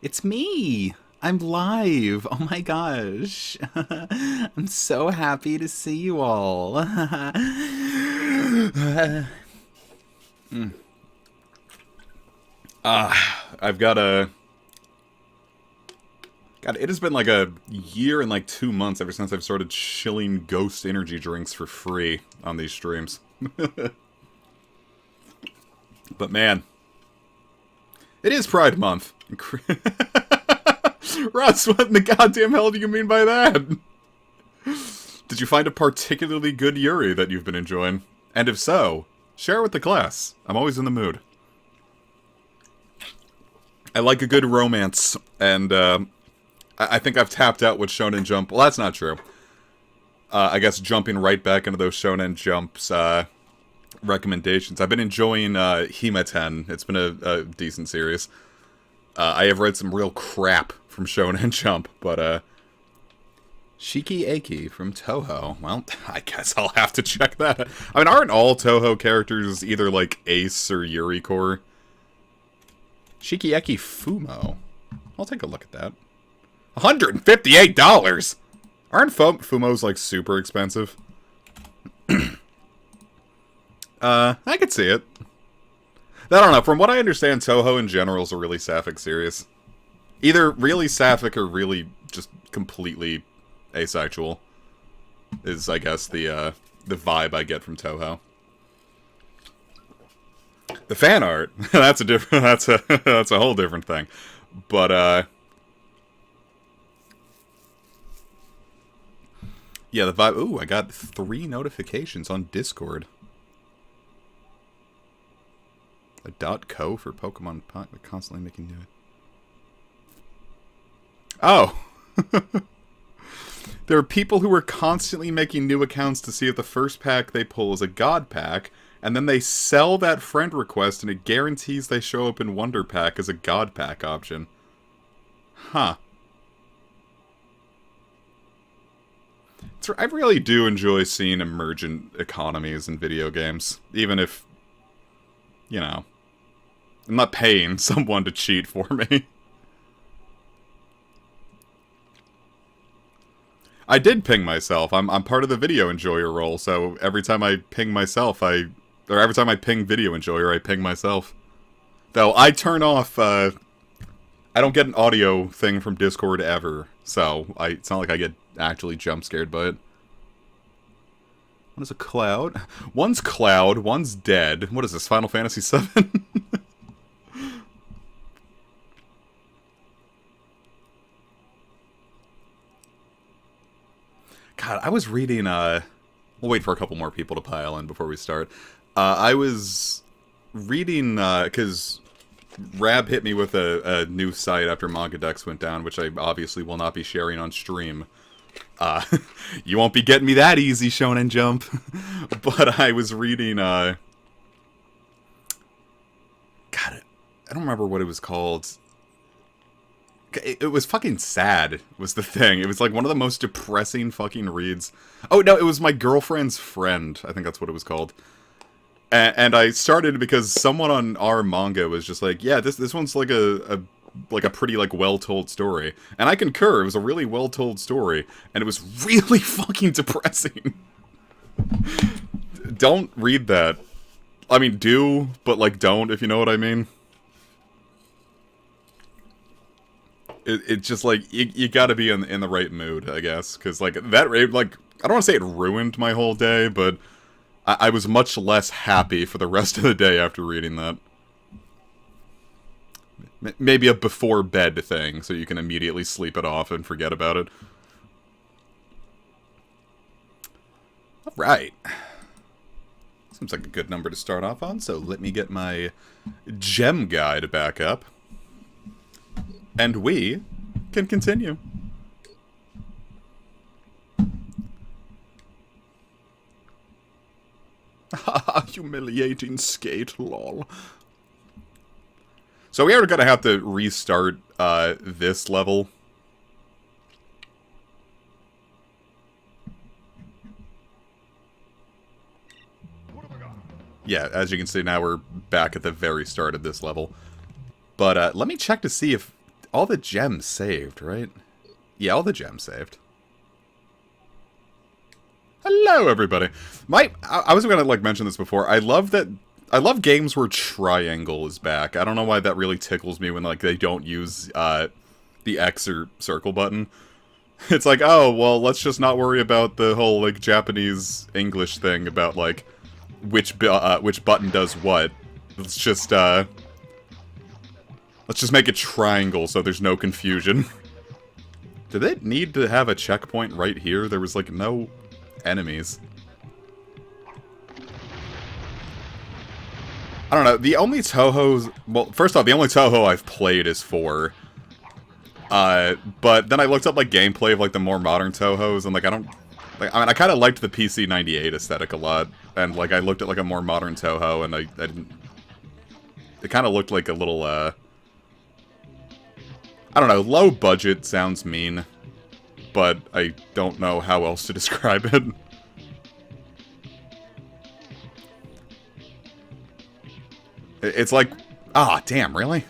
It's me! I'm live! Oh my gosh! I'm so happy to see you all! I've got a... God, it has been like a year and like 2 months ever since I've started shilling ghost energy drinks for free on these streams. But man, it is Pride Month. Russ, what in the goddamn hell do you mean by that? Did you find a particularly good Yuri that you've been enjoying? And if so, share it with the class. I'm always in the mood. I like a good romance, and I think I've tapped out with Shonen Jump. Well, that's not true. I guess jumping right back into those Shonen Jumps recommendations. I've been enjoying Himaten. It's been a decent series. I have read some real crap from Shonen Jump, but Shiki Eki from Toho. Well, I guess I'll have to check that out. I mean, aren't all Toho characters either like Ace or Yuri Core? Shiki Eki Fumo. I'll take a look at that. $158! Aren't Fumos like super expensive? I could see it. I don't know, from what I understand, Toho in general is a really sapphic series. Either really sapphic or really just completely asexual is, I guess, the vibe I get from Toho. The fan art, that's a different, that's a whole different thing. But yeah, the vibe. Ooh, I got 3 notifications on Discord. A .co for Pokemon Pot. We're constantly making new. Oh. There are people who are constantly making new accounts to see if the first pack they pull is a God pack, and then they sell that friend request and it guarantees they show up in Wonder Pack as a God pack option. Huh. I really do enjoy seeing emergent economies in video games, even if, you know, I'm not paying someone to cheat for me. I did ping myself. I'm part of the video enjoyer role, so every time I ping myself, or every time I ping video enjoyer, I ping myself. Though I turn off, I don't get an audio thing from Discord ever, so it's not like I get actually jump scared by it. What is a cloud? One's Cloud, one's dead. What is this, Final Fantasy VII? God, I was reading, we'll wait for a couple more people to pile in before we start. I was reading, because Rab hit me with a new site after Manga Dex went down, which I obviously will not be sharing on stream. You won't be getting me that easy, Shonen Jump. But I was reading, God, I don't remember what it was called. It was fucking sad, was the thing. It was like one of the most depressing fucking reads. Oh, no, it was My Girlfriend's Friend. I think that's what it was called. And I started because someone on our manga was just like, yeah, this one's like a pretty, like, well-told story. And I concur, it was a really well-told story. And it was really fucking depressing. Don't read that. I mean, do, but, like, don't, if you know what I mean. It just, like, you gotta be in the right mood, I guess. Because, like, that, like, I don't want to say it ruined my whole day, but I was much less happy for the rest of the day after reading that. Maybe a before-bed thing, so you can immediately sleep it off and forget about it. Alright. Seems like a good number to start off on, so let me get my gem guide back up. And we can continue. Haha, humiliating skate, lol. So we are gonna have to restart this level. Yeah, as you can see now we're back at the very start of this level. But let me check to see if all the gems saved, right? Yeah, all the gems saved. Hello, everybody. I was gonna, like, mention this before. I love games where triangle is back. I don't know why that really tickles me when, like, they don't use, the X or circle button. It's like, oh, well, let's just not worry about the whole, like, Japanese-English thing about, like, which button does what. Let's just make it triangle so there's no confusion. Did it need to have a checkpoint right here? There was, like, no enemies. I don't know, the only Touhou's... Well, first off, the only Touhou I've played is 4. But then I looked up, like, gameplay of, like, the more modern Touhou's, and, like, I don't... Like, I mean, I kind of liked the PC-98 aesthetic a lot, and, like, I looked at, like, a more modern Touhou, and I didn't... It kind of looked like a little, I don't know, low budget sounds mean, but I don't know how else to describe it. It's like... Ah, damn, really?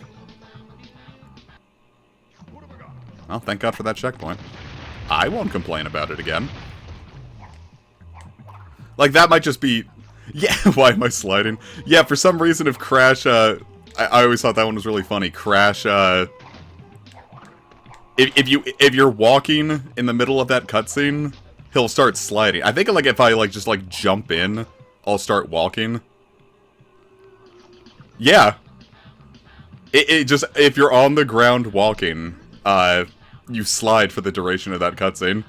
Well, thank God for that checkpoint. I won't complain about it again. Like, that might just be... Yeah, why am I sliding? Yeah, for some reason, if Crash, I always thought that one was really funny. Crash, if you're walking in the middle of that cutscene, he'll start sliding. I think, like, if I, like, just, like, jump in, I'll start walking. Yeah. It just... If you're on the ground walking... you slide for the duration of that cutscene.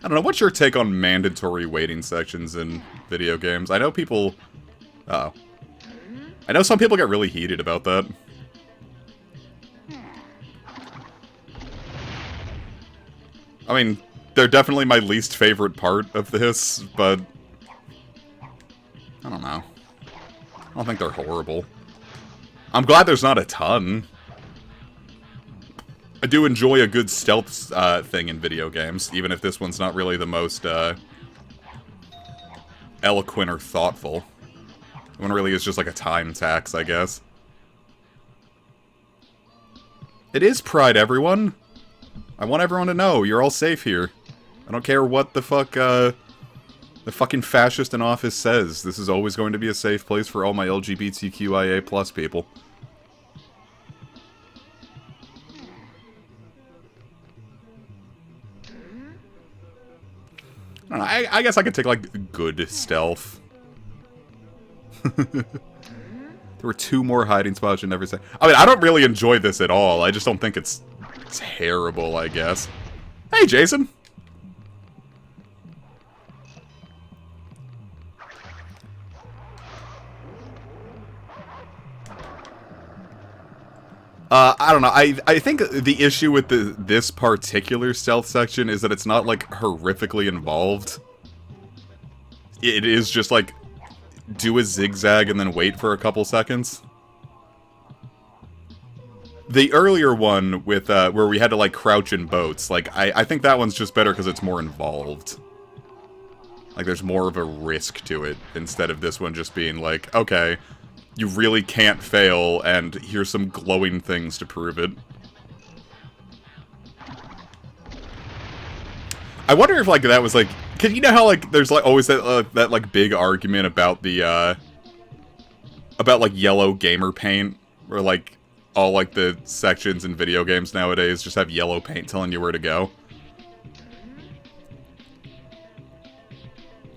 I don't know, what's your take on mandatory waiting sections in video games? I know people... Uh-oh. I know some people get really heated about that. I mean, they're definitely my least favorite part of this, but... I don't know. I don't think they're horrible. I'm glad there's not a ton. I do enjoy a good stealth thing in video games, even if this one's not really the most eloquent or thoughtful. One really is just like a time tax, I guess. It is Pride, everyone. I want everyone to know you're all safe here. I don't care what the fuck the fucking fascist in office says. This is always going to be a safe place for all my LGBTQIA+ people. I don't know, I guess I could take, like, good stealth. There were 2 more hiding spots you never say. I mean, I don't really enjoy this at all. I just don't think it's terrible, I guess. Hey, Jason! I don't know, I think the issue with this particular stealth section is that it's not, like, horrifically involved. It is just, like, do a zigzag and then wait for a couple seconds. The earlier one with, where we had to, like, crouch in boats, like, I think that one's just better because it's more involved. Like, there's more of a risk to it, instead of this one just being like, okay... You really can't fail, and here's some glowing things to prove it. I wonder if, like, that was, like... Cause you know how, like, there's, like, always that like, big argument about the, about, like, yellow gamer paint? Where, like, all, like, the sections in video games nowadays just have yellow paint telling you where to go.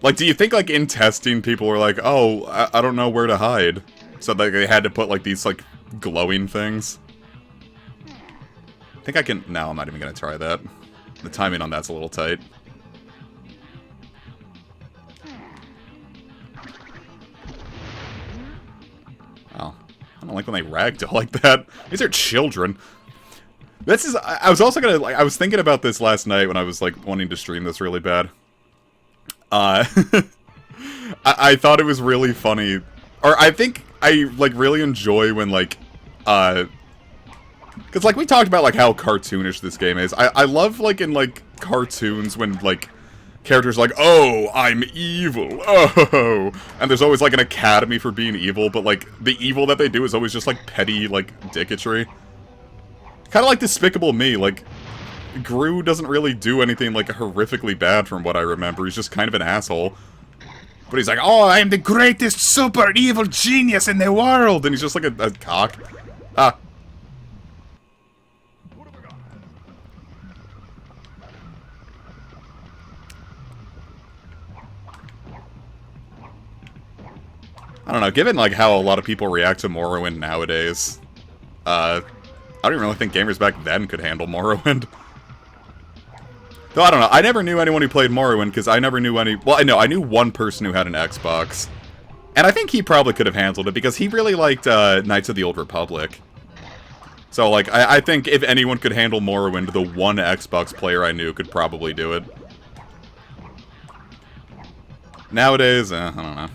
Like, do you think, like, in testing, people were like, oh, I don't know where to hide? So like, they had to put, like, these, like, glowing things. I think I can... No, I'm not even gonna try that. The timing on that's a little tight. Oh. I don't like when they ragdoll like that. These are children. This is... I was also gonna... Like, I was thinking about this last night when I was, like, wanting to stream this really bad. I thought it was really funny. Or I think I, like, really enjoy when, like, because, like, we talked about, like, how cartoonish this game is. I love, like, in, like, cartoons when, like, characters like, oh, I'm evil, oh, and there's always, like, an academy for being evil, but, like, the evil that they do is always just, like, petty, like, dicketry. Kinda like Despicable Me, like, Gru doesn't really do anything, like, horrifically bad from what I remember, he's just kind of an asshole. But he's like, oh, I am the greatest super evil genius in the world, and he's just like a cock. Ah. I don't know, given, like, how a lot of people react to Morrowind nowadays, I don't even really think gamers back then could handle Morrowind. Though, I don't know, I never knew anyone who played Morrowind, because I never knew any... Well, I knew one person who had an Xbox. And I think he probably could have handled it, because he really liked, Knights of the Old Republic. So, like, I think if anyone could handle Morrowind, the one Xbox player I knew could probably do it. Nowadays, I don't know.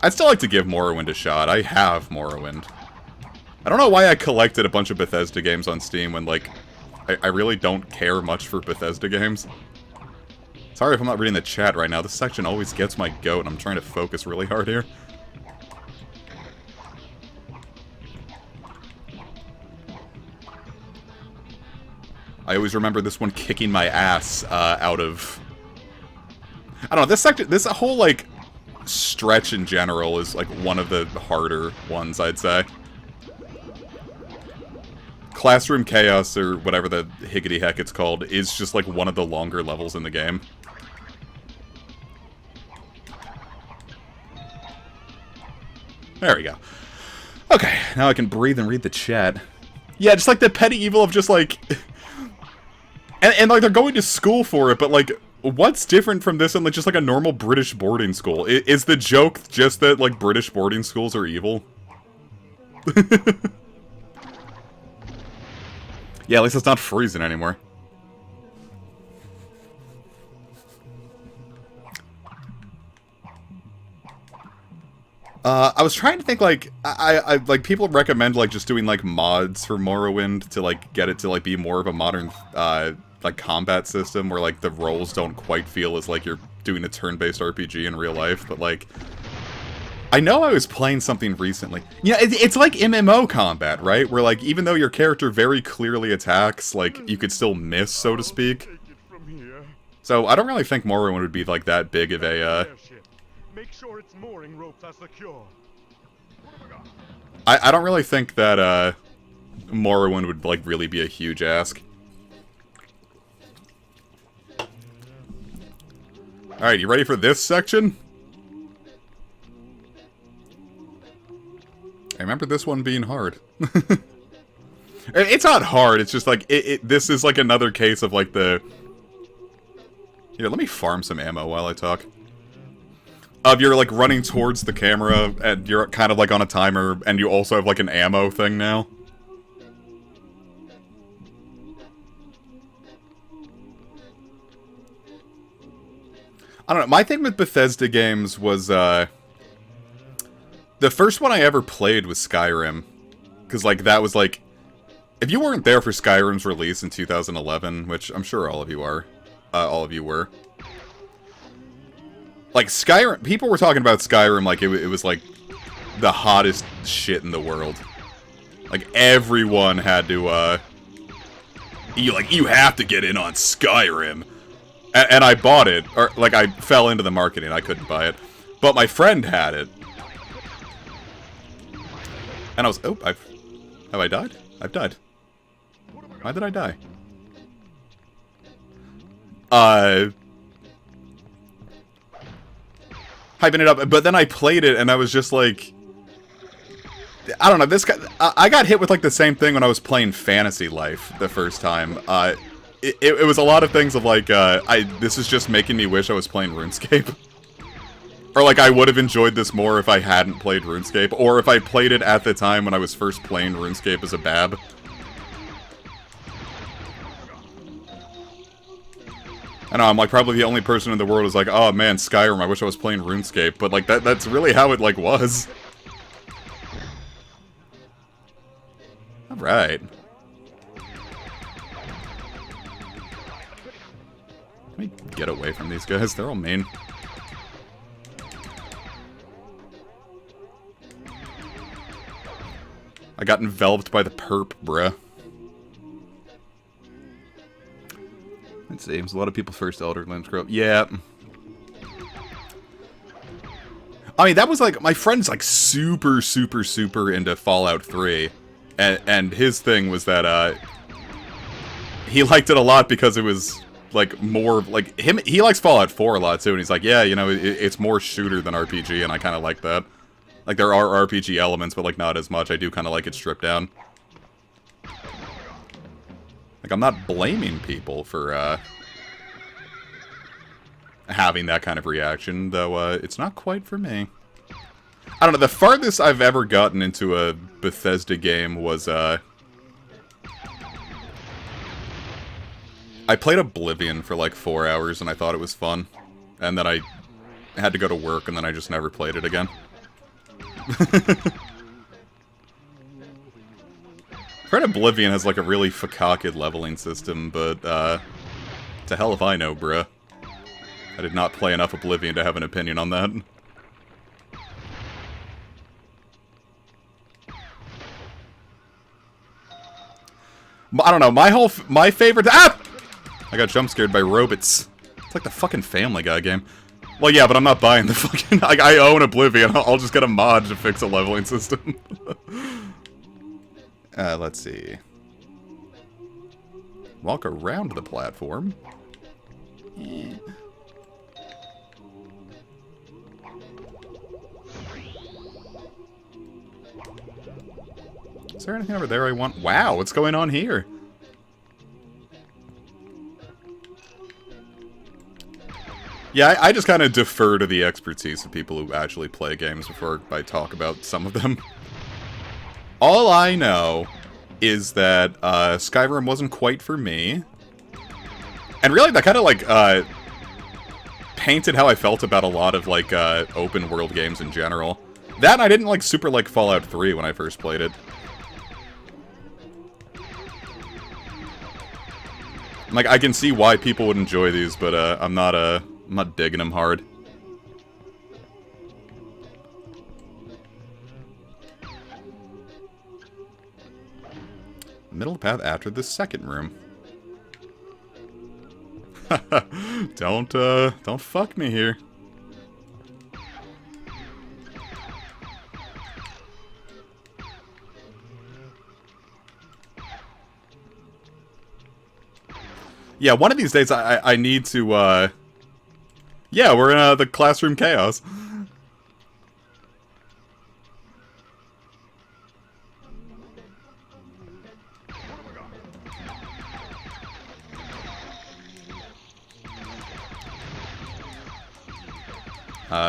I'd still like to give Morrowind a shot. I have Morrowind. I don't know why I collected a bunch of Bethesda games on Steam when, like, I really don't care much for Bethesda games. Sorry if I'm not reading the chat right now. This section always gets my goat, and I'm trying to focus really hard here. I always remember this one kicking my ass out of... I don't know, this section, this whole, like, stretch in general is, like, one of the harder ones, I'd say. Classroom Chaos, or whatever the higgity heck it's called, is just, like, one of the longer levels in the game. There we go. Okay, now I can breathe and read the chat. Yeah, just, like, the petty evil of just, like... and like, they're going to school for it, but, like, what's different from this than, like, just, like, a normal British boarding school? Is the joke just that, like, British boarding schools are evil? Yeah, at least it's not freezing anymore. I was trying to think, like, I like, people recommend, like, just doing, like, mods for Morrowind to, like, get it to, like, be more of a modern, like, combat system where, like, the roles don't quite feel as, like, you're doing a turn-based RPG in real life, but, like, I know I was playing something recently. Yeah, it's like MMO combat, right? Where, like, even though your character very clearly attacks, like, you could still miss, so to speak. So, I don't really think Morrowind would be, like, that big of a, Make sure its mooring ropes are secure. I don't really think that, Morrowind would, like, really be a huge ask. Alright, you ready for this section? I remember this one being hard. It's not hard, it's just, like, this is, like, another case of, like, the... Here, let me farm some ammo while I talk. You're, like, running towards the camera, and you're kind of, like, on a timer, and you also have, like, an ammo thing now. I don't know, my thing with Bethesda games was, the first one I ever played was Skyrim. Because, like, that was, like... If you weren't there for Skyrim's release in 2011, which I'm sure all of you are, all of you were... Like, Skyrim, people were talking about Skyrim like it was, like, the hottest shit in the world. Like, everyone had to, you have to get in on Skyrim. And I bought it, or, like, I fell into the marketing, I couldn't buy it. But my friend had it. And I was, oh, have I died? I've died. Why did I die? Hyping it up, but then I played it and I was just like, I don't know, this guy, I got hit with like the same thing when I was playing Fantasy Life the first time. It was a lot of things of like, this is just making me wish I was playing RuneScape. Or like, I would have enjoyed this more if I hadn't played RuneScape, or if I played it at the time when I was first playing RuneScape as a bab. I know, I'm like probably the only person in the world who's like, oh man, Skyrim, I wish I was playing RuneScape, but like that's really how it like was. Alright. Let me get away from these guys. They're all mean. I got enveloped by the perp, bruh. Let's see. There's a lot of people first Elder Limbs grow up. Yeah. I mean, that was like, my friend's like super into Fallout 3. And his thing was that, he liked it a lot because it was, like, more, like, he likes Fallout 4 a lot, too, and he's like, yeah, you know, it's more shooter than RPG, and I kind of like that. Like, there are RPG elements, but, like, not as much. I do kind of like it stripped down. Like, I'm not blaming people for, having that kind of reaction, though, it's not quite for me. I don't know, the farthest I've ever gotten into a Bethesda game was, I played Oblivion for like 4 hours and I thought it was fun. And then I had to go to work and then I just never played it again. Fred Oblivion has like a really fakakid leveling system, but to hell if I know, bruh. I did not play enough Oblivion to have an opinion on that. I don't know, my favorite- Ah! I got jump scared by robots. It's like the fucking Family Guy game. Well, yeah, but I'm not buying the fucking... I own Oblivion. I'll just get a mod to fix a leveling system. Let's see. Walk around the platform. Is there anything over there I want? Wow, what's going on here? Yeah, I just kind of defer to the expertise of people who actually play games before I talk about some of them. All I know is that Skyrim wasn't quite for me. And really, that kind of, like, painted how I felt about a lot of, like, open-world games in general. That, and I didn't, like, super like Fallout 3 when I first played it. Like, I can see why people would enjoy these, but I'm not digging them hard. Middle path after the second room. Don't fuck me here. Yeah, one of these days I need to, yeah, we're in the classroom chaos.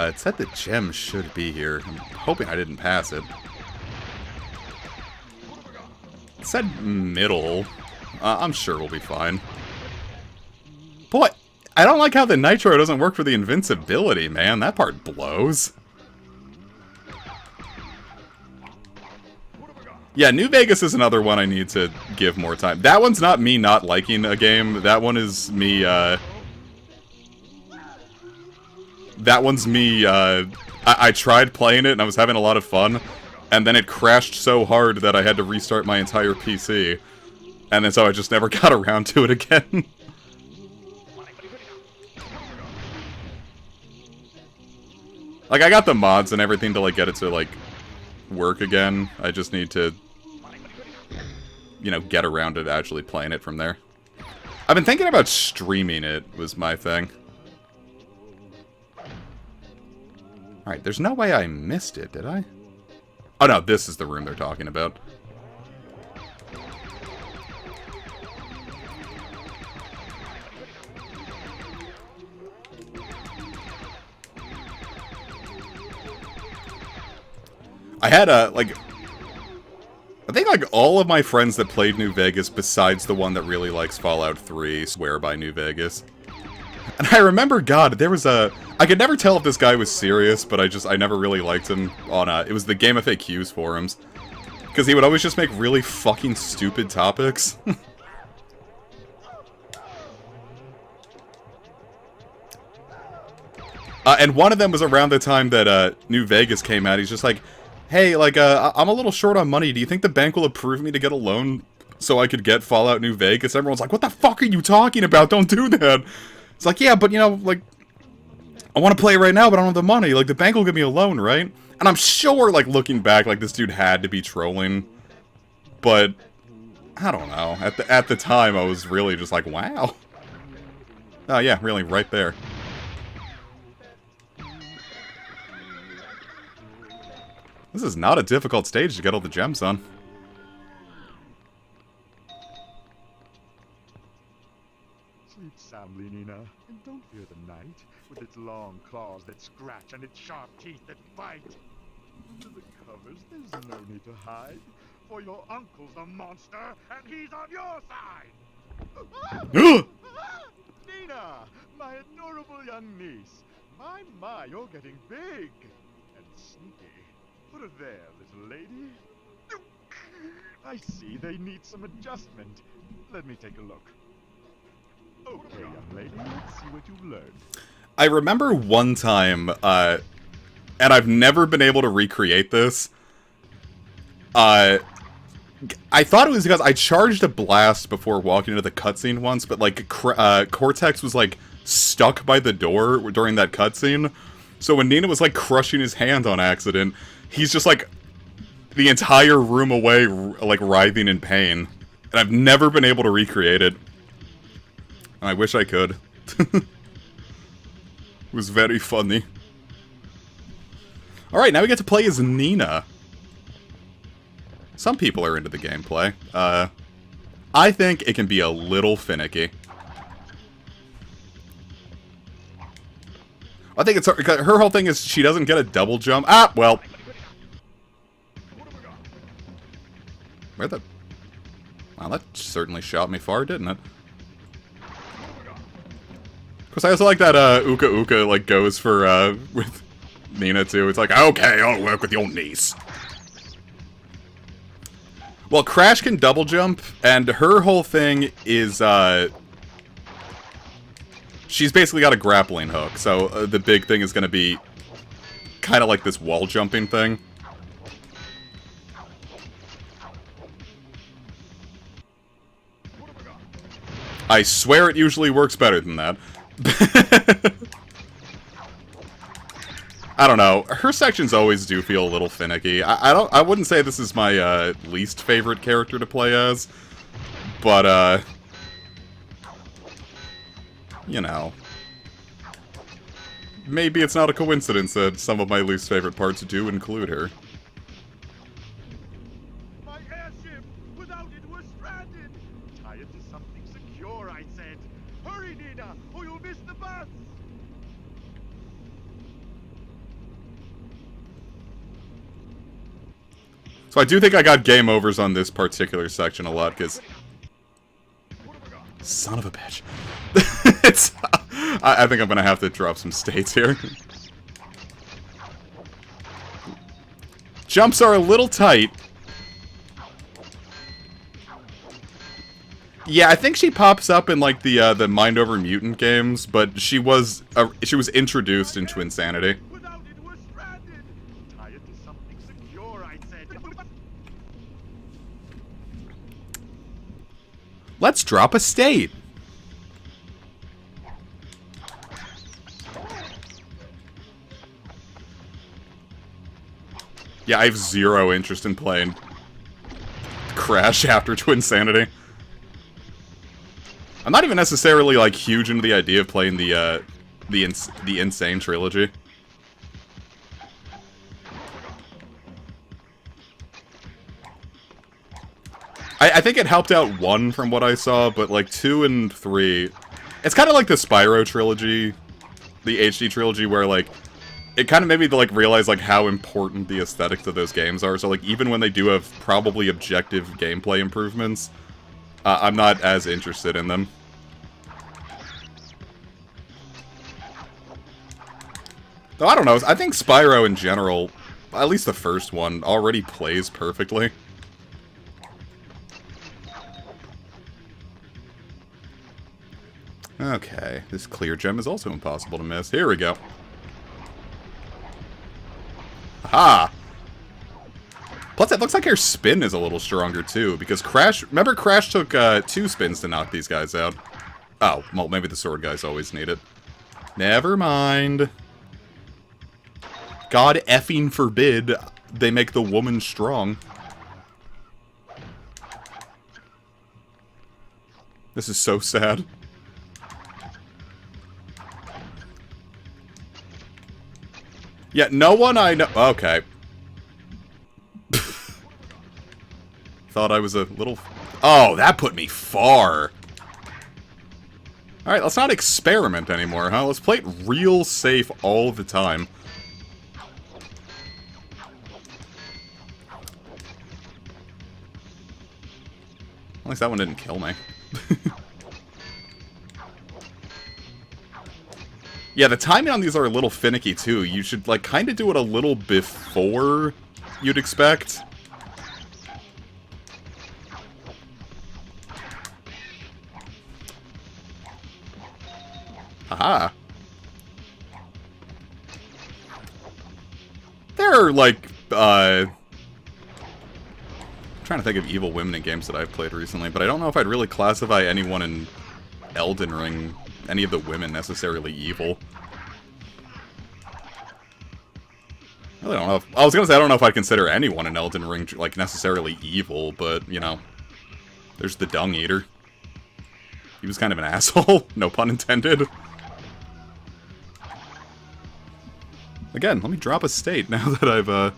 It said the gem should be here. I'm hoping I didn't pass it. It said middle. I'm sure we'll be fine. Boy, I don't like how the nitro doesn't work for the invincibility, man. That part blows. Yeah, New Vegas is another one I need to give more time. That one's not me not liking a game. That one is me, That one's me, I tried playing it and I was having a lot of fun. And then it crashed so hard that I had to restart my entire PC. And then so I just never got around to it again. Like, I got the mods and everything to, like, get it to, like, work again. I just need to, you know, get around to actually playing it from there. I've been thinking about streaming it, was my thing. Alright, there's no way I missed it, did I? Oh no, this is the room they're talking about. I had like... I think, like, all of my friends that played New Vegas, besides the one that really likes Fallout 3, swear by New Vegas. And I remember, God, there was a... I could never tell if this guy was serious, but I never really liked him on, it was the Game FAQs forums. Because he would always just make really fucking stupid topics. And one of them was around the time that New Vegas came out. He's just like, hey, like, I'm a little short on money. Do you think the bank will approve me to get a loan so I could get Fallout New Vegas? Everyone's like, what the fuck are you talking about? Don't do that. It's like, yeah, but, you know, like, I want to play it right now, but I don't have the money. Like, the bank will give me a loan, right? And I'm sure, like, looking back, like, this dude had to be trolling. But, I don't know. At the time, I was really just like, wow. Oh, yeah, really, right there. This is not a difficult stage to get all the gems on. Sleep soundly, Nina, and don't fear the night, with its long claws that scratch and its sharp teeth that bite. Under the covers, there's no need to hide, for your uncle's a monster, and he's on your side! Nina, my adorable young niece. My, you're getting big and sneaky. Put her there, little lady. I see they need some adjustment. Let me take a look. Okay, young lady, let's see what you've learned. I remember one time, and I've never been able to recreate this. I thought it was because I charged a blast before walking into the cutscene once, but, like, Cortex was, like, stuck by the door during that cutscene. So when Nina was, like, crushing his hand on accident, he's just, like, the entire room away, like, writhing in pain. And I've never been able to recreate it. And I wish I could. It was very funny. Alright, now we get to play as Nina. Some people are into the gameplay. I think it can be a little finicky. I think it's her whole thing is she doesn't get a double jump. Ah, well. Where the... Wow, that certainly shot me far, didn't it? Of course, I also like that Uka Uka, like, goes for, with Nina, too. It's like, okay, I'll work with your niece. Well, Crash can double jump, and her whole thing is, she's basically got a grappling hook, so the big thing is going to be kind of like this wall jumping thing. I swear it usually works better than that. I don't know. Her sections always do feel a little finicky. I wouldn't say this is my least favorite character to play as, but you know, maybe it's not a coincidence that some of my least favorite parts do include her. My airship! Without it, we're stranded! Tie it to something secure, I said. Hurry, Nina, or you'll miss the bus! So I do think I got game overs on this particular section a lot, because... Son of a bitch. I think I'm gonna have to drop some states here. Jumps are a little tight. Yeah, I think she pops up in, like, the Mind Over Mutant games, but she was introduced in Twinsanity. Without it, we're stranded! Tie it to something secure, I said. Let's drop a state. Yeah, I have zero interest in playing Crash after Twinsanity. I'm not even necessarily, like, huge into the idea of playing the Insane trilogy. I think it helped out 1 from what I saw, but, like, 2 and 3... It's kind of like the Spyro trilogy, the HD trilogy, where, like, it kind of made me, like, realize, like, how important the aesthetics of those games are. So, like, even when they do have probably objective gameplay improvements, I'm not as interested in them. Though, I don't know, I think Spyro in general, at least the first one, already plays perfectly. Okay, this clear gem is also impossible to miss. Here we go. Aha! Plus, it looks like her spin is a little stronger, too, because Crash... Remember, Crash took 2 spins to knock these guys out. Oh, well, maybe the sword guys always need it. Never mind. God effing forbid they make the woman strong. This is so sad. Yeah, no one I know... Okay. Thought I was a little... Oh, that put me far. Alright, let's not experiment anymore, huh? Let's play it real safe all the time. At least that one didn't kill me. Yeah, the timing on these are a little finicky, too. You should, like, kind of do it a little before you'd expect. Aha. There are, like, I'm trying to think of evil women in games that I've played recently, but I don't know if I'd really classify anyone in Elden Ring, any of the women, necessarily evil. I really don't know if, I was gonna say, I don't know if I'd consider anyone in Elden Ring, like, necessarily evil, but, you know, there's the Dung Eater. He was kind of an asshole, no pun intended. Again, let me drop a state now that I've,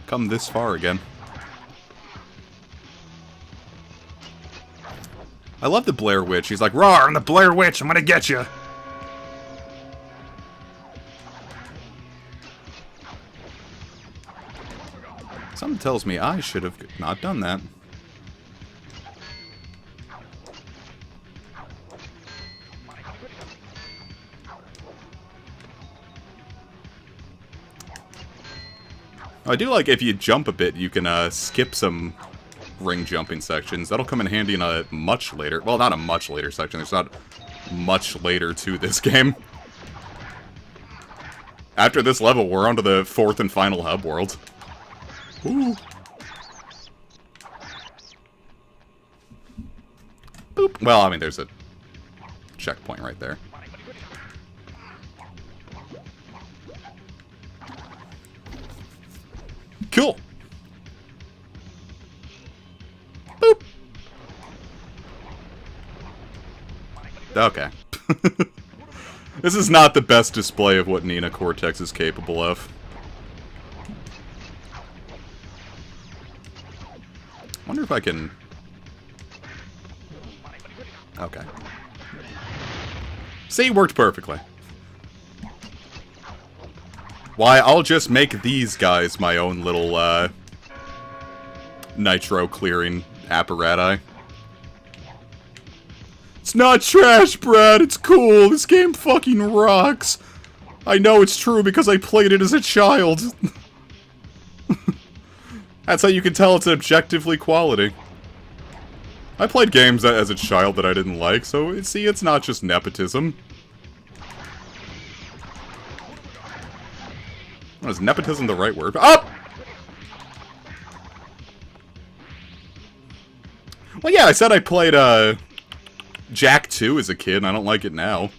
come this far again. I love the Blair Witch. He's like, "Rawr, I'm the Blair Witch, I'm gonna get you." Something tells me I should have not done that. I do like if you jump a bit, you can skip some ring jumping sections. That'll come in handy in a much later... Well, not a much later section. There's not much later to this game. After this level, we're on to the 4th and final hub world. Ooh. Boop. Well, I mean, there's a checkpoint right there. Cool. Boop. Okay. This is not the best display of what Nina Cortex is capable of. Wonder if I can... Okay. See, worked perfectly. Why, I'll just make these guys my own little, nitro clearing apparati. It's not trash, Brad, it's cool, this game fucking rocks. I know it's true because I played it as a child. That's how you can tell it's objectively quality. I played games as a child that I didn't like, so, see, it's not just nepotism. Is nepotism the right word? Up! Well, yeah, I said I played, Jak 2 as a kid, and I don't like it now.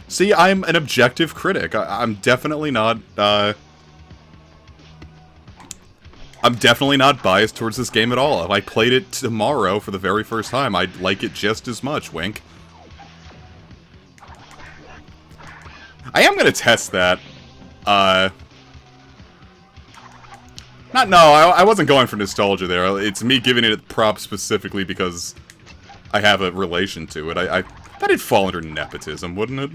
See, I'm an objective critic. I'm definitely not, I'm definitely not biased towards this game at all. If I played it tomorrow for the very first time, I'd like it just as much, wink. I am gonna test that. I wasn't going for nostalgia there. It's me giving it props specifically because I have a relation to it. That'd fall under nepotism, wouldn't it?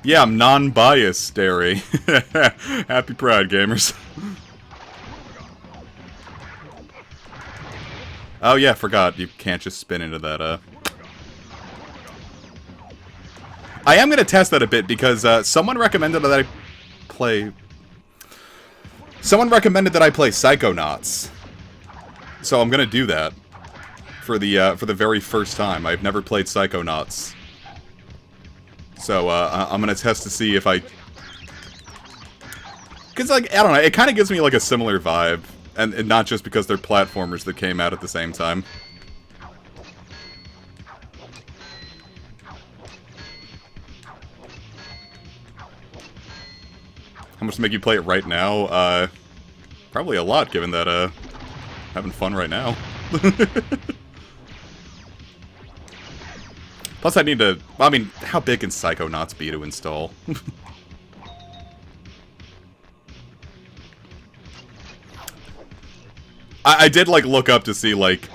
Yeah, I'm non-biased, Derry. Happy Pride, gamers. Oh yeah, forgot. You can't just spin into that, I am gonna test that a bit, because, someone recommended that I play... Someone recommended that I play Psychonauts. So I'm gonna do that. For the very first time. I've never played Psychonauts. So, I'm gonna test to see if I... Because, like, I don't know, it kind of gives me, like, a similar vibe. And not just because they're platformers that came out at the same time. How much to make you play it right now? Probably a lot, given that, having fun right now. Plus I need to... I mean, how big can Psychonauts be to install? I did, like, look up to see, like...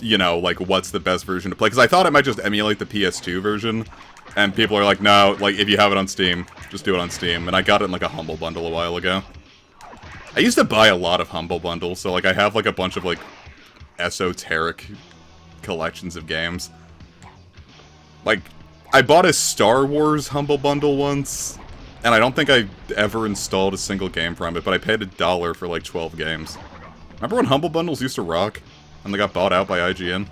You know, like, what's the best version to play? Because I thought it might just emulate the PS2 version. And people are like, no, like, if you have it on Steam, just do it on Steam. And I got it in, like, a Humble Bundle a while ago. I used to buy a lot of Humble Bundles, so, like, I have, like, a bunch of, like, esoteric collections of games. Like, I bought a Star Wars Humble Bundle once, and I don't think I ever installed a single game from it, but I paid $1 for, like, 12 games. Remember when Humble Bundles used to rock? And they got bought out by IGN?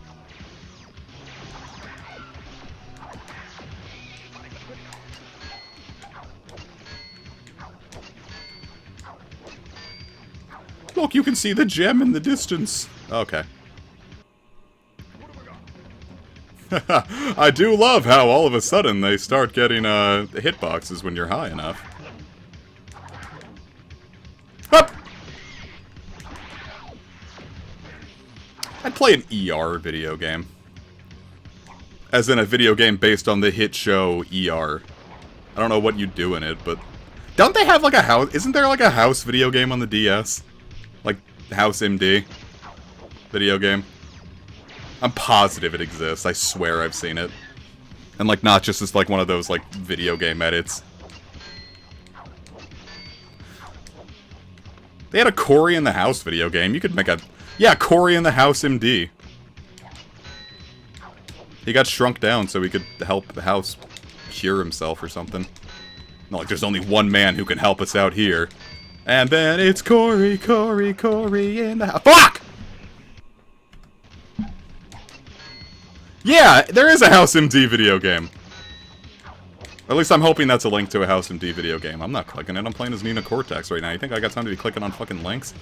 Look, you can see the gem in the distance. Okay. I do love how all of a sudden they start getting hitboxes when you're high enough. Up! I'd play an ER video game. As in a video game based on the hit show ER. I don't know what you do in it, but... Don't they have like a house... Isn't there like a house video game on the DS? Like, House MD video game? I'm positive it exists. I swear I've seen it. And, like, not just as, like, one of those, like, video game edits. They had a Cory in the House video game. You could make a... Yeah, Cory in the House MD. He got shrunk down so he could help the house cure himself or something. Not like there's only one man who can help us out here. And then it's Cory, Cory, Cory in the house. Fuck! Yeah, there is a House MD video game. At least I'm hoping that's a link to a House MD video game. I'm not clicking it. I'm playing as Nina Cortex right now. You think I got time to be clicking on fucking links?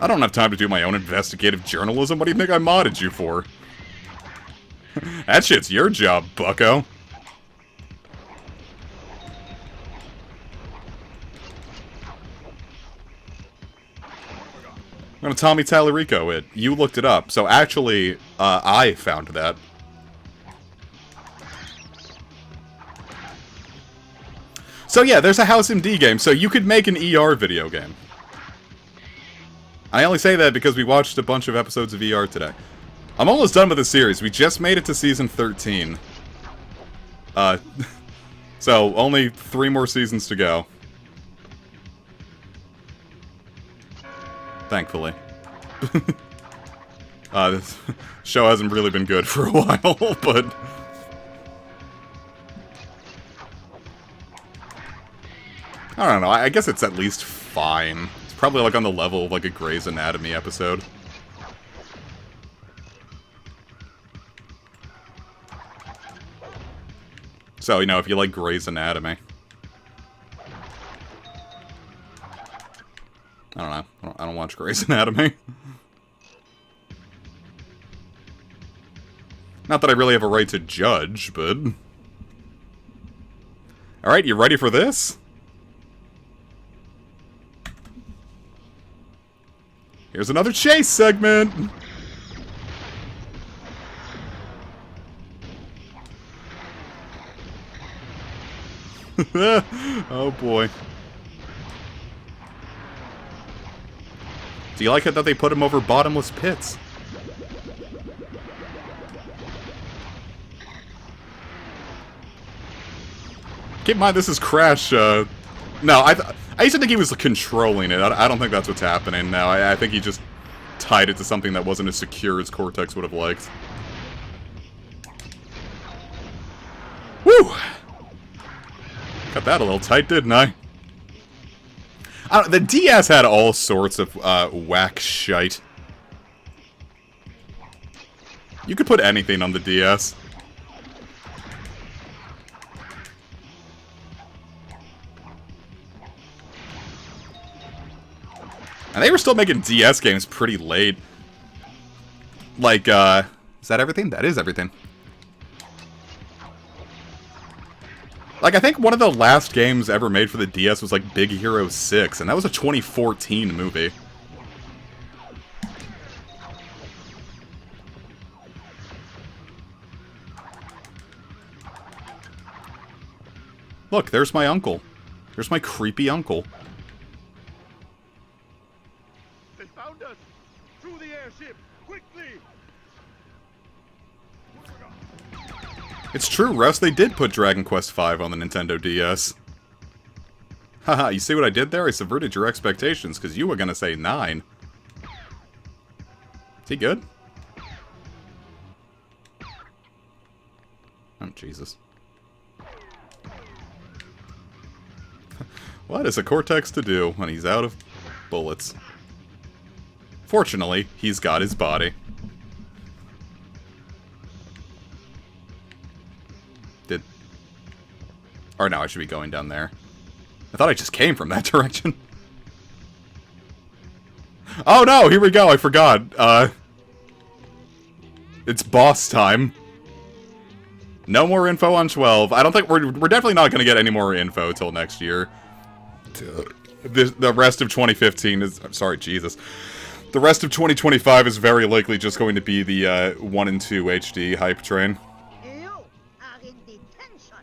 I don't have time to do my own investigative journalism. What do you think I modded you for? That shit's your job, bucko. I'm gonna Tommy Tallarico it. You looked it up. So actually, I found that. So yeah, there's a House MD game, so you could make an ER video game. I only say that because we watched a bunch of episodes of ER today. I'm almost done with the series. We just made it to season 13. So only 3 more seasons to go. Thankfully. This show hasn't really been good for a while, but... I don't know, I guess it's at least fine. It's probably like on the level of like a Grey's Anatomy episode. So, you know, if you like Grey's Anatomy. I don't know. I don't watch Grey's Anatomy. Not that I really have a right to judge, but... Alright, you ready for this? Here's another chase segment! Oh boy. Do you like it that they put him over bottomless pits? Keep in mind, this is Crash, No, I used to think he was controlling it. I don't think that's what's happening now. I think he just tied it to something that wasn't as secure as Cortex would have liked. Woo! Got that a little tight, didn't I? The DS had all sorts of whack shite. You could put anything on the DS. And they were still making DS games pretty late. Like, is that everything? That is everything. Like, I think one of the last games ever made for the DS was, like, Big Hero 6, and that was a 2014 movie. Look, there's my uncle. There's my creepy uncle. They found us! Through the airship! Quickly! It's true, Russ, they did put Dragon Quest V on the Nintendo DS. Haha, you see what I did there? I subverted your expectations, because you were gonna say 9. Is he good? Oh, Jesus. What is a Cortex to do when he's out of bullets? Fortunately, he's got his body. Or no, I should be going down there. I thought I just came from that direction. Oh no, here we go, I forgot. It's boss time. No more info on 12. I don't think we're definitely not going to get any more info till next year. The rest of 2015 is... I'm sorry, Jesus. The rest of 2025 is very likely just going to be the 1 and 2 HD hype train. You are in detention.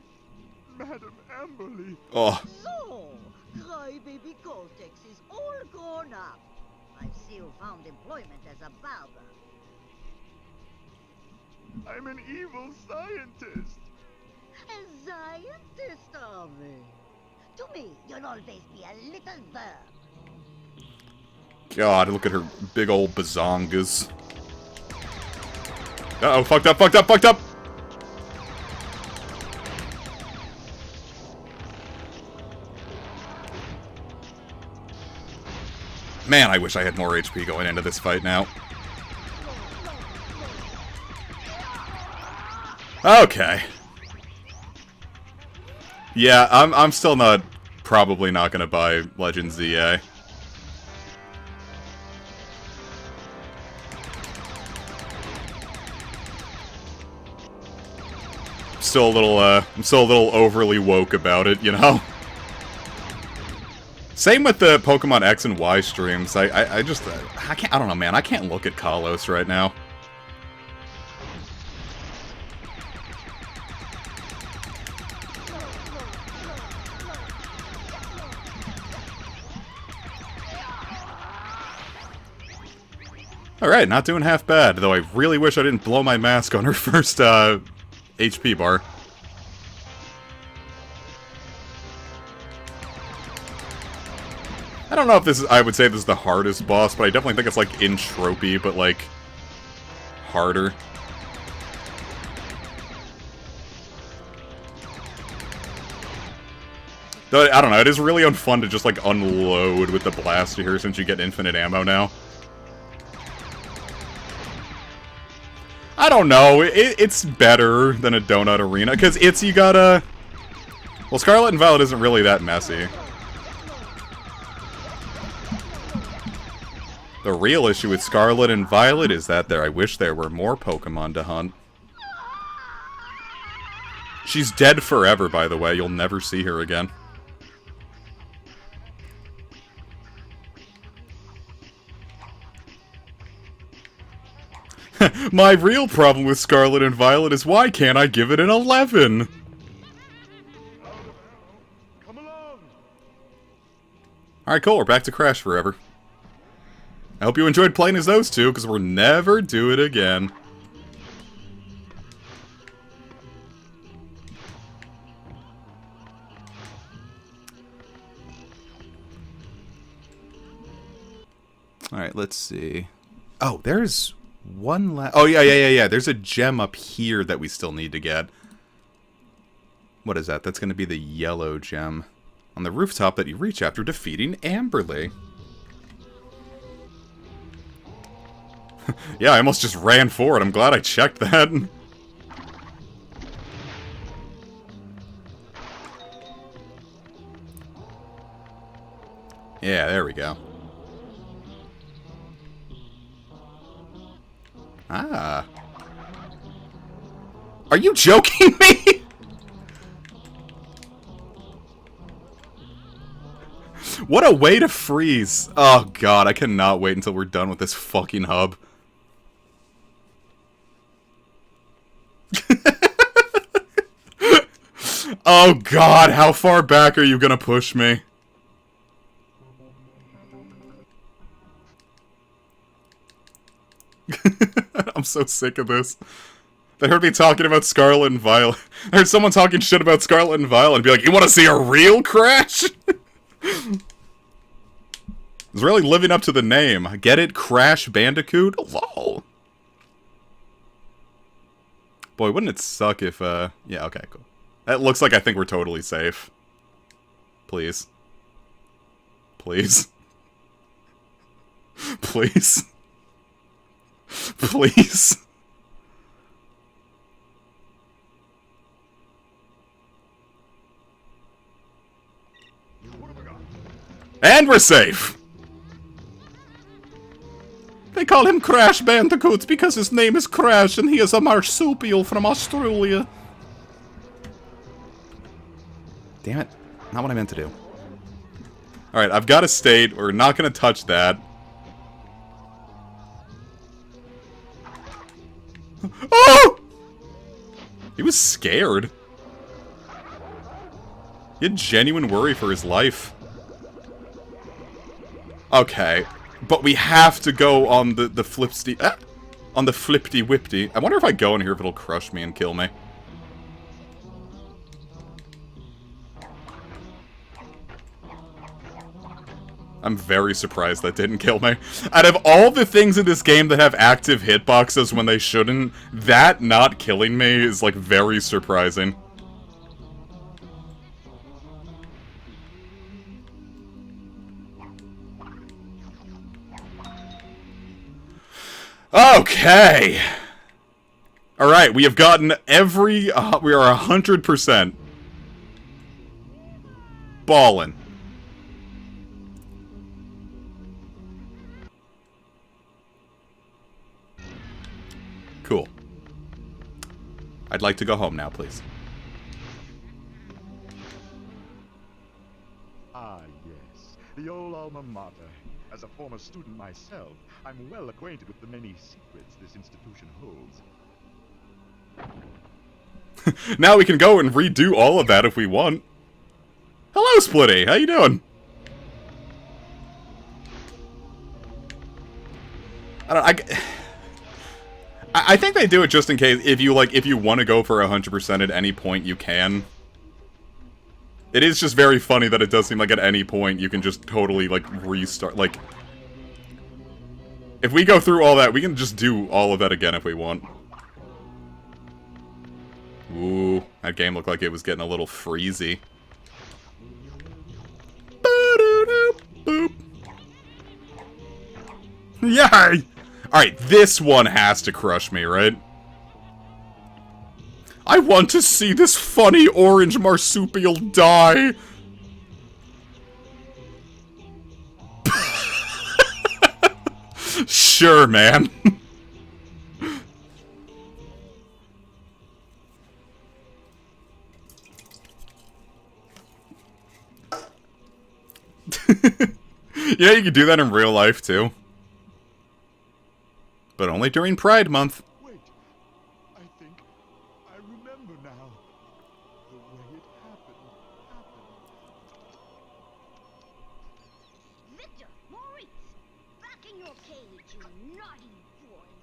Madam Amberly! Oh. So, crybaby Cortex is all grown up. I see you found employment as a barber. I'm an evil scientist! A scientist, are we? To me, you'll always be a little bird. God, look at her big old bazongas. Uh-oh, fucked up, fucked up, fucked up! Man, I wish I had more HP going into this fight now. Okay. Yeah, I'm still probably not gonna buy Legend ZA. I'm still a little overly woke about it, you know? Same with the Pokemon X and Y streams. I just, I don't know, man. I can't look at Kalos right now. Alright, not doing half bad, though I really wish I didn't blow my mask on her first, HP bar. I don't know if this is, I would say this is the hardest boss, but I definitely think it's like in tropey, but like, harder. Though, I don't know, it is really unfun to just like unload with the blaster here since you get infinite ammo now. I don't know, it's better than a Donut Arena, because you gotta... Well, Scarlet and Violet isn't really that messy. The real issue with Scarlet and Violet is that I wish there were more Pokemon to hunt. She's dead forever, by the way, you'll never see her again. My real problem with Scarlet and Violet is why can't I give it an 11? Come along! Alright, cool, we're back to Crash Forever. I hope you enjoyed playing as those two, because we'll never do it again. Alright, let's see. Oh, there's one last... Oh, yeah. There's a gem up here that we still need to get. What is that? That's going to be the yellow gem on the rooftop that you reach after defeating Amberley. Yeah, I almost just ran forward. I'm glad I checked that. Yeah, there we go. Ah. Are you joking me? What a way to freeze. Oh god, I cannot wait until we're done with this fucking hub. Oh god, how far back are you gonna push me? I'm so sick of this. They heard me talking about Scarlet and Violet. I heard someone talking shit about Scarlet and Violet and be like, you want to see a real crash? It's really living up to the name. Get it? Crash Bandicoot? Lol. Boy, wouldn't it suck if, yeah, okay, cool. That looks like I think we're totally safe. Please. Please. Please. Please. And we're safe! They call him Crash Bandicoot because his name is Crash and he is a marsupial from Australia. Damn it. Not what I meant to do. Alright, I've got a state. We're not gonna touch that. Oh! He was scared. He had genuine worry for his life. Okay, but we have to go on the flipsty... on the flippity-whipty. I wonder if I go in here if it'll crush me and kill me. I'm very surprised that didn't kill me. Out of all the things in this game that have active hitboxes when they shouldn't, that not killing me is, like, very surprising. Okay! Alright, we have gotten every... we are 100% ballin'. Cool. I'd like to go home now, please. Ah, yes. The old alma mater. As a former student myself, I'm well acquainted with the many secrets this institution holds. Now we can go and redo all of that if we want. Hello, Splitty! How you doing? I think they do it just in case, if you want to go for 100% at any point, you can. It is just very funny that it does seem like at any point you can just totally, like, restart, like... If we go through all that, we can just do all of that again if we want. Ooh, that game looked like it was getting a little freezy. Boop. Yay! Alright, this one has to crush me, right? I want to see this funny orange marsupial die! Sure, man. Yeah, you can do that in real life, too. But only during Pride Month. Wait, I think I remember now. The way it happened. Victor, Maurice, back in your cage, you naughty boys.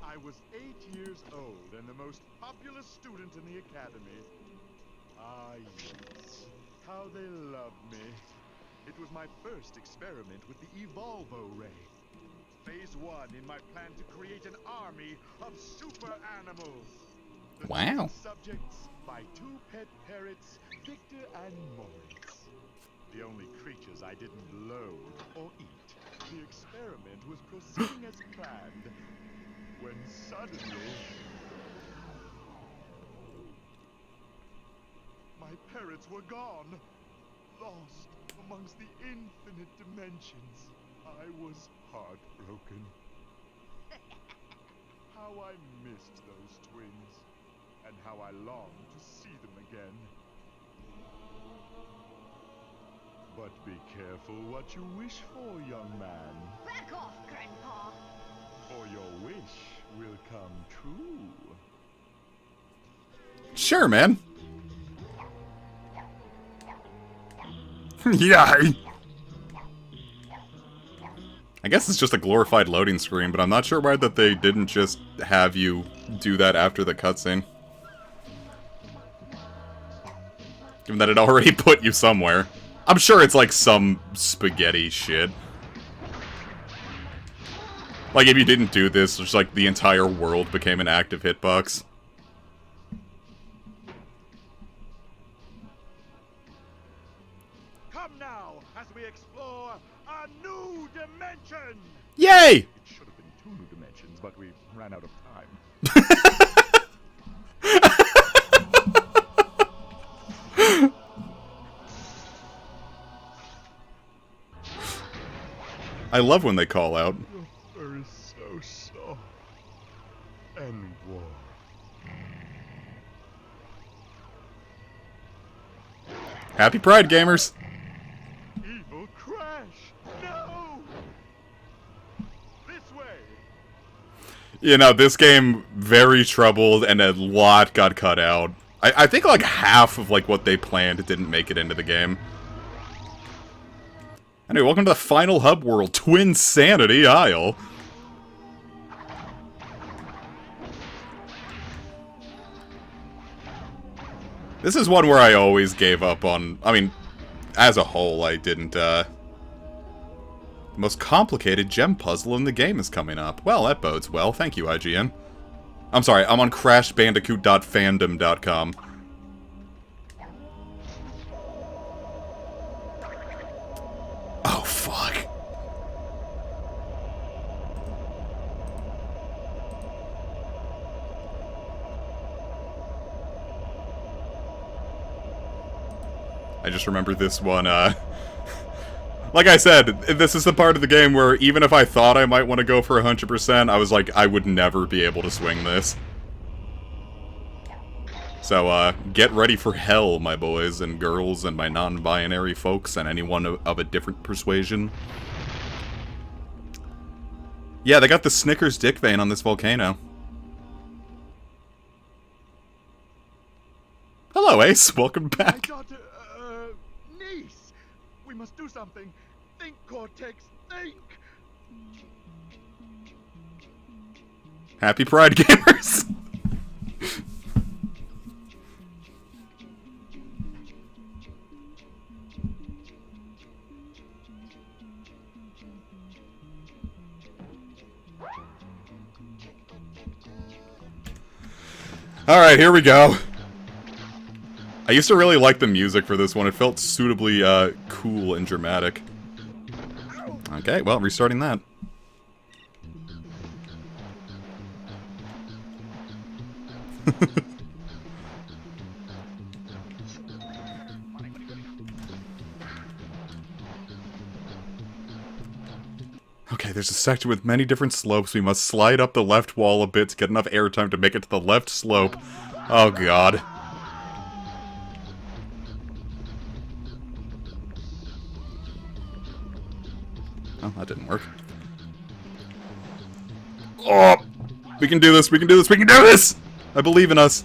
I was 8 years old and the most popular student in the academy. Ah, yes. How they loved me. It was my first experiment with the Evolvo Ray. Phase 1 in my plan to create an army of super animals. The Wow. subjects by 2 pet parrots, Victor and Moritz. The only creatures I didn't load or eat. The experiment was proceeding as planned, when suddenly... my parrots were gone, lost amongst the infinite dimensions. I was heartbroken. How I missed those twins, and how I longed to see them again. But be careful what you wish for, young man, Back off, Grandpa. for your wish will come true. Sure, man. Yeah. I guess it's just a glorified loading screen, but I'm not sure why that they didn't just have you do that after the cutscene. Given that it already put you somewhere. I'm sure it's like some spaghetti shit. Like if you didn't do this, just like the entire world became an active hitbox. Come now, as we explore a new dimension! Yay! It should have been 2 new dimensions, but we ran out of time. I love when they call out. Your fur is so soft and warm. Happy Pride, gamers! Evil Crash! No! This way! You know, this game, very troubled, and a lot got cut out. I think like half of like what they planned didn't make it into the game. Anyway, welcome to the final hub world, Twinsanity Isle. This is one where I always gave up on, I mean, as a whole, I didn't, the most complicated gem puzzle in the game is coming up. Well, that bodes well. Thank you, IGN. I'm sorry, I'm on crashbandicoot.fandom.com. Oh, fuck. I just remember this one, like I said, this is the part of the game where even if I thought I might want to go for 100%, I was like, I would never be able to swing this. So, get ready for hell, my boys and girls and my non-binary folks and anyone of a different persuasion. Yeah, they got the Snickers dick vein on this volcano. Hello, Ace. Welcome My back. daughter, niece! We must do something. Think, Cortex, think! Happy Pride, gamers. Alright, here we go. I used to really like the music for this one. It felt suitably, cool and dramatic. Okay, well, restarting that. Okay, there's a section with many different slopes. We must slide up the left wall a bit to get enough airtime to make it to the left slope. Oh, God. Oh, that didn't work. Oh! We can do this, we can do this, we can do this! I believe in us.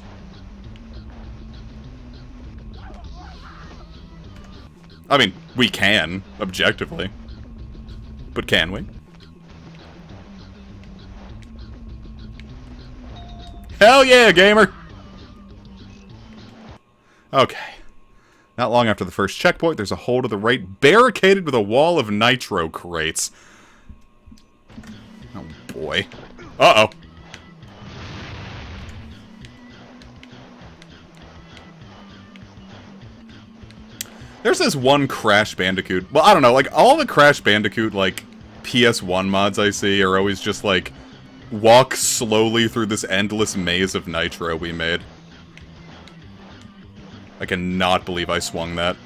I mean, we can, objectively. But can we? Hell yeah, gamer! Okay. Not long after the first checkpoint, there's a hole to the right, barricaded with a wall of nitro crates. Oh boy. Uh-oh. There's this one Crash Bandicoot. Well, I don't know, like, all the Crash Bandicoot, like, PS1 mods I see are always just, like, walk slowly through this endless maze of nitro we made. I cannot believe I swung that.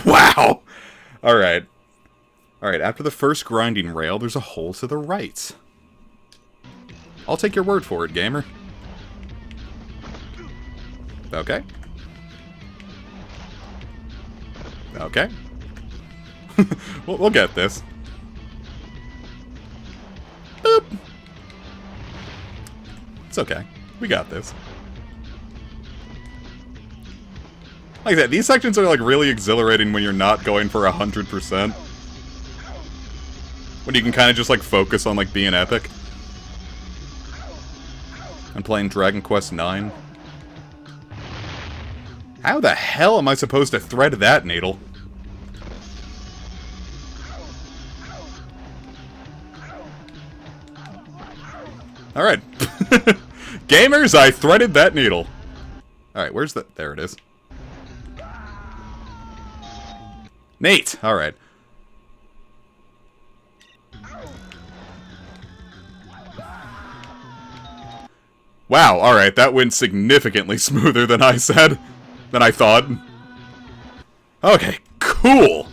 Wow! Alright. Alright, after the first grinding rail, there's a hole to the right. I'll take your word for it, gamer. Okay. Okay. we'll get this. Boop. It's okay. We got this. Like that, these sections are like really exhilarating when you're not going for 100%. When you can kind of just like focus on like being epic. And playing Dragon Quest IX. How the hell am I supposed to thread that needle? Alright. Gamers, I threaded that needle. Alright, where's the... There it is. Neat! Alright. Wow, alright, that went significantly smoother than I said. Than I thought. Okay, cool!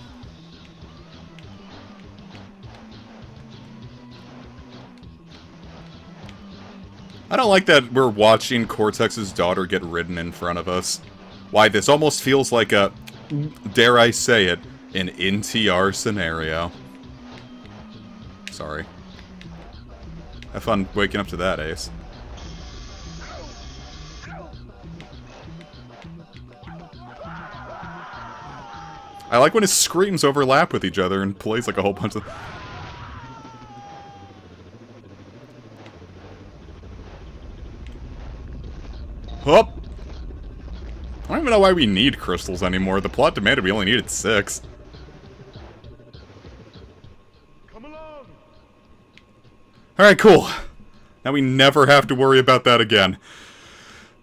I don't like that we're watching Cortex's daughter get ridden in front of us. Why, this almost feels like a, dare I say it, an NTR scenario. Sorry. Have fun waking up to that, Ace. I like when his screams overlap with each other and plays like a whole bunch of... Oh! I don't even know why we need crystals anymore. The plot demanded we only needed 6. Come along. Alright, cool. Now we never have to worry about that again.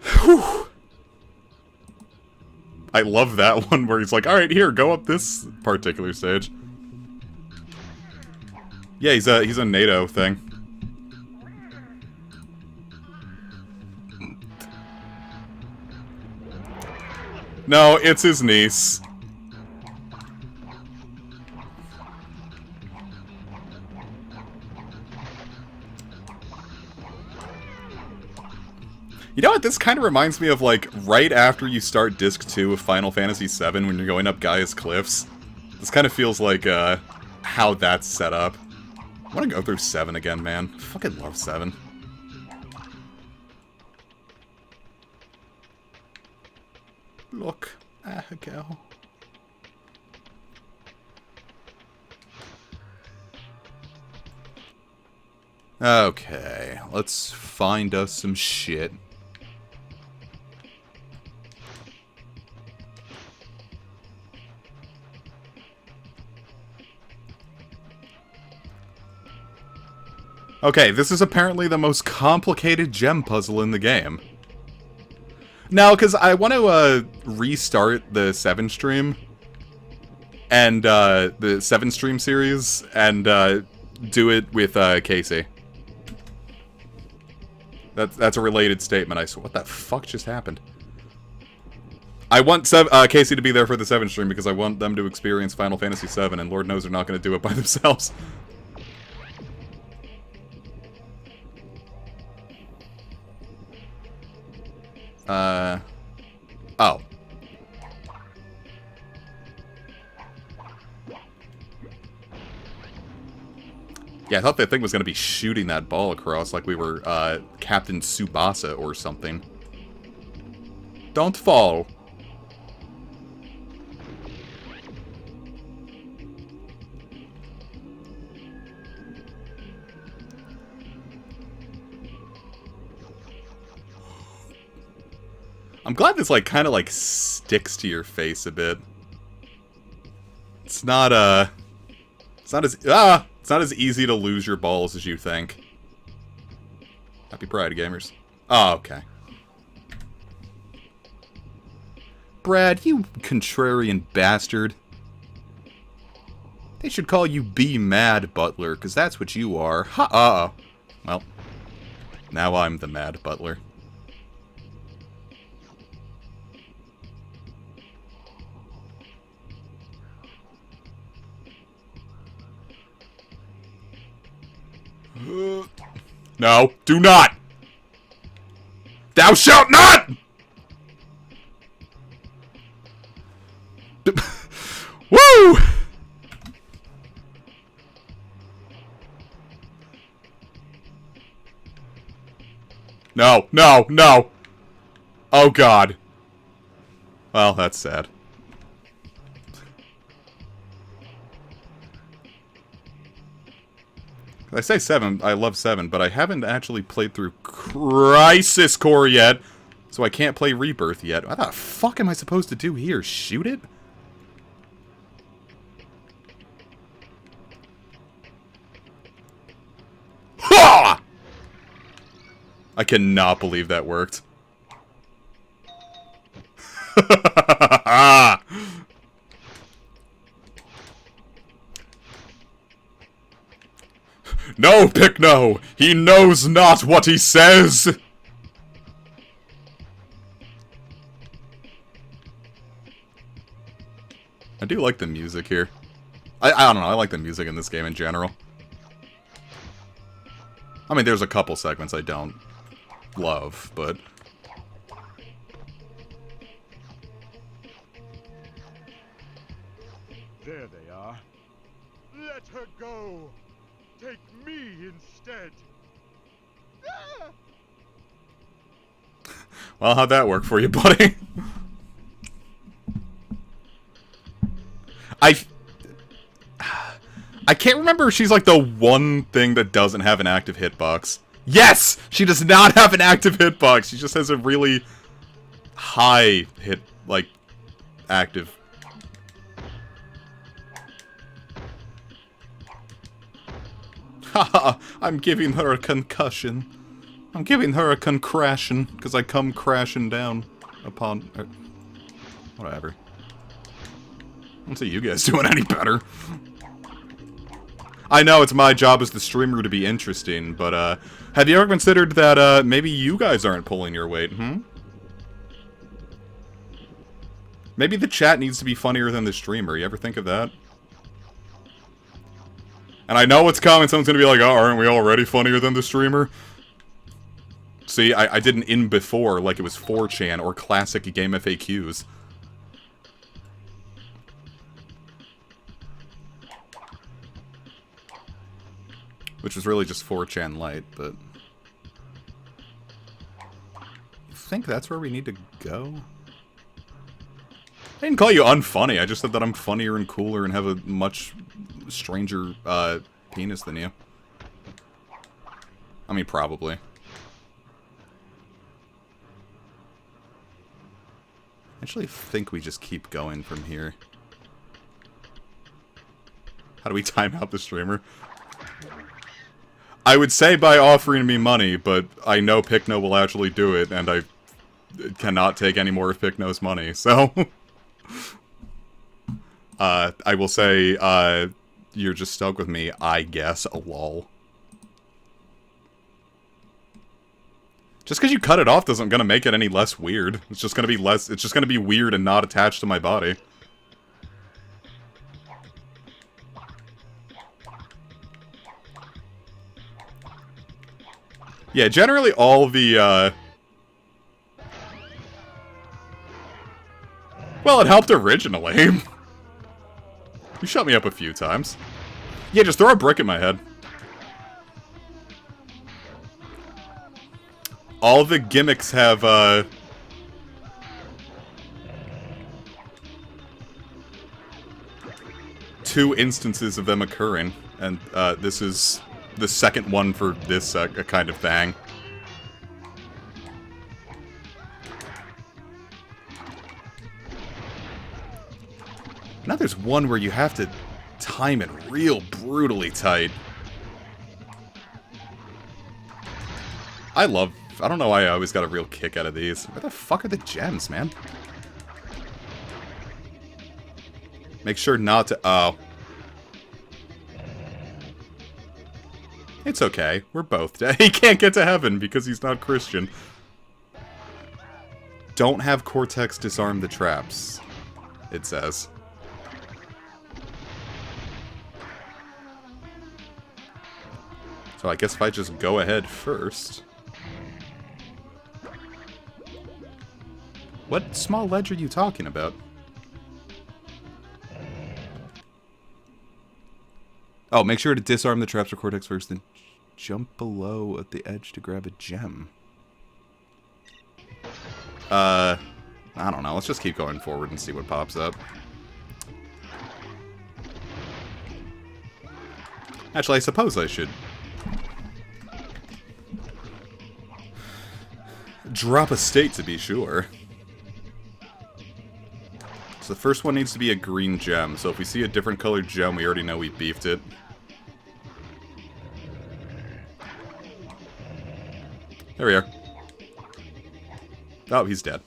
Whew. I love that one where he's like, alright, here, go up this particular stage. Yeah, he's a NATO thing. No, it's his niece. You know what? This kind of reminds me of, like, right after you start Disc 2 of Final Fantasy VII when you're going up Gaia's Cliffs. This kind of feels like, how that's set up. I want to go through 7 again, man. I fucking love 7. Look, Ahagel. Okay, let's find us some shit. Okay, this is apparently the most complicated gem puzzle in the game. Now, because I want to restart the 7 stream, and the 7 stream series, and do it with Casey. That's a related statement, I swear. What the fuck just happened? I want Casey to be there for the 7 stream because I want them to experience Final Fantasy VII, and Lord knows they're not going to do it by themselves. Oh. Yeah, I thought that thing was going to be shooting that ball across like we were, Captain Tsubasa or something. Don't fall. I'm glad this, like, kind of, like, sticks to your face a bit. It's not as easy to lose your balls as you think. Happy Pride, gamers. Oh, okay. Brad, you contrarian bastard. They should call you Be Mad Butler, because that's what you are. Ha! Well, now I'm the Mad Butler. No, do not! Thou shalt not! Woo! No, no, no! Oh god. Well, that's sad. I say 7, I love 7, but I haven't actually played through Crisis Core yet, so I can't play Rebirth yet. What the fuck am I supposed to do here? Shoot it? Ha! I cannot believe that worked. No, Picno! He knows not what he says! I do like the music here. I don't know, I like the music in this game in general. I mean, there's a couple segments I don't love, but... There they are. Let her go! Take me instead! Ah! Well, how'd that work for you, buddy? I can't remember if she's like the one thing that doesn't have an active hitbox. Yes! She does not have an active hitbox. She just has a really high hit, like, active. Haha, I'm giving her a concussion. I'm giving her a concrassion, because I come crashing down upon... whatever. I don't see you guys doing any better. I know it's my job as the streamer to be interesting, but, have you ever considered that, maybe you guys aren't pulling your weight, Maybe the chat needs to be funnier than the streamer, you ever think of that? And I know it's coming, someone's gonna be like, oh, aren't we already funnier than the streamer? See, I did an in before, like it was 4chan or classic game FAQs. Which was really just 4chan Lite, but... I think that's where we need to go? I didn't call you unfunny, I just said that I'm funnier and cooler and have a much stranger, penis than you. I mean, probably. I actually think we just keep going from here. How do we time out the streamer? I would say by offering me money, but I know Picno will actually do it, and I cannot take any more of Picno's money, so... I will say, you're just stuck with me, I guess, a lol. Just because you cut it off doesn't gonna make it any less weird. It's just gonna be less, it's just gonna be weird and not attached to my body. Yeah, generally all the, well, it helped originally. You shut me up a few times. Yeah, just throw a brick at my head. All the gimmicks have, 2 instances of them occurring, and, this is the second one for this, kind of thing. Now there's one where you have to time it real brutally tight. I don't know why I always got a real kick out of these. Where the fuck are the gems, man? Make sure not to... Oh. It's okay. We're both dead. He can't get to heaven because he's not Christian. Don't have Cortex disarm the traps, it says. So I guess if I just go ahead first... What small ledge are you talking about? Oh, make sure to disarm the traps or Cortex first, then jump below at the edge to grab a gem. I don't know. Let's just keep going forward and see what pops up. Actually, I suppose I should drop a state to be sure. So the first one needs to be a green gem. So if we see a different colored gem, we already know we beefed it. There we are. Oh, he's dead.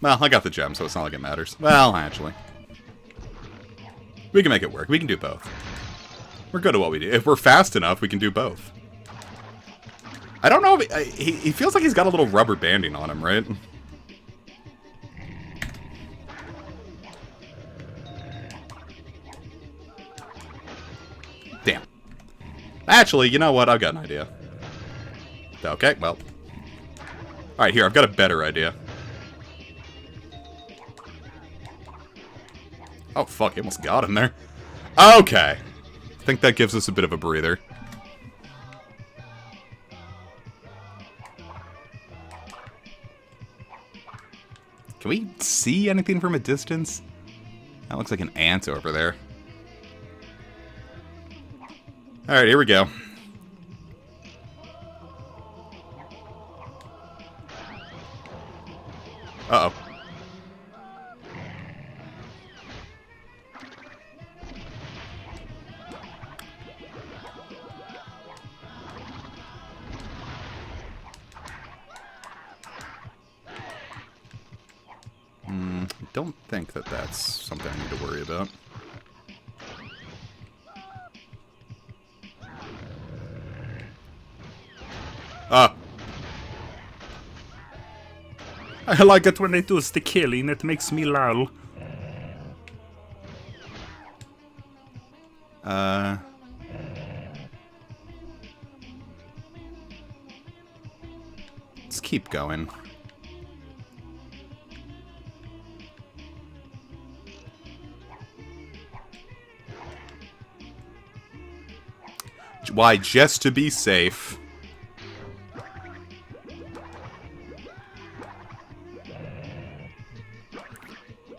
Well, I got the gem, so it's not like it matters. Well, actually. We can make it work. We can do both. We're good at what we do. If we're fast enough, we can do both. I don't know if... He feels like he's got a little rubber banding on him, right? Damn. Actually, you know what? I've got an idea. Okay, well... Alright, here, I've got a better idea. Oh, fuck, he almost got him there. Okay. I think that gives us a bit of a breather. Can we see anything from a distance? That looks like an ant over there. Alright, here we go. Uh-oh. I don't think that that's something I need to worry about. I like it when it does the killing, it makes me lol. Let's keep going. Why, just to be safe.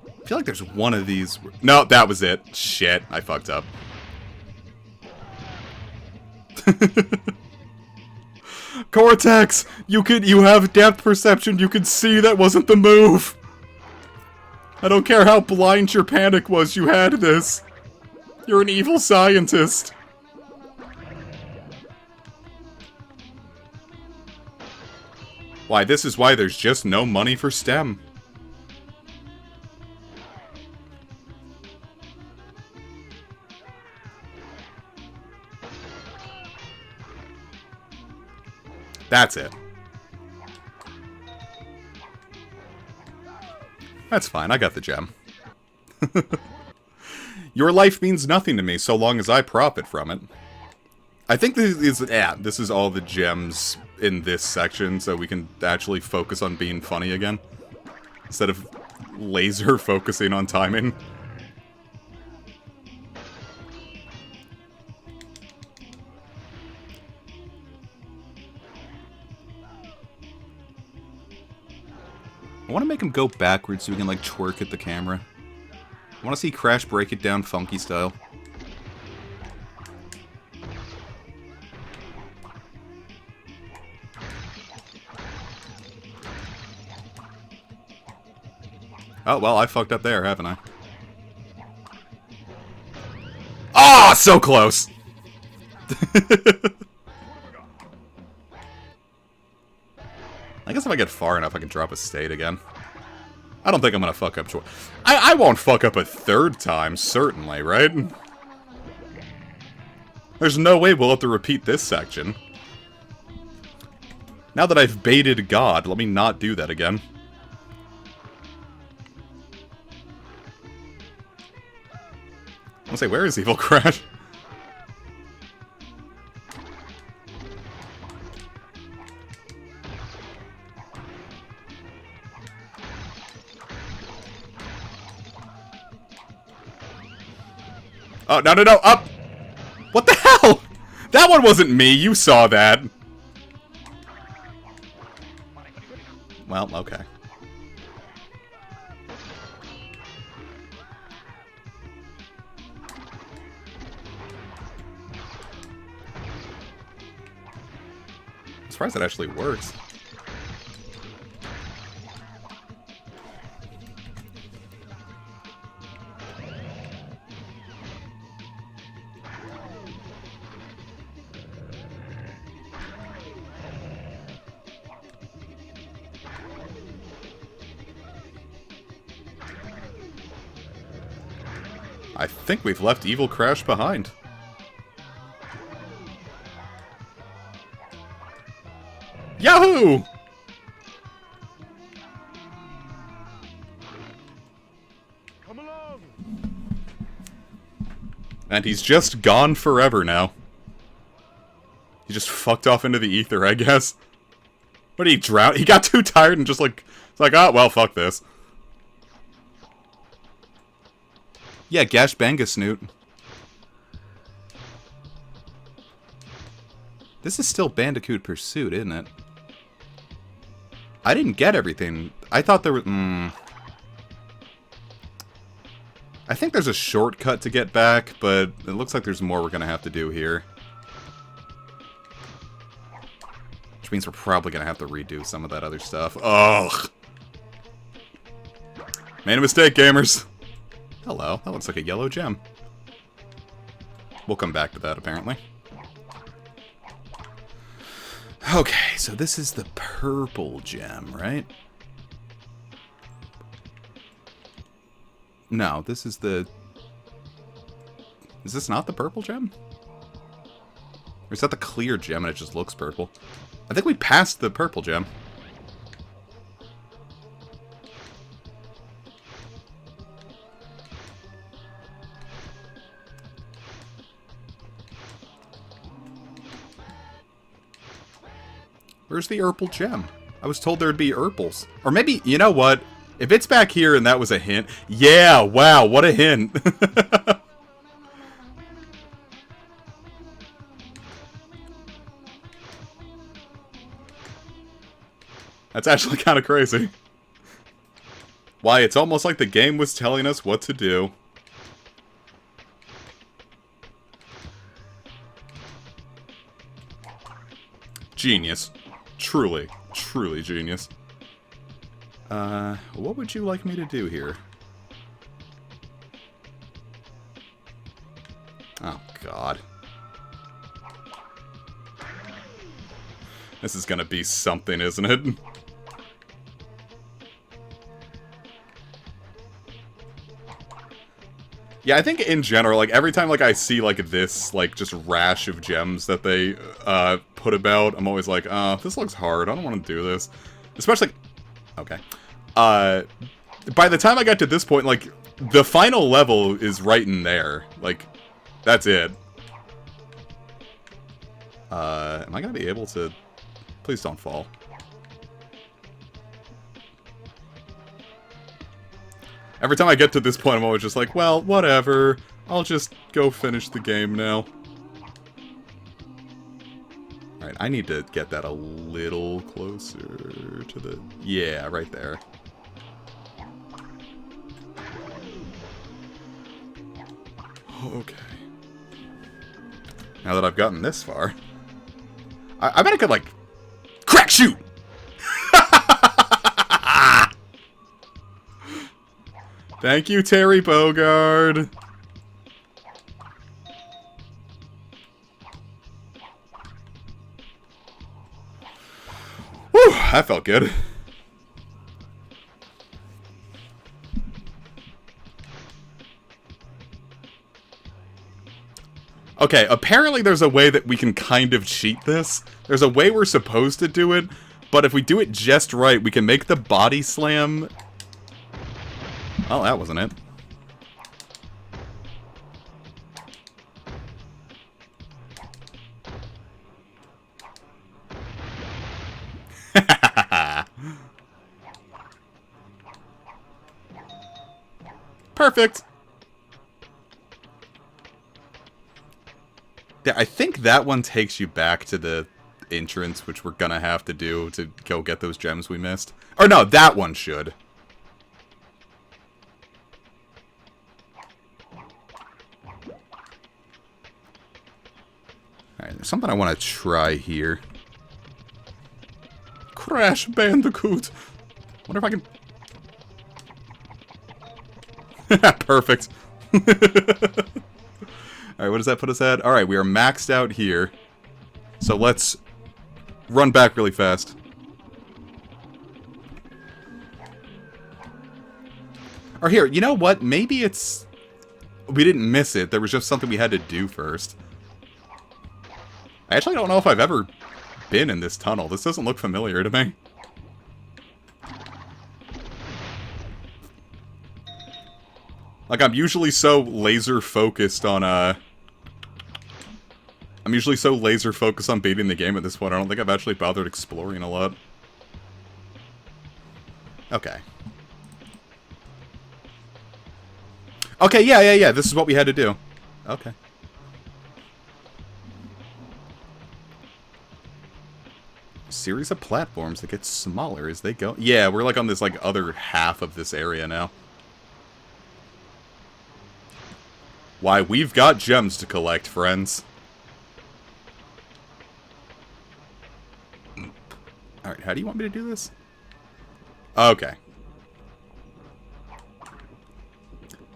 I feel like there's one of these... No, that was it. Shit, I fucked up. Cortex! You have depth perception, you can see that wasn't the move! I don't care how blind your panic was, you had this. You're an evil scientist. Why, this is why there's just no money for STEM. That's it. That's fine, I got the gem. Your life means nothing to me so long as I profit from it. I think this is all the gems in this section, so we can actually focus on being funny again. Instead of laser focusing on timing. I want to make him go backwards so we can, like, twerk at the camera. I want to see Crash break it down funky style. Oh, well, I fucked up there, haven't I? Ah, oh, so close! I guess if I get far enough, I can drop a state again. I don't think I'm gonna fuck up twice. I won't fuck up a third time, certainly, right? There's no way we'll have to repeat this section. Now that I've baited God, let me not do that again. I was gonna say, where is Evil Crash? Oh, no, no, no, up! What the hell? That one wasn't me, you saw that. Well, okay. I'm surprised it actually works. I think we've left Evil Crash behind. Yahoo! Come along. And he's just gone forever now. He just fucked off into the ether, I guess. What did he drown? He got too tired and just like, it's like, oh, well, fuck this. Yeah, Gash Banga Snoot. This is still Bandicoot Pursuit, isn't it? I didn't get everything. I thought there was... I think there's a shortcut to get back, but it looks like there's more we're gonna have to do here. Which means we're probably gonna have to redo some of that other stuff. Ugh! Made a mistake, gamers. Hello, that looks like a yellow gem. We'll come back to that, apparently. Okay, so this is the purple gem, right? No, this is the... Is this not the purple gem? Or is that the clear gem and it just looks purple? I think we passed the purple gem. Where's the Urple gem? I was told there'd be Urples. Or maybe, you know what? If it's back here and that was a hint... Yeah, wow, what a hint. That's actually kind of crazy. Why, it's almost like the game was telling us what to do. Genius. Truly, truly genius. What would you like me to do here? Oh, God. This is gonna be something, isn't it? Yeah, I think in general, like, every time, like, I see, like, this, like, just rash of gems that they, put about, I'm always like, this looks hard, I don't want to do this. Especially... Okay. By the time I got to this point, like, the final level is right in there. Like, that's it. Am I gonna be able to... Please don't fall. Every time I get to this point, I'm always just like, well, whatever. I'll just go finish the game now. Alright, I need to get that a little closer to the... Yeah, right there. Okay. Now that I've gotten this far... I bet I could, like... Crack shoot! Thank you, Terry Bogard. Whew, that felt good. Okay, apparently there's a way that we can kind of cheat this. There's a way we're supposed to do it, but if we do it just right, we can make the body slam... Oh, that wasn't it. Perfect! Yeah, I think that one takes you back to the entrance, which we're gonna have to do to go get those gems we missed. Or no, that one should. Alright, there's something I want to try here. Crash Bandicoot! Wonder if I can... Perfect. Alright, what does that put us at? Alright, we are maxed out here. So let's run back really fast. Or here, you know what? Maybe it's... We didn't miss it. There was just something we had to do first. I actually don't know if I've ever been in this tunnel. This doesn't look familiar to me. Like, I'm usually so laser focused on, I'm usually so laser focused on beating the game at this point, I don't think I've actually bothered exploring a lot. Okay. Okay, yeah, this is what we had to do. Okay. Series of platforms that get smaller as they go. Yeah, we're like on this, like, other half of this area now. Why, we've got gems to collect, friends. Alright, how do you want me to do this? Okay.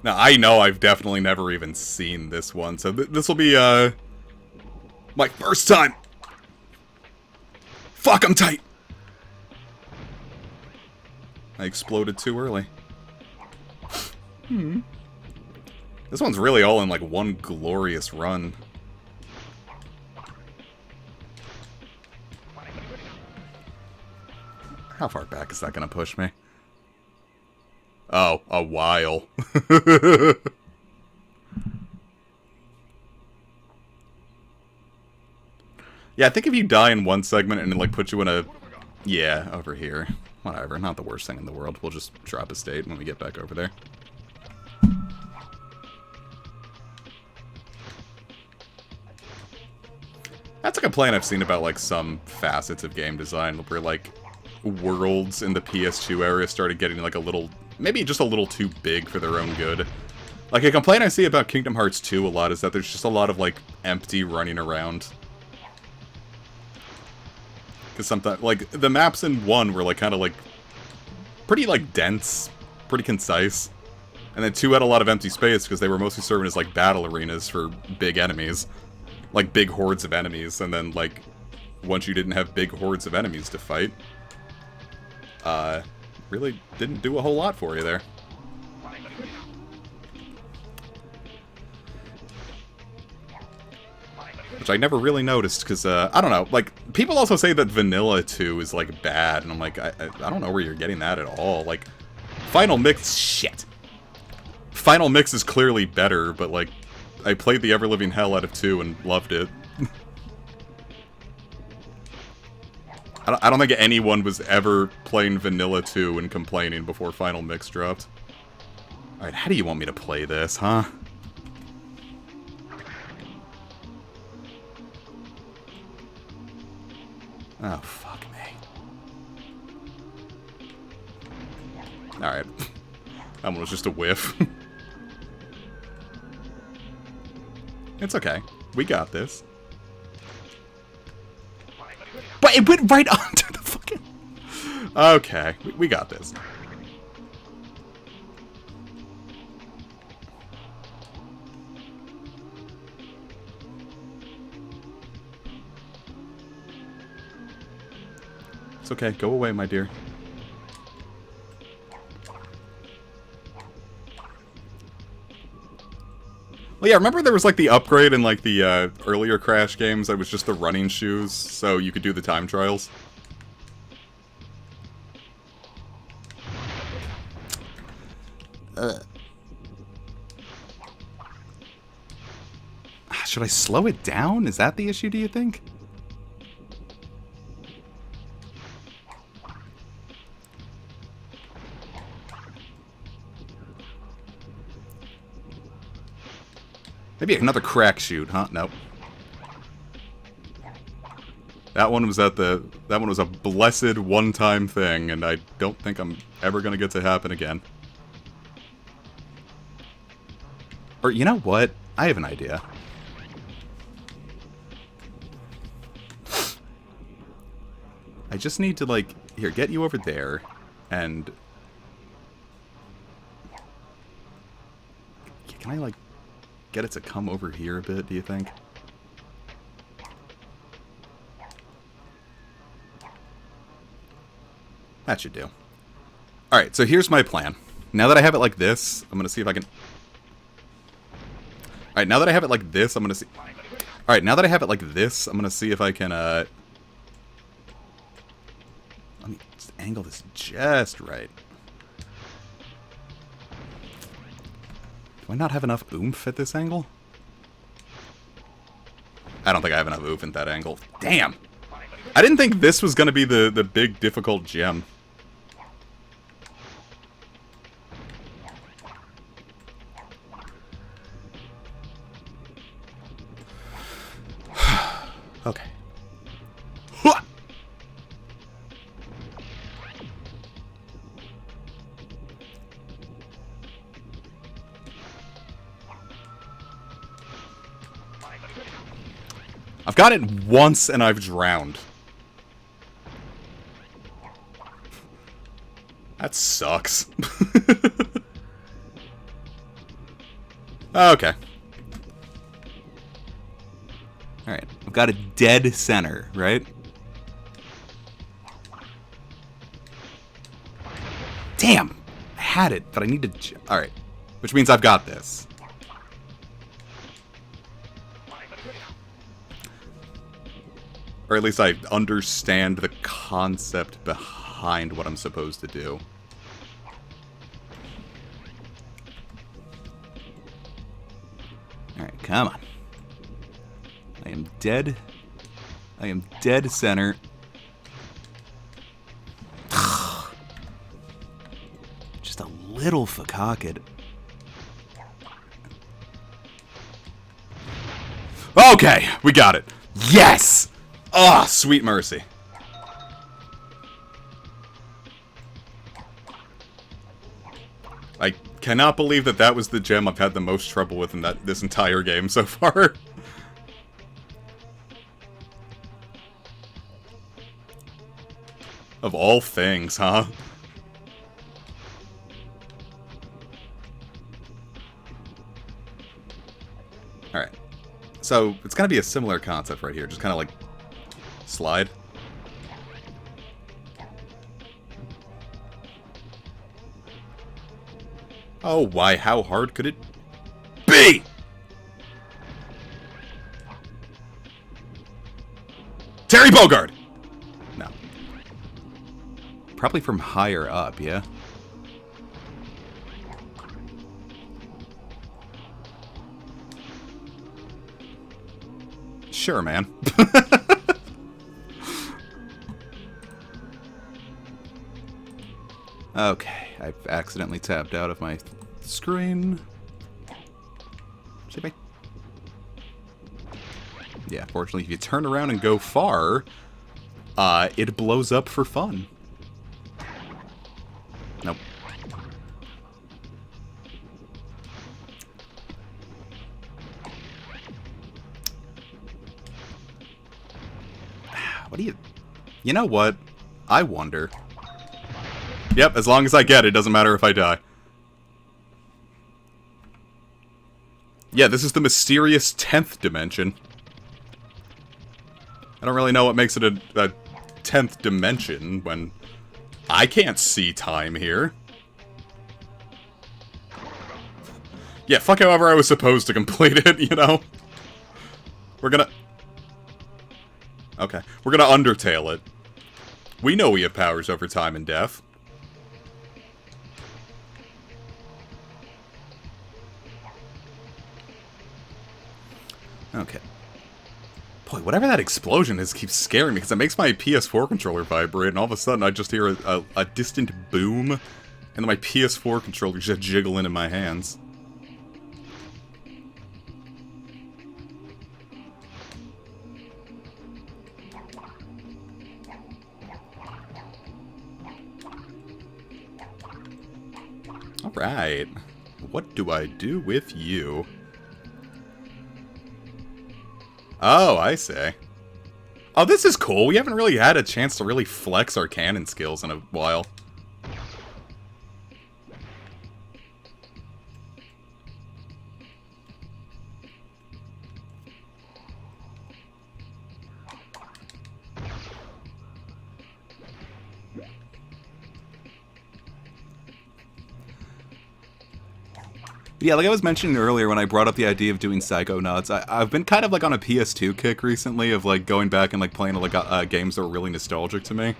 Now, I know I've definitely never even seen this one, so this will be, my first time! Fuck, I'm tight! I exploded too early. This one's really all in, like, one glorious run. How far back is that gonna push me? Oh, a while. Yeah, I think if you die in one segment and it, like, puts you in a... Yeah, over here. Whatever, not the worst thing in the world. We'll just drop a state when we get back over there. That's a complaint I've seen about, like, some facets of game design, where, like, worlds in the PS2 area started getting, like, a little... Maybe just a little too big for their own good. Like, a complaint I see about Kingdom Hearts 2 a lot is that there's just a lot of, like, empty running around. Because sometimes, like, the maps in 1 were, like, kind of, like, pretty, like, dense, pretty concise. And then 2 had a lot of empty space because they were mostly serving as, like, battle arenas for big enemies. Like, big hordes of enemies, and then, like, once you didn't have big hordes of enemies to fight, really didn't do a whole lot for you there. Which I never really noticed, because, I don't know, like, people also say that Vanilla 2 is, like, bad, and I'm like, I don't know where you're getting that at all. Like, Final Mix, shit. Final Mix is clearly better, but, like, I played the ever-living hell out of 2 and loved it. I don't think anyone was ever playing Vanilla 2 and complaining before Final Mix dropped. Alright, how do you want me to play this, huh? Oh, fuck me. Alright. That one was just a whiff. It's okay. We got this. But it went right onto the fucking... Okay, we got this. It's okay, go away, my dear. Well, yeah, remember there was, like, the upgrade in, like, the earlier Crash games that was just the running shoes, so you could do the time trials? Should I slow it down? Is that the issue, do you think? Maybe another crack shoot, huh? Nope. That one was that one was a blessed one-time thing, and I don't think I'm ever gonna get to happen again. Or, you know what? I have an idea. I just need to, like, here, get you over there, and... Can I, like, get it to come over here a bit, do you think? That should do. Alright, so here's my plan. Now that I have it like this, I'm gonna see if I can... Alright, now that I have it like this, I'm gonna see... Alright, now that I have it like this, I'm gonna see if I can, let me just angle this just right. Do I not have enough oomph at this angle? I don't think I have enough oomph at that angle. Damn! I didn't think this was gonna be the big, difficult gem. Okay. I've got it once and I've drowned. That sucks. Okay. Alright, I've got a dead center, right? Damn! I had it, but I need to... Alright. Which means I've got this. Or at least I understand the concept behind what I'm supposed to do. Alright, come on. I am dead. I am dead center. Just a little fakaked. Okay, we got it. Yes! Ah, oh, sweet mercy. I cannot believe that that was the gem I've had the most trouble with in this entire game so far. Of all things, huh? Alright. So, it's gonna be a similar concept right here. Just kind of like... slide. Oh, why? How hard could it be? Terry Bogard! No. Probably from higher up, yeah? Sure, man. Okay, I've accidentally tapped out of my screen. Should I? Yeah, fortunately, if you turn around and go far, it blows up for fun. Nope. What do you... You know what? I wonder... Yep, as long as I get it, doesn't matter if I die. Yeah, this is the mysterious 10th dimension. I don't really know what makes it a 10th dimension when I can't see time here. Yeah, fuck however I was supposed to complete it, you know? We're gonna... Okay. We're gonna Undertale it. We know we have powers over time and death. Okay. Boy, whatever that explosion is keeps scaring me, because it makes my PS4 controller vibrate, and all of a sudden I just hear a distant boom, and then my PS4 controller just jiggling in my hands. Alright. What do I do with you? Oh, I see. Oh, this is cool. We haven't really had a chance to really flex our cannon skills in a while. Yeah, like I was mentioning earlier when I brought up the idea of doing Psychonauts, I've been kind of like on a PS2 kick recently of like going back and like playing like games that were really nostalgic to me.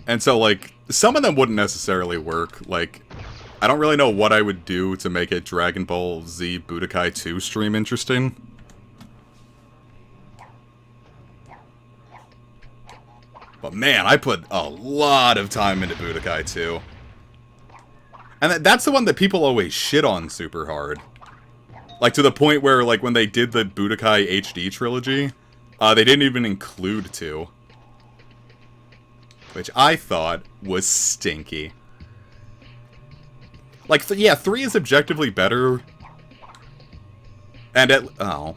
And so like some of them wouldn't necessarily work. Like I don't really know what I would do to make a Dragon Ball Z Budokai 2 stream interesting. But man, I put a lot of time into Budokai 2. And that's the one that people always shit on super hard. Like, to the point where, like, when they did the Budokai HD trilogy, they didn't even include 2. Which I thought was stinky. Like, yeah, 3 is objectively better. And oh.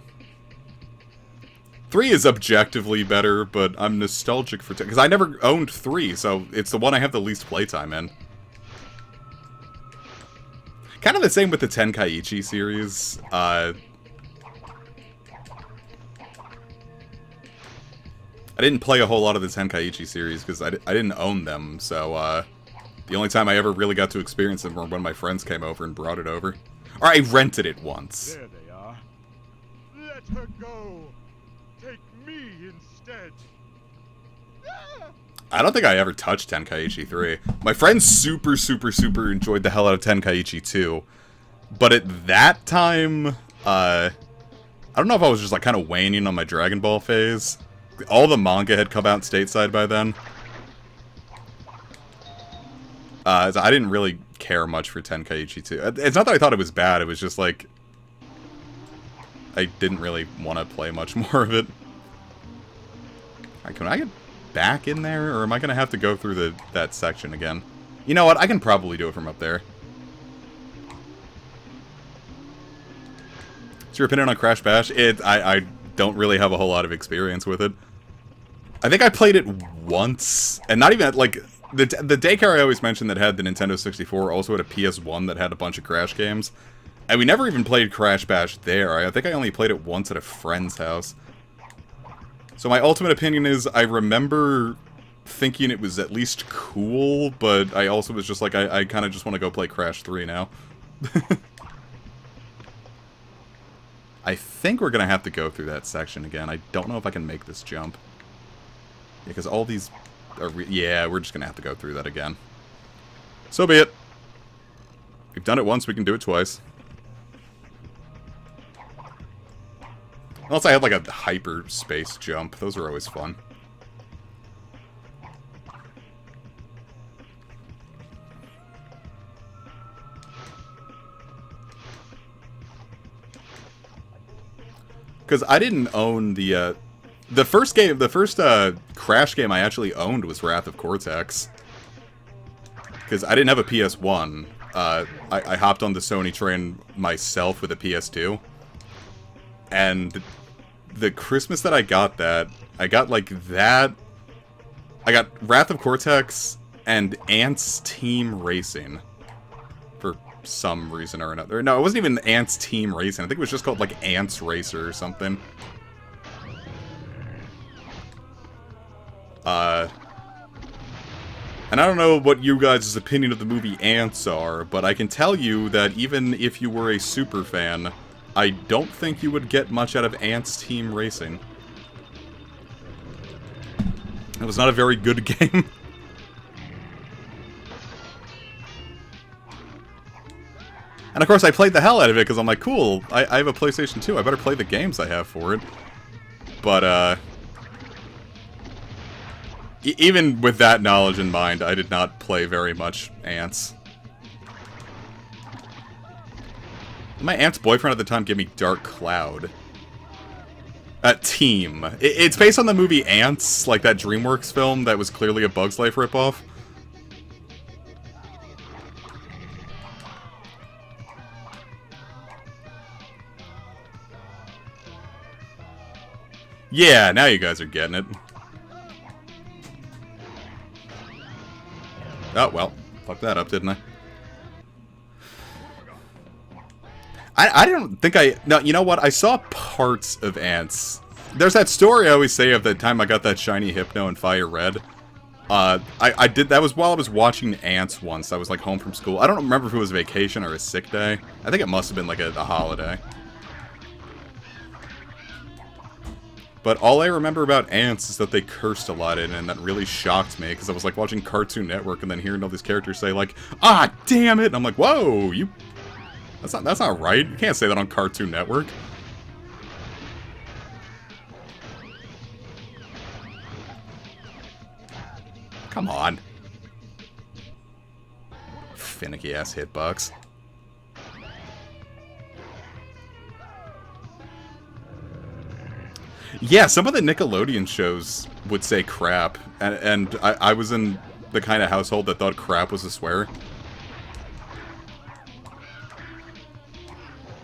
3 is objectively better, but I'm nostalgic for 2. Because I never owned 3, so it's the one I have the least playtime in. Kind of the same with the Tenkaichi series. I didn't play a whole lot of the Tenkaichi series because I didn't own them, so the only time I ever really got to experience them were when my friends came over and brought it over. Or I rented it once. There they are. Let her go. Take me instead. I don't think I ever touched Tenkaichi 3. My friends super enjoyed the hell out of Tenkaichi 2. But at that time, I don't know if I was just like kind of waning on my Dragon Ball phase. All the manga had come out stateside by then. So I didn't really care much for Tenkaichi 2. It's not that I thought it was bad, it was just like... I didn't really want to play much more of it. Alright, can I get back in there, or am I going to have to go through that section again? You know what, I can probably do it from up there. What's your opinion on Crash Bash? I don't really have a whole lot of experience with it. I think I played it once, and not even, like, the daycare I always mentioned that had the Nintendo 64 also had a PS1 that had a bunch of Crash games. And we never even played Crash Bash there. I think I only played it once at a friend's house. So my ultimate opinion is, I remember thinking it was at least cool, but I also was just like, I kind of just want to go play Crash 3 now. I think we're going to have to go through that section again. I don't know if I can make this jump. Yeah, because all these are... yeah, we're just going to have to go through that again. So be it. We've done it once, we can do it twice. Unless I had like a hyperspace jump. Those are always fun. Because I didn't own the first game, the first Crash game I actually owned was Wrath of Cortex. Because I didn't have a PS1. I hopped on the Sony train myself with a PS2. And the Christmas that I got like that. I got Wrath of Cortex and Ants Team Racing. For some reason or another. No, it wasn't even Ants Team Racing. I think it was just called like Ants Racer or something. And I don't know what you guys' opinion of the movie Ants are, but I can tell you that even if you were a super fan, I don't think you would get much out of Ants Team Racing. It was not a very good game. And of course I played the hell out of it because I'm like, cool, I have a PlayStation 2, I better play the games I have for it. But, even with that knowledge in mind, I did not play very much Ants. My aunt's boyfriend at the time gave me Dark Cloud. Team. It's based on the movie Ants, like that DreamWorks film that was clearly a Bug's Life ripoff. Yeah, now you guys are getting it. Oh, well. Fucked that up, didn't I? I don't think I... No, you know what? I saw parts of Ants. There's that story I always say of the time I got that shiny Hypno in Fire Red. I did... That was while I was watching Ants once. I was, like, home from school. I don't remember if it was a vacation or a sick day. I think it must have been, like, a holiday. But all I remember about Ants is that they cursed a lot in it, and that really shocked me, because I was, like, watching Cartoon Network and then hearing all these characters say, like, ah, damn it! And I'm like, whoa, you... That's not right. You can't say that on Cartoon Network. Come on. Finicky-ass hitbox. Yeah, some of the Nickelodeon shows would say crap, and I was in the kind of household that thought crap was a swear.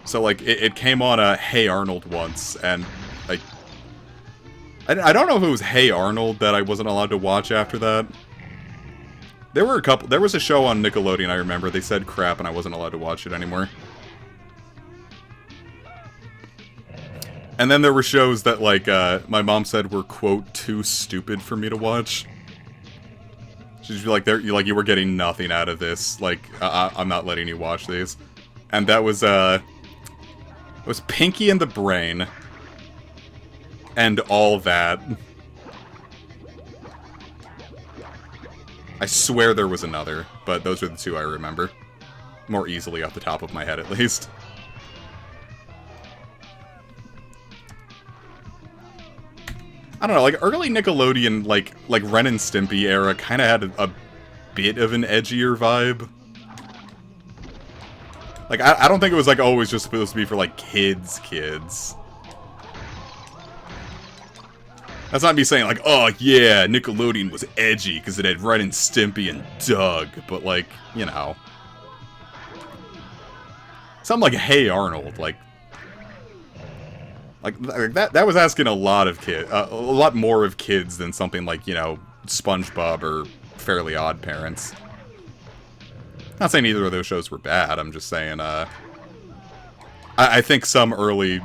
So, like, it came on a Hey Arnold once, and, like... I don't know if it was Hey Arnold that I wasn't allowed to watch after that. There were a couple... There was a show on Nickelodeon, I remember. They said crap, and I wasn't allowed to watch it anymore. And then there were shows that, like, my mom said were, quote, too stupid for me to watch. She'd be like, you were getting nothing out of this. Like, I'm not letting you watch these. And that was, it was Pinky and the Brain. And all that. I swear there was another, but those are the two I remember. More easily off the top of my head, at least. I don't know, like, early Nickelodeon, like Ren and Stimpy era kind of had a bit of an edgier vibe. Like, I don't think it was, like, always just supposed to be for, like, kids. That's not me saying, like, oh, yeah, Nickelodeon was edgy because it had Ren and Stimpy and Doug, but, like, you know. Something like Hey Arnold, like that was asking a lot of a lot more of kids than something like, you know, SpongeBob or Fairly Odd Parents. Not saying either of those shows were bad, I'm just saying, I think some early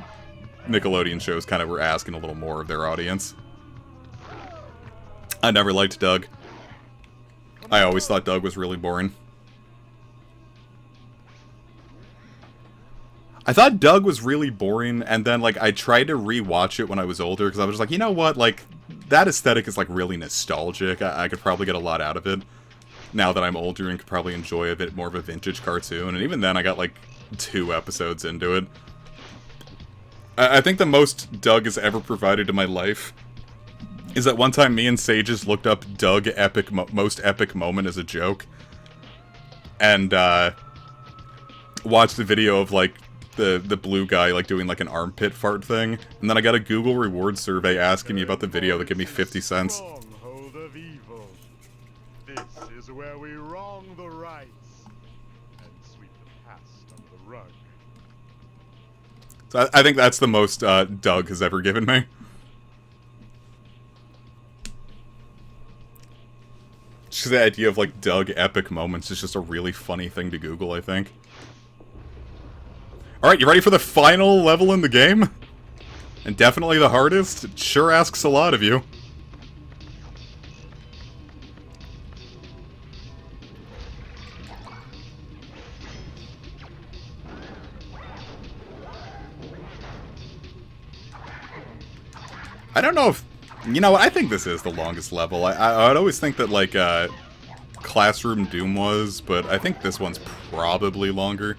Nickelodeon shows kind of were asking a little more of their audience. I never liked Doug. I always thought Doug was really boring. I thought Doug was really boring, and then, like, I tried to re-watch it when I was older, because I was just like, you know what, like, that aesthetic is, like, really nostalgic. I could probably get a lot out of it now that I'm older and could probably enjoy a bit more of a vintage cartoon, and even then I got, like, 2 episodes into it. I think the most Doug has ever provided to my life is that one time me and Sages looked up Doug most epic moment as a joke, and, watched the video of, like, the blue guy, like, doing, like, an armpit fart thing, and then I got a Google reward survey asking me about the video that gave me 50 cents. Stronghold of evil. This is where we wrong the rights and sweep the past under the rug. So I think that's the most Doug has ever given me. Just the idea of, like, Doug epic moments is just a really funny thing to Google, I think. Alright, you ready for the final level in the game? And definitely the hardest? It sure asks a lot of you. I don't know if... You know what? I think this is the longest level. I'd always think that, like, Classroom Doom was, but I think this one's probably longer.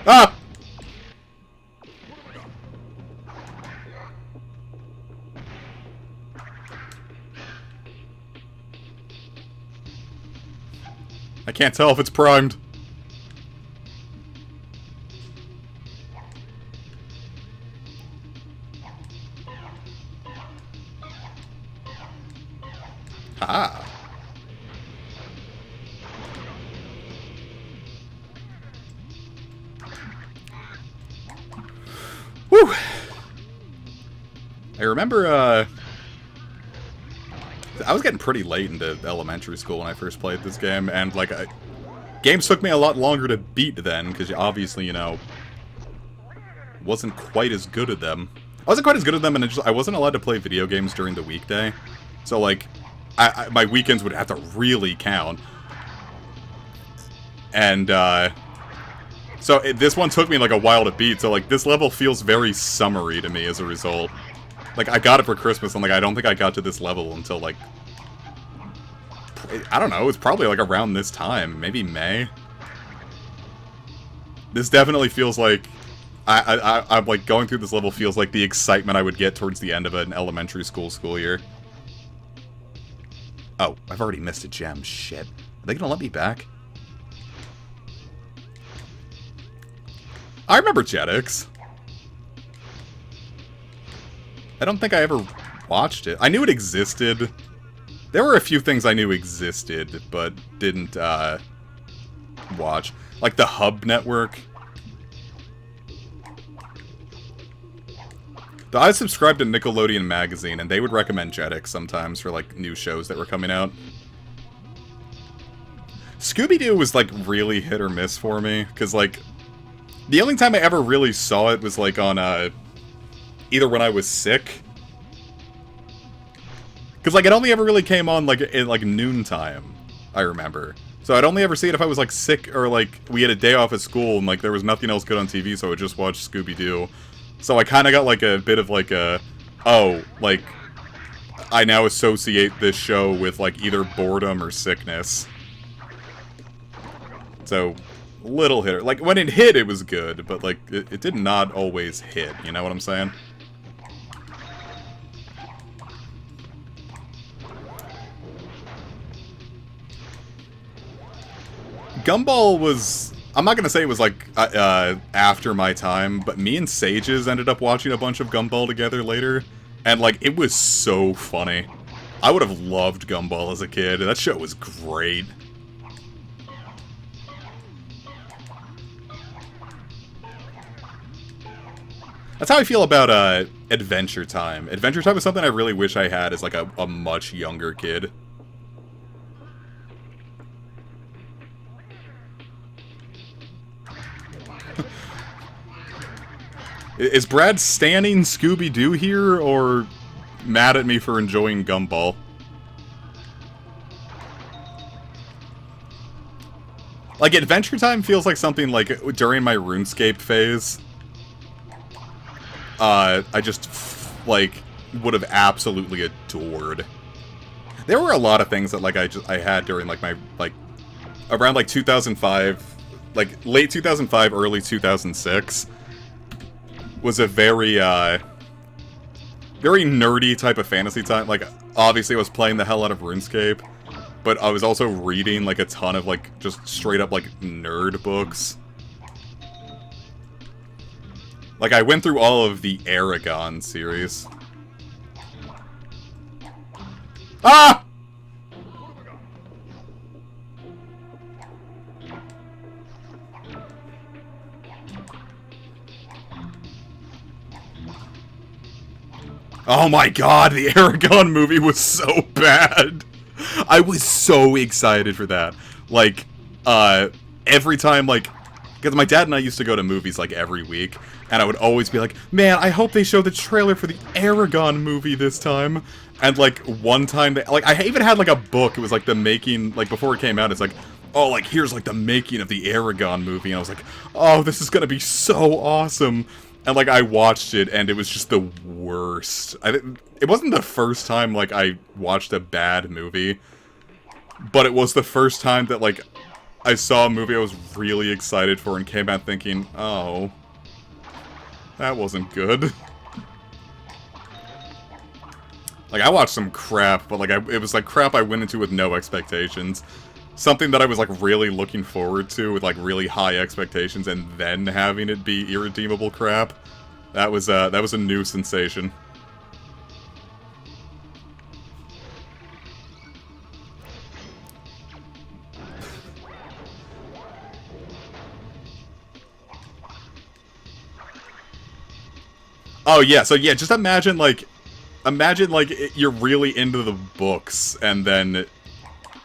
Ah! I can't tell if it's primed. Ah. Whew. I remember, I was getting pretty late into elementary school when I first played this game, and, like, games took me a lot longer to beat then, because obviously, you know, wasn't quite as good at them. I wasn't quite as good at them, and I wasn't allowed to play video games during the weekday. So, like, my weekends would have to really count. And, so this one took me, like, a while to beat, so, like, this level feels very summery to me as a result. Like, I got it for Christmas, and, like, I don't think I got to this level until, like... I don't know, it was probably, like, around this time. Maybe May? This definitely feels like... I'm, like, going through this level feels like the excitement I would get towards the end of an elementary school year. Oh, I've already missed a gem. Shit. Are they gonna let me back? I remember Jetix. I don't think I ever watched it. I knew it existed. There were a few things I knew existed, but didn't, watch. Like the Hub Network. I subscribed to Nickelodeon Magazine, and they would recommend Jetix sometimes for, like, new shows that were coming out. Scooby-Doo was, like, really hit or miss for me, because, like, the only time I ever really saw it was, like, on, either when I was sick. Because, like, it only ever really came on, like, in, like, noontime, I remember. So I'd only ever see it if I was, like, sick, or, like, we had a day off at school, and, like, there was nothing else good on TV, so I would just watch Scooby-Doo. So I kind of got, like, a bit of, like, a... Oh, like, I now associate this show with, like, either boredom or sickness. So, little hitter. Like, when it hit, it was good, but, like, it did not always hit, you know what I'm saying? Gumball was... I'm not gonna say it was, like, after my time, but me and Sages ended up watching a bunch of Gumball together later, and, like, it was so funny. I would have loved Gumball as a kid. That show was great. That's how I feel about, Adventure Time. Adventure Time is something I really wish I had as, like, a much younger kid. Is Brad standing Scooby-Doo here, or mad at me for enjoying Gumball? Like, Adventure Time feels like something, like, during my RuneScape phase, I just, like, would have absolutely adored. There were a lot of things that, like, I had during, like, my, like, around, like, 2005, like, late 2005, early 2006, was a very, very nerdy type of fantasy time. Like, obviously I was playing the hell out of RuneScape, but I was also reading, like, a ton of, like, just straight up, like, nerd books. Like, I went through all of the Aragon series. Ah! Oh my god, the Aragon movie was so bad! I was so excited for that. Like, every time, like... Because my dad and I used to go to movies, like, every week, and I would always be like, man, I hope they show the trailer for the Aragon movie this time. And, like, one time, like, I even had, like, a book, it was, like, the making, like, before it came out, it's like, oh, like, here's, like, the making of the Aragon movie, and I was like, oh, this is gonna be so awesome, and, like, I watched it, and it was just the worst. It wasn't the first time, like, I watched a bad movie, but it was the first time that, like, I saw a movie I was really excited for and came out thinking, oh, that wasn't good. Like, I watched some crap, but, like, it was, like, crap I went into with no expectations. Something that I was, like, really looking forward to with, like, really high expectations, and then having it be irredeemable crap. That was a new sensation. Oh, yeah, so, yeah, just imagine, like, you're really into the books, and then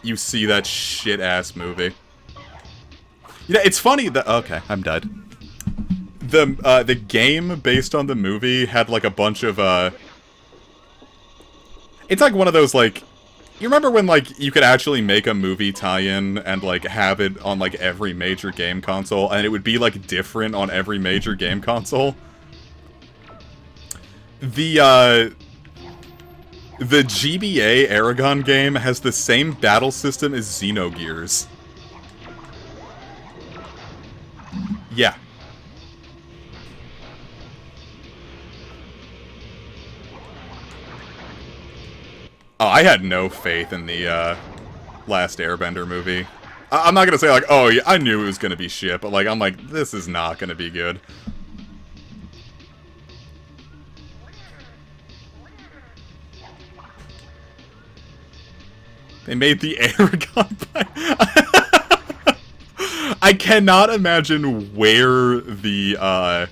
you see that shit-ass movie. You know, it's funny that... Okay, I'm dead. The game based on the movie had, like, a bunch of, It's like one of those, like... You remember when, like, you could actually make a movie tie-in and, like, have it on, like, every major game console, and it would be, like, different on every major game console? The GBA Aragon game has the same battle system as Xenogears. Yeah. Oh, I had no faith in the, last Airbender movie. I'm not gonna say, like, oh, yeah, I knew it was gonna be shit, but, like, I'm like, this is not gonna be good. They made the Aragon... I cannot imagine where the,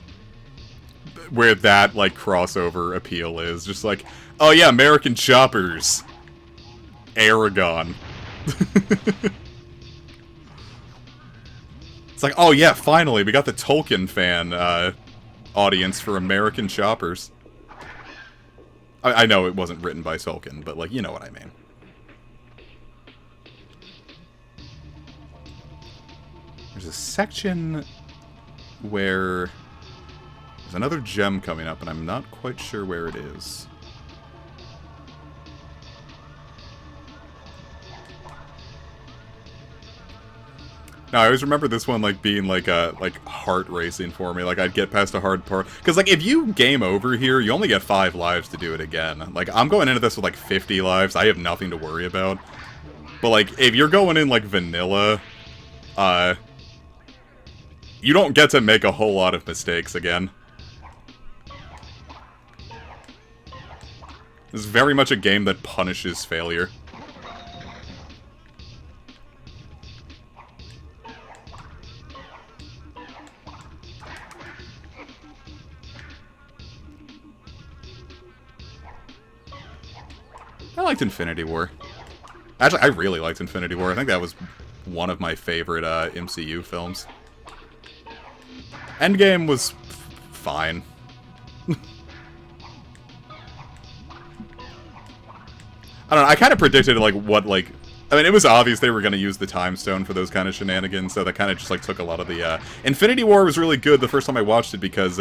where that, like, crossover appeal is. Just like, oh yeah, American Choppers. Aragon. It's like, oh yeah, finally, we got the Tolkien fan, audience for American Choppers. I know it wasn't written by Tolkien, but, like, you know what I mean. There's a section where there's another gem coming up, and I'm not quite sure where it is. Now, I always remember this one, like, being, like, heart racing for me. Like, I'd get past a hard part. Because, like, if you game over here, you only get 5 lives to do it again. Like, I'm going into this with, like, 50 lives. I have nothing to worry about. But, like, if you're going in, like, vanilla, you don't get to make a whole lot of mistakes again. This is very much a game that punishes failure. I liked Infinity War. Actually, I really liked Infinity War. I think that was one of my favorite MCU films. Endgame was fine. I don't know, I kind of predicted, like, what, like... I mean, it was obvious they were going to use the Time Stone for those kind of shenanigans, so that kind of just, like, took a lot of the, Infinity War was really good the first time I watched it because,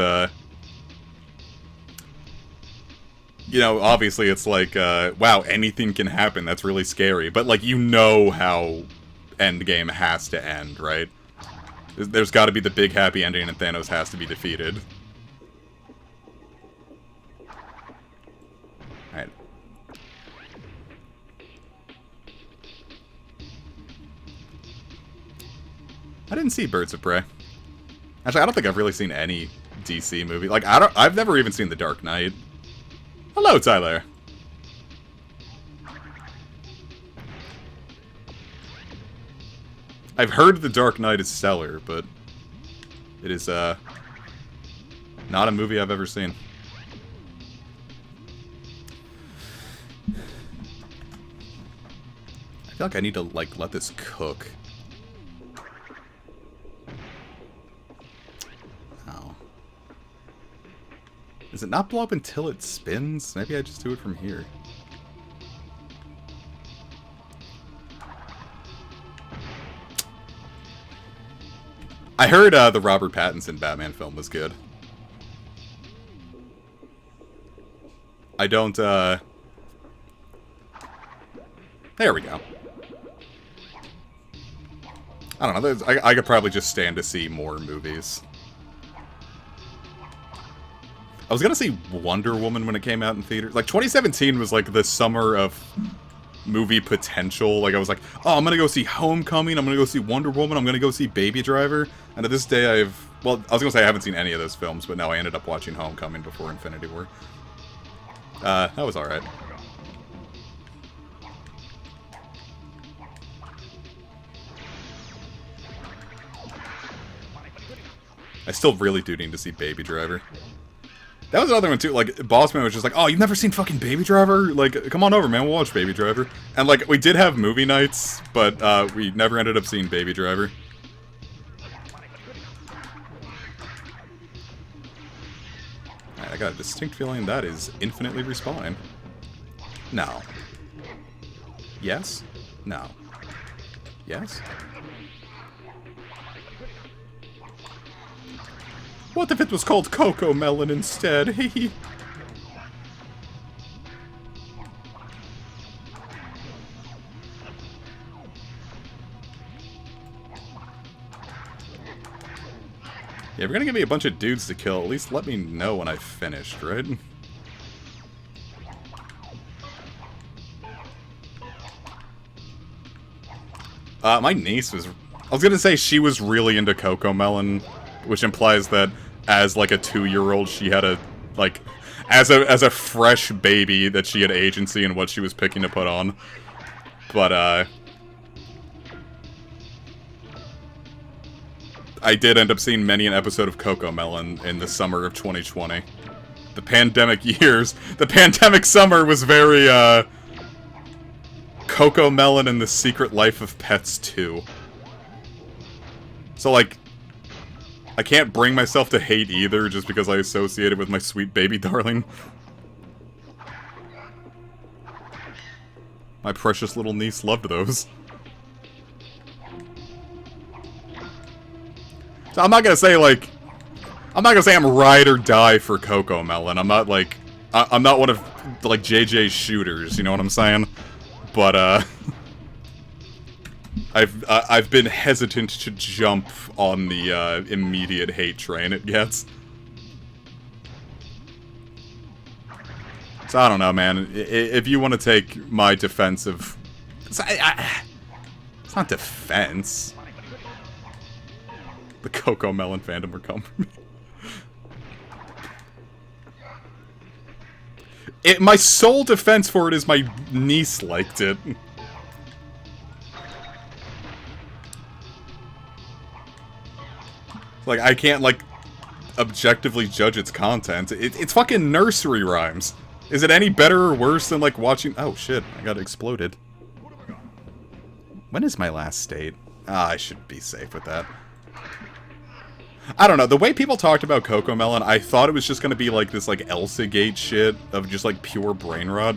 you know, obviously it's like, wow, anything can happen, that's really scary. But, like, you know how Endgame has to end, right? There's got to be the big happy ending and Thanos has to be defeated. Alright. I didn't see Birds of Prey. Actually, I don't think I've really seen any DC movie. Like, I've never even seen The Dark Knight. Hello, Tyler. I've heard The Dark Knight is stellar, but it is, not a movie I've ever seen. I feel like I need to, like, let this cook. Oh. Does it not blow up until it spins? Maybe I just do it from here. I heard the Robert Pattinson Batman film was good. I don't, There we go. I don't know, I could probably just stand to see more movies. I was gonna see Wonder Woman when it came out in theaters. Like, 2017 was, like, the summer of movie potential. Like, I was like, oh, I'm gonna go see Homecoming, I'm gonna go see Wonder Woman, I'm gonna go see Baby Driver. And to this day, well, I was gonna say I haven't seen any of those films, but no, I ended up watching Homecoming before Infinity War. That was alright. I still really do need to see Baby Driver. That was another one too, like, Bossman was just like, oh, you've never seen fucking Baby Driver? Like, come on over, man, we'll watch Baby Driver. And, like, we did have movie nights, but, we never ended up seeing Baby Driver. Alright, I got a distinct feeling that is infinitely respawning. No. Yes? No. Yes? What if it was called Cocoa Melon instead? Hee. Yeah, if you're gonna give me a bunch of dudes to kill, at least let me know when I've finished, right? My niece was... I was gonna say she was really into Cocoa Melon, which implies that as, like, a 2-year-old, she had a, like, as a fresh baby, that she had agency in what she was picking to put on. But, I did end up seeing many an episode of Cocoa Melon in the summer of 2020. The pandemic years. The pandemic summer was very, Cocoa Melon and the Secret Life of Pets 2. So, like, I can't bring myself to hate either just because I associate it with my sweet baby darling. My precious little niece loved those. So I'm not gonna say, like... I'm not gonna say I'm ride or die for Cocoa Melon. I'm not, like... I'm not one of, like, JJ's shooters, you know what I'm saying? But, I've been hesitant to jump on the, immediate hate train it gets. So I don't know, man. If you want to take my defense of... It's not defense. The Cocoa Melon fandom will come for me. My sole defense for it is my niece liked it. Like, I can't, like, objectively judge its content. It's fucking nursery rhymes. Is it any better or worse than, like, watching... Oh, shit. I got exploded. When is my last state? Ah, I should be safe with that. I don't know. The way people talked about Cocoa Melon, I thought it was just gonna be, like, this, like, Elsa Gate shit of just, like, pure brain rot.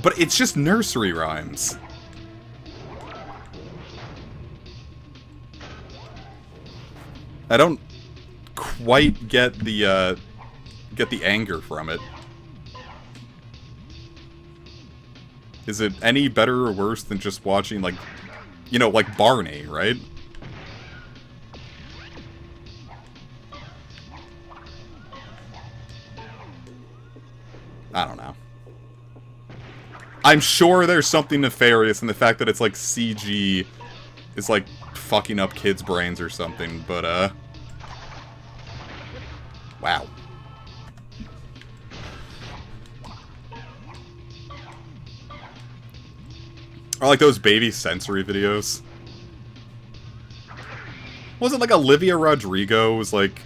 But it's just nursery rhymes. I don't quite get the anger from it. Is it any better or worse than just watching, like, you know, like Barney, right? I don't know. I'm sure there's something nefarious in the fact that it's, like, CG is, like, fucking up kids' brains or something, but, wow. Or like those baby sensory videos. Was it like Olivia Rodrigo was like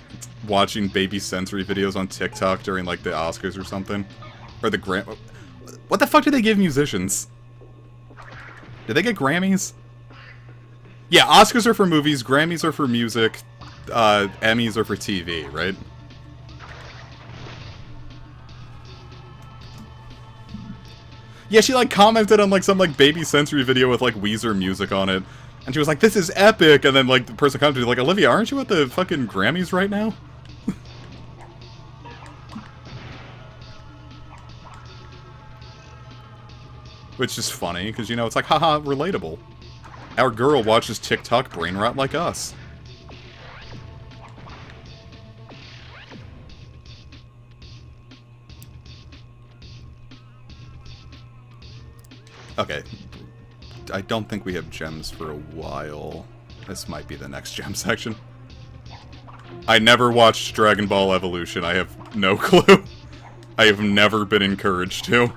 watching baby sensory videos on TikTok during like the Oscars or something? Or the What the fuck do they give musicians? Did they get Grammys? Yeah, Oscars are for movies, Grammys are for music, Emmys are for TV, right? Yeah, she, like, commented on, like, some, like, baby sensory video with, like, Weezer music on it. And she was like, this is epic! And then, like, the person comes to me like, Olivia, aren't you at the fucking Grammys right now? Which is funny, because, you know, it's like, haha, relatable. Our girl watches TikTok brain rot like us. Okay. I don't think we have gems for a while. This might be the next gem section. I never watched Dragon Ball Evolution. I have no clue. I have never been encouraged to.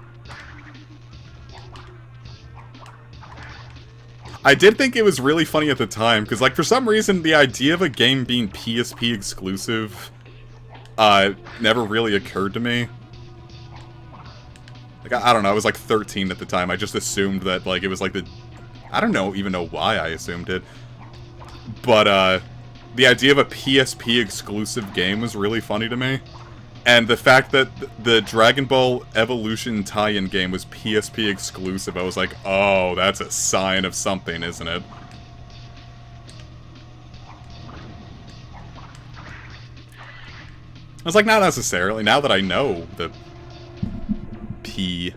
I did think it was really funny at the time, because, like, for some reason, the idea of a game being PSP exclusive, never really occurred to me. Like, I don't know, I was, like, 13 at the time. I just assumed that, like, it was, like, the... I don't even know why I assumed it. But, the idea of a PSP exclusive game was really funny to me. And the fact that the Dragon Ball Evolution tie-in game was PSP exclusive, I was like, oh, that's a sign of something, isn't it? I was like, not necessarily. Now that I know the P...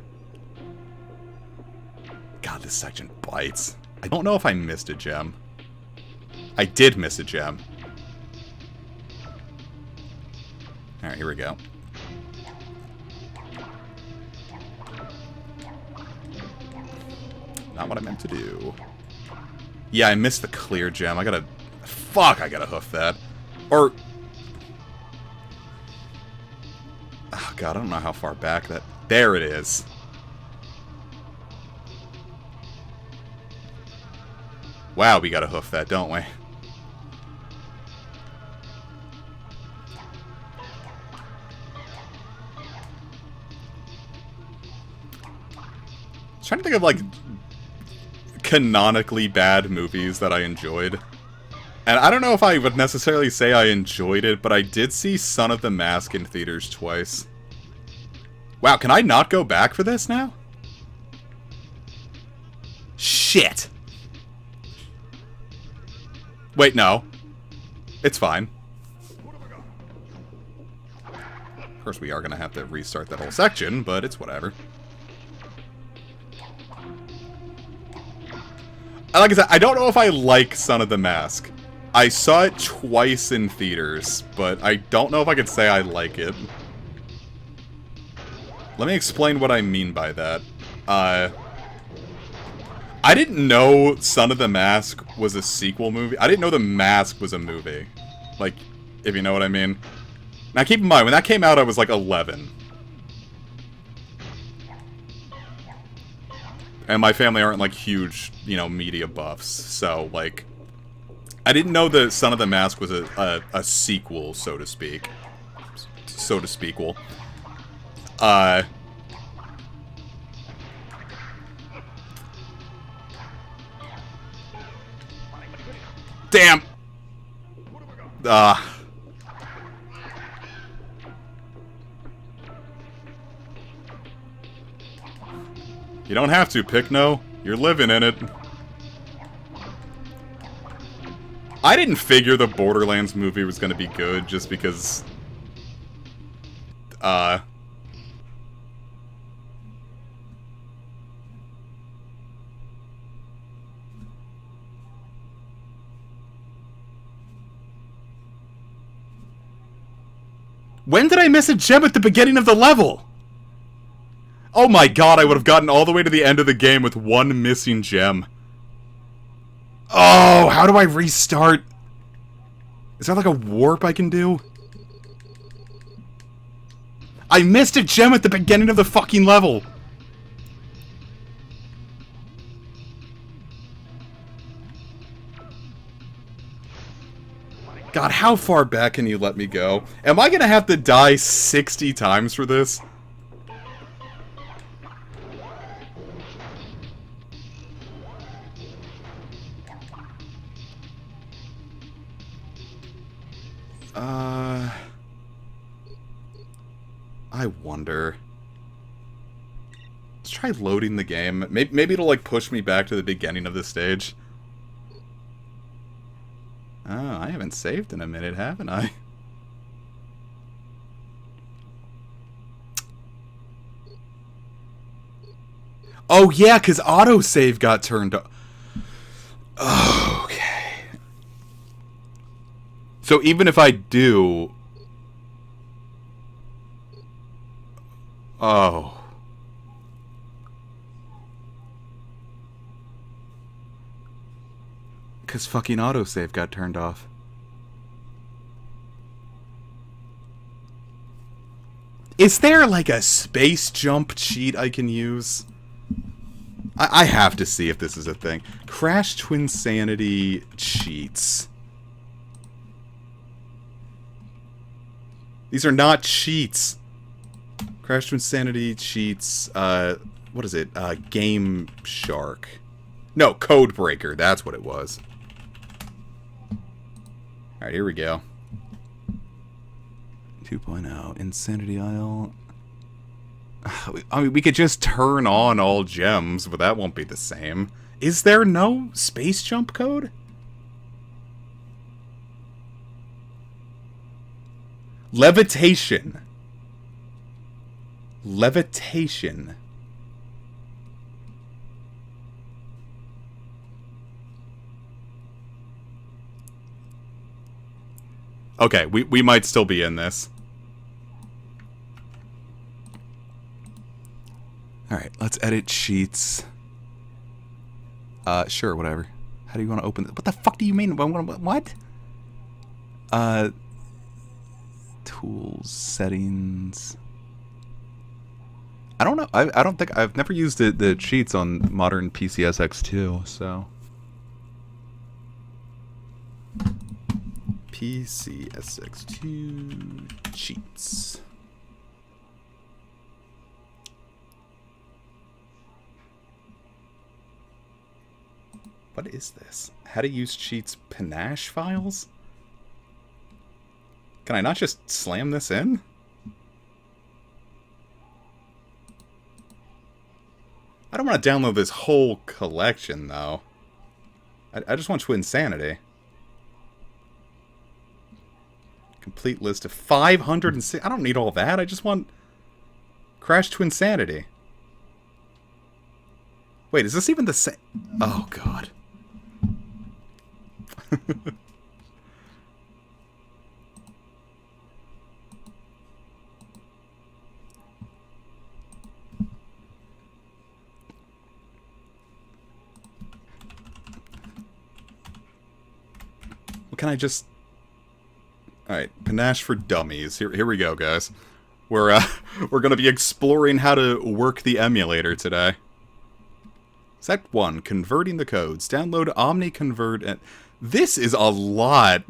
God, this section bites. I don't know if I missed a gem. I did miss a gem. Alright, here we go. Not what I meant to do. Yeah, I missed the clear gem. I gotta... Fuck, I gotta hoof that. Or... Oh, God, I don't know how far back that... There it is. Wow, we gotta hoof that, don't we? Trying to think of, like, canonically bad movies that I enjoyed. And I don't know if I would necessarily say I enjoyed it, but I did see Son of the Mask in theaters twice. Wow, can I not go back for this now? Shit! Wait, no. It's fine. Of course, we are gonna have to restart that whole section, but it's whatever. Like I said, I don't know if I like Son of the Mask. I saw it twice in theaters, but I don't know if I could say I like it. Let me explain what I mean by that. I didn't know Son of the Mask was a sequel movie. I didn't know The Mask was a movie. Like, if you know what I mean. Now keep in mind, when that came out, I was like 11. And my family aren't, like, huge, you know, media buffs. So, like, I didn't know that Son of the Mask was a sequel, so to speak. So to speak-well. Damn! You don't have to, Picno. You're living in it. I didn't figure the Borderlands movie was gonna be good just because... When did I miss a gem at the beginning of the level? Oh my god, I would have gotten all the way to the end of the game with one missing gem. Oh, how do I restart? Is there like a warp I can do? I missed a gem at the beginning of the fucking level. God, how far back can you let me go? Am I gonna have to die 60 times for this? I wonder. Let's try loading the game. Maybe it'll, like, push me back to the beginning of the stage. Oh, I haven't saved in a minute, haven't I? Oh, yeah, because autosave got turned off. Okay. So even if I do... Oh. Because fucking autosave got turned off. Is there like a space jump cheat I can use? I have to see if this is a thing. Crash Twinsanity cheats. These are not cheats. Crash Twinsanity cheats. What is it? Game Shark. No, Code Breaker. That's what it was. Alright, here we go. 2.0. Insanity Isle. I mean, we could just turn on all gems, but that won't be the same. Is there no space jump code? Levitation. Levitation. Okay, we might still be in this. Alright, let's edit sheets. Sure, whatever. How do you want to open this? What the fuck do you mean? What? Tools, settings. I don't know. I don't think I've never used the cheats on modern PCSX2, so. PCSX2 cheats. What is this? How to use cheats panache files? Can I not just slam this in? I don't want to download this whole collection, though. I just want Twinsanity. Complete list of 506. I don't need all that. I just want Crash Twinsanity. Wait, is this even the same? Oh, God. Well, can I just... Alright, Panache for Dummies. Here we go, guys. We're gonna be exploring how to work the emulator today. Sec 1, converting the codes. Download OmniConvert and... This is a lot.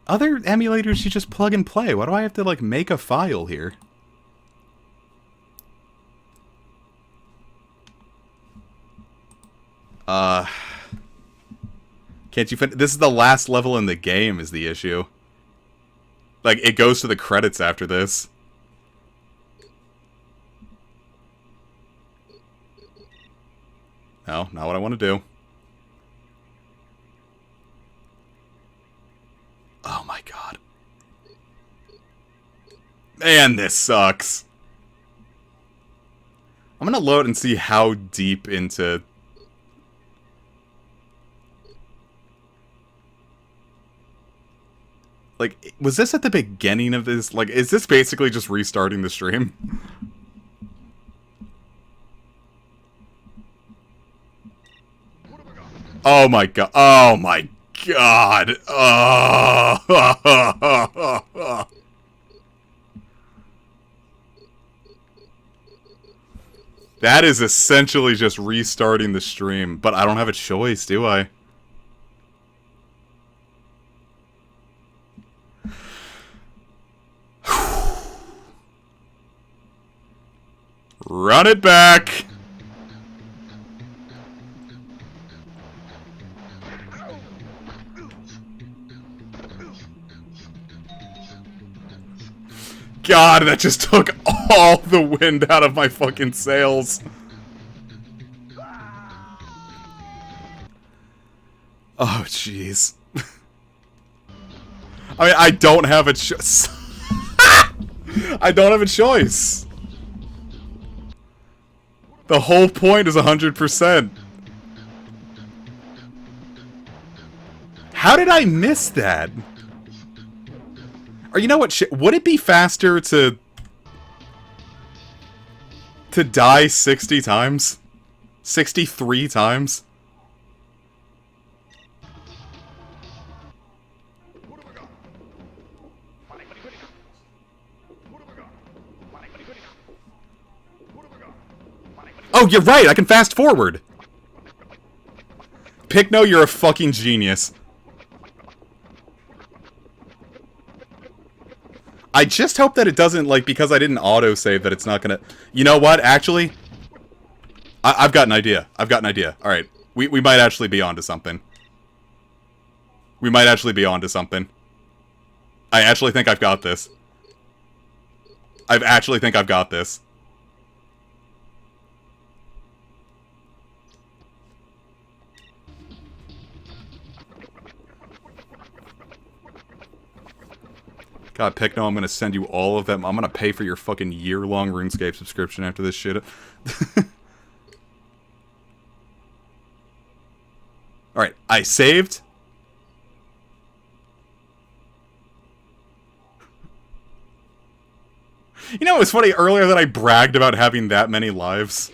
Other emulators you just plug and play. Why do I have to, like, make a file here? Can't you this is the last level in the game is the issue. Like, it goes to the credits after this. No, not what I want to do. Oh my god. Man, this sucks. I'm gonna load and see how deep into... Like, was this at the beginning of this? Like, is this basically just restarting the stream? Oh my god. Oh my god. Oh. That is essentially just restarting the stream, but I don't have a choice, do I? Run it back! God, that just took all the wind out of my fucking sails. Oh, jeez. I mean, I don't have a choice. I don't have a choice. The whole point is 100%. How did I miss that? Or you know what? Would it be faster to die 60 times? 63 times? Oh, you're right! I can fast forward! Picno, you're a fucking genius. I just hope that it doesn't, like, because I didn't autosave, that it's not gonna... You know what? Actually, I've got an idea. I've got an idea. Alright. We might actually be onto something. We might actually be onto something. I actually think I've got this. I actually think I've got this. God, Picno, I'm gonna send you all of them. I'm gonna pay for your fucking year-long RuneScape subscription after this shit. Alright, I saved. You know, it was funny earlier that I bragged about having that many lives.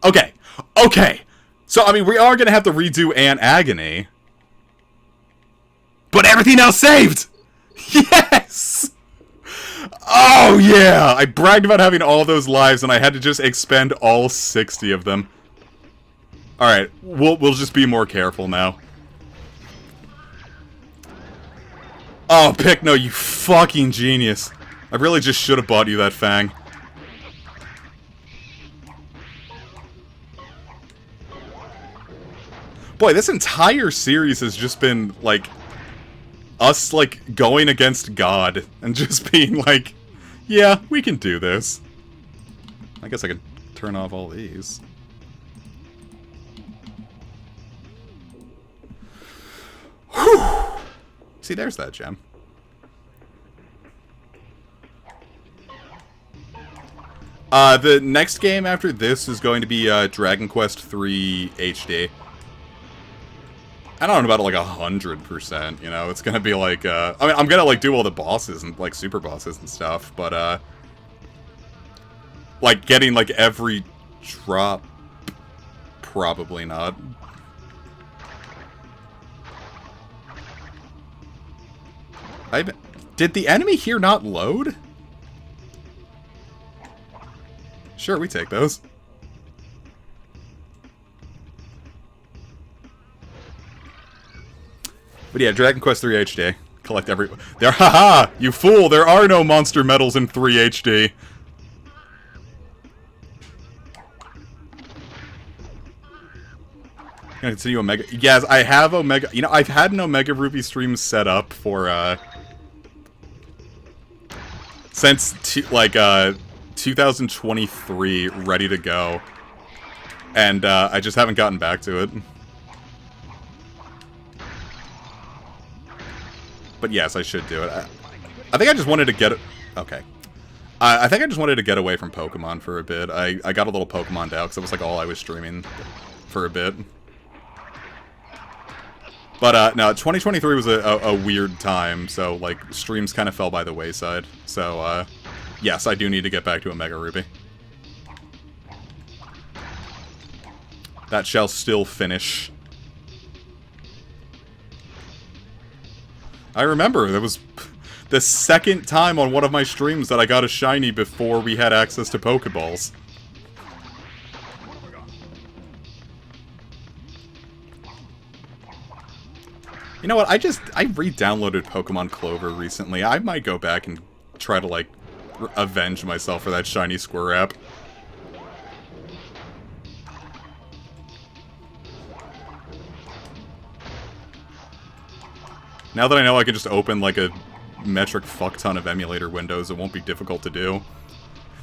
Okay, okay. So, I mean, we are gonna have to redo Ant Agony. But everything else saved! Yes! Oh, yeah! I bragged about having all those lives, and I had to just expend all 60 of them. Alright, we'll just be more careful now. Oh, Picno, you fucking genius. I really just should have bought you that Fang. Boy, this entire series has just been, like... us, like, going against God, and just being like, yeah, we can do this. I guess I can turn off all these. Whew! See, there's that gem. The next game after this is going to be, Dragon Quest III HD. I don't know about like 100%, you know, it's gonna be like, I mean, I'm gonna like do all the bosses and like super bosses and stuff, but, like getting like every drop, probably not. Did the enemy here not load? Sure, we take those. But yeah, Dragon Quest III HD. Collect every... There, haha! You fool! There are no monster medals in 3 HD. Gonna continue Omega... Yes, I have Omega... You know, I've had an Omega Ruby stream set up for, since, 2023, ready to go. And, I just haven't gotten back to it. But yes, I should do it. I think I just wanted to get... Okay. I think I just wanted to get away from Pokemon for a bit. I got a little Pokemon out, because it was like all I was streaming for a bit. But, no, 2023 was a weird time, so, like, streams kind of fell by the wayside. So, yes, I do need to get back to Omega Ruby. That shall still finish. I remember, there was the second time on one of my streams that I got a shiny before we had access to Pokeballs. You know what, I re-downloaded Pokemon Clover recently. I might go back and try to, like, avenge myself for that shiny Squirrap. Now that I know I can just open, like, a metric fuck-ton of emulator windows, it won't be difficult to do.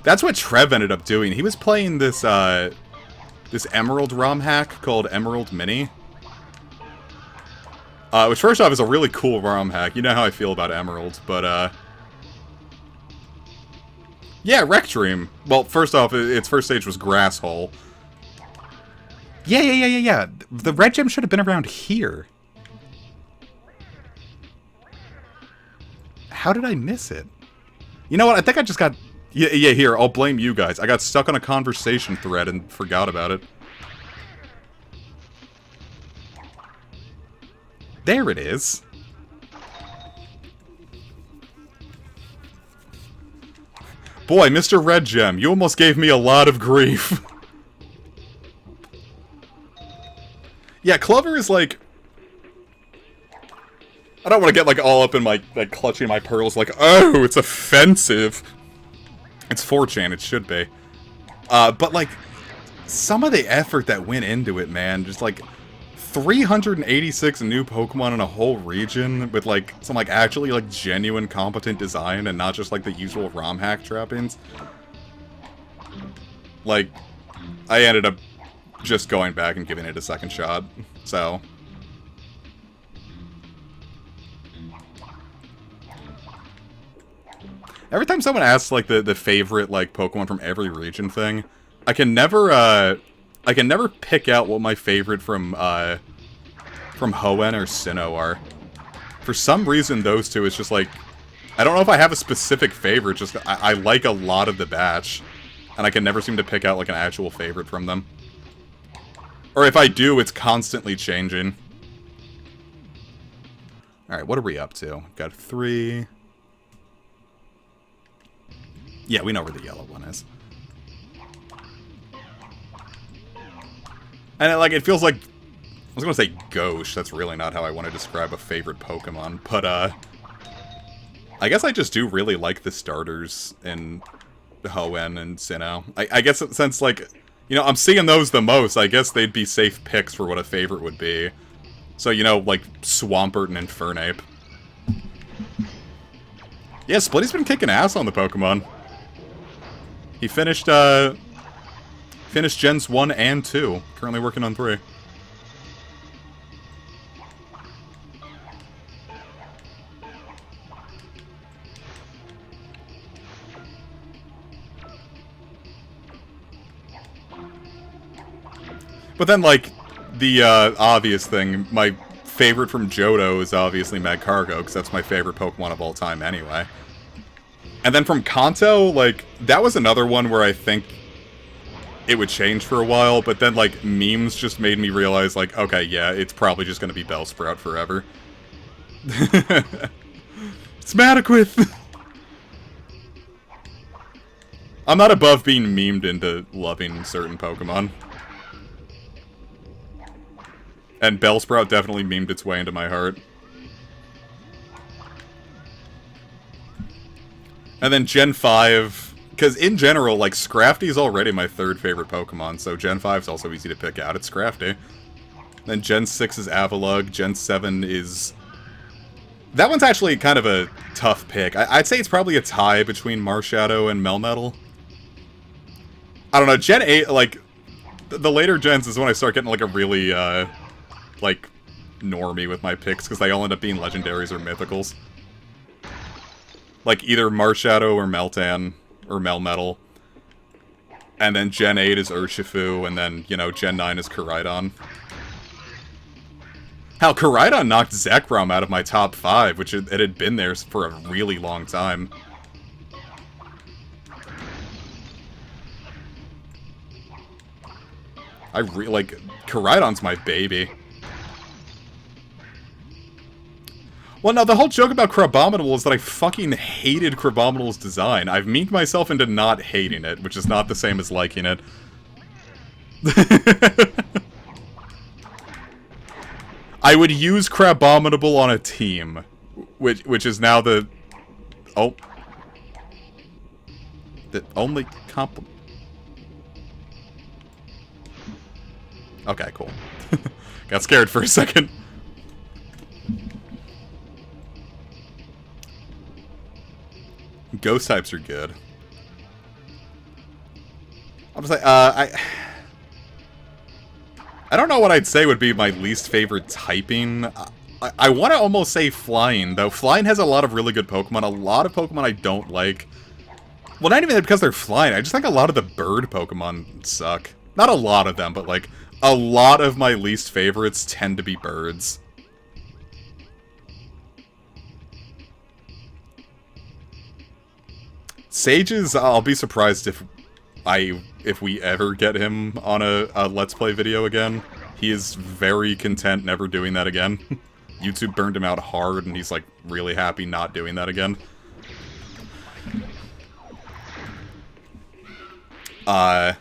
That's what Trev ended up doing. He was playing this, this Emerald ROM hack called Emerald Mini. Which, first off, is a really cool ROM hack. You know how I feel about Emerald, but, yeah, Wreck Dream. Well, first off, its first stage was Grass Hole. Yeah. The red gem should have been around here. How did I miss it? You know what? I think I just got... Yeah, here, I'll blame you guys. I got stuck on a conversation thread and forgot about it. There it is. Boy, Mr. Red Gem, you almost gave me a lot of grief. Yeah, Clover is like... I don't want to get, like, all up in my, like, clutching my pearls, like, oh, it's offensive. It's 4chan, it should be. But, like, some of the effort that went into it, man, just, like, 386 new Pokemon in a whole region with, like, some, like, actually, like, genuine, competent design and not just, like, the usual ROM hack trappings. Like, I ended up just going back and giving it a second shot, so... Every time someone asks, like, the favorite, like, Pokemon from every region thing, I can never pick out what my favorite from Hoenn or Sinnoh are. For some reason, those two, it's just, like, I don't know if I have a specific favorite, just, I like a lot of the batch, and I can never seem to pick out, like, an actual favorite from them. Or if I do, it's constantly changing. Alright, what are we up to? Got 3... Yeah, we know where the yellow one is. And, it feels like... I was gonna say gauche, that's really not how I want to describe a favorite Pokemon, but, I guess I just do really like the starters in Hoenn and Sinnoh. I guess since, like, you know, I'm seeing those the most, I guess they'd be safe picks for what a favorite would be. So, you know, like, Swampert and Infernape. Yeah, Splitty's been kicking ass on the Pokemon. He finished Gens 1 and 2. Currently working on 3. But then, like, the obvious thing, my favorite from Johto is obviously Magcargo, because that's my favorite Pokemon of all time anyway. And then from Kanto, like, that was another one where I think it would change for a while, but then, like, memes just made me realize, like, okay, yeah, it's probably just gonna be Bellsprout forever. It's Mataquith! I'm not above being memed into loving certain Pokemon. And Bellsprout definitely memed its way into my heart. And then Gen 5, because in general, like, Scrafty's already my third favorite Pokemon, so Gen 5's also easy to pick out. It's Scrafty. Then Gen 6 is Avalugg. Gen 7 is... That one's actually kind of a tough pick. I'd say it's probably a tie between Marshadow and Melmetal. I don't know, Gen 8, like, the later gens is when I start getting, like, a really, like, normie with my picks, because they all end up being legendaries or mythicals. Like, either Marshadow or Meltan, or Melmetal. And then Gen 8 is Urshifu, and then, you know, Gen 9 is Koraidon. Hell, Koraidon knocked Zekrom out of my top 5, which it had been there for a really long time. Like, Koraidon's my baby. Well, no, the whole joke about Crabominable is that I fucking hated Crabominable's design. I've memed myself into not hating it, which is not the same as liking it. I would use Crabominable on a team, which is now the... Oh. The only comp... Okay, cool. Got scared for a second. Ghost types are good. I'm just like, I don't know what I'd say would be my least favorite typing. I want to almost say Flying, though. Flying has a lot of really good Pokemon. A lot of Pokemon I don't like. Well, not even because they're flying. I just think a lot of the bird Pokemon suck. Not a lot of them, but, like, a lot of my least favorites tend to be birds. Sages, I'll be surprised if we ever get him on a Let's Play video again. He is very content never doing that again. YouTube burned him out hard, and he's, like, really happy not doing that again. And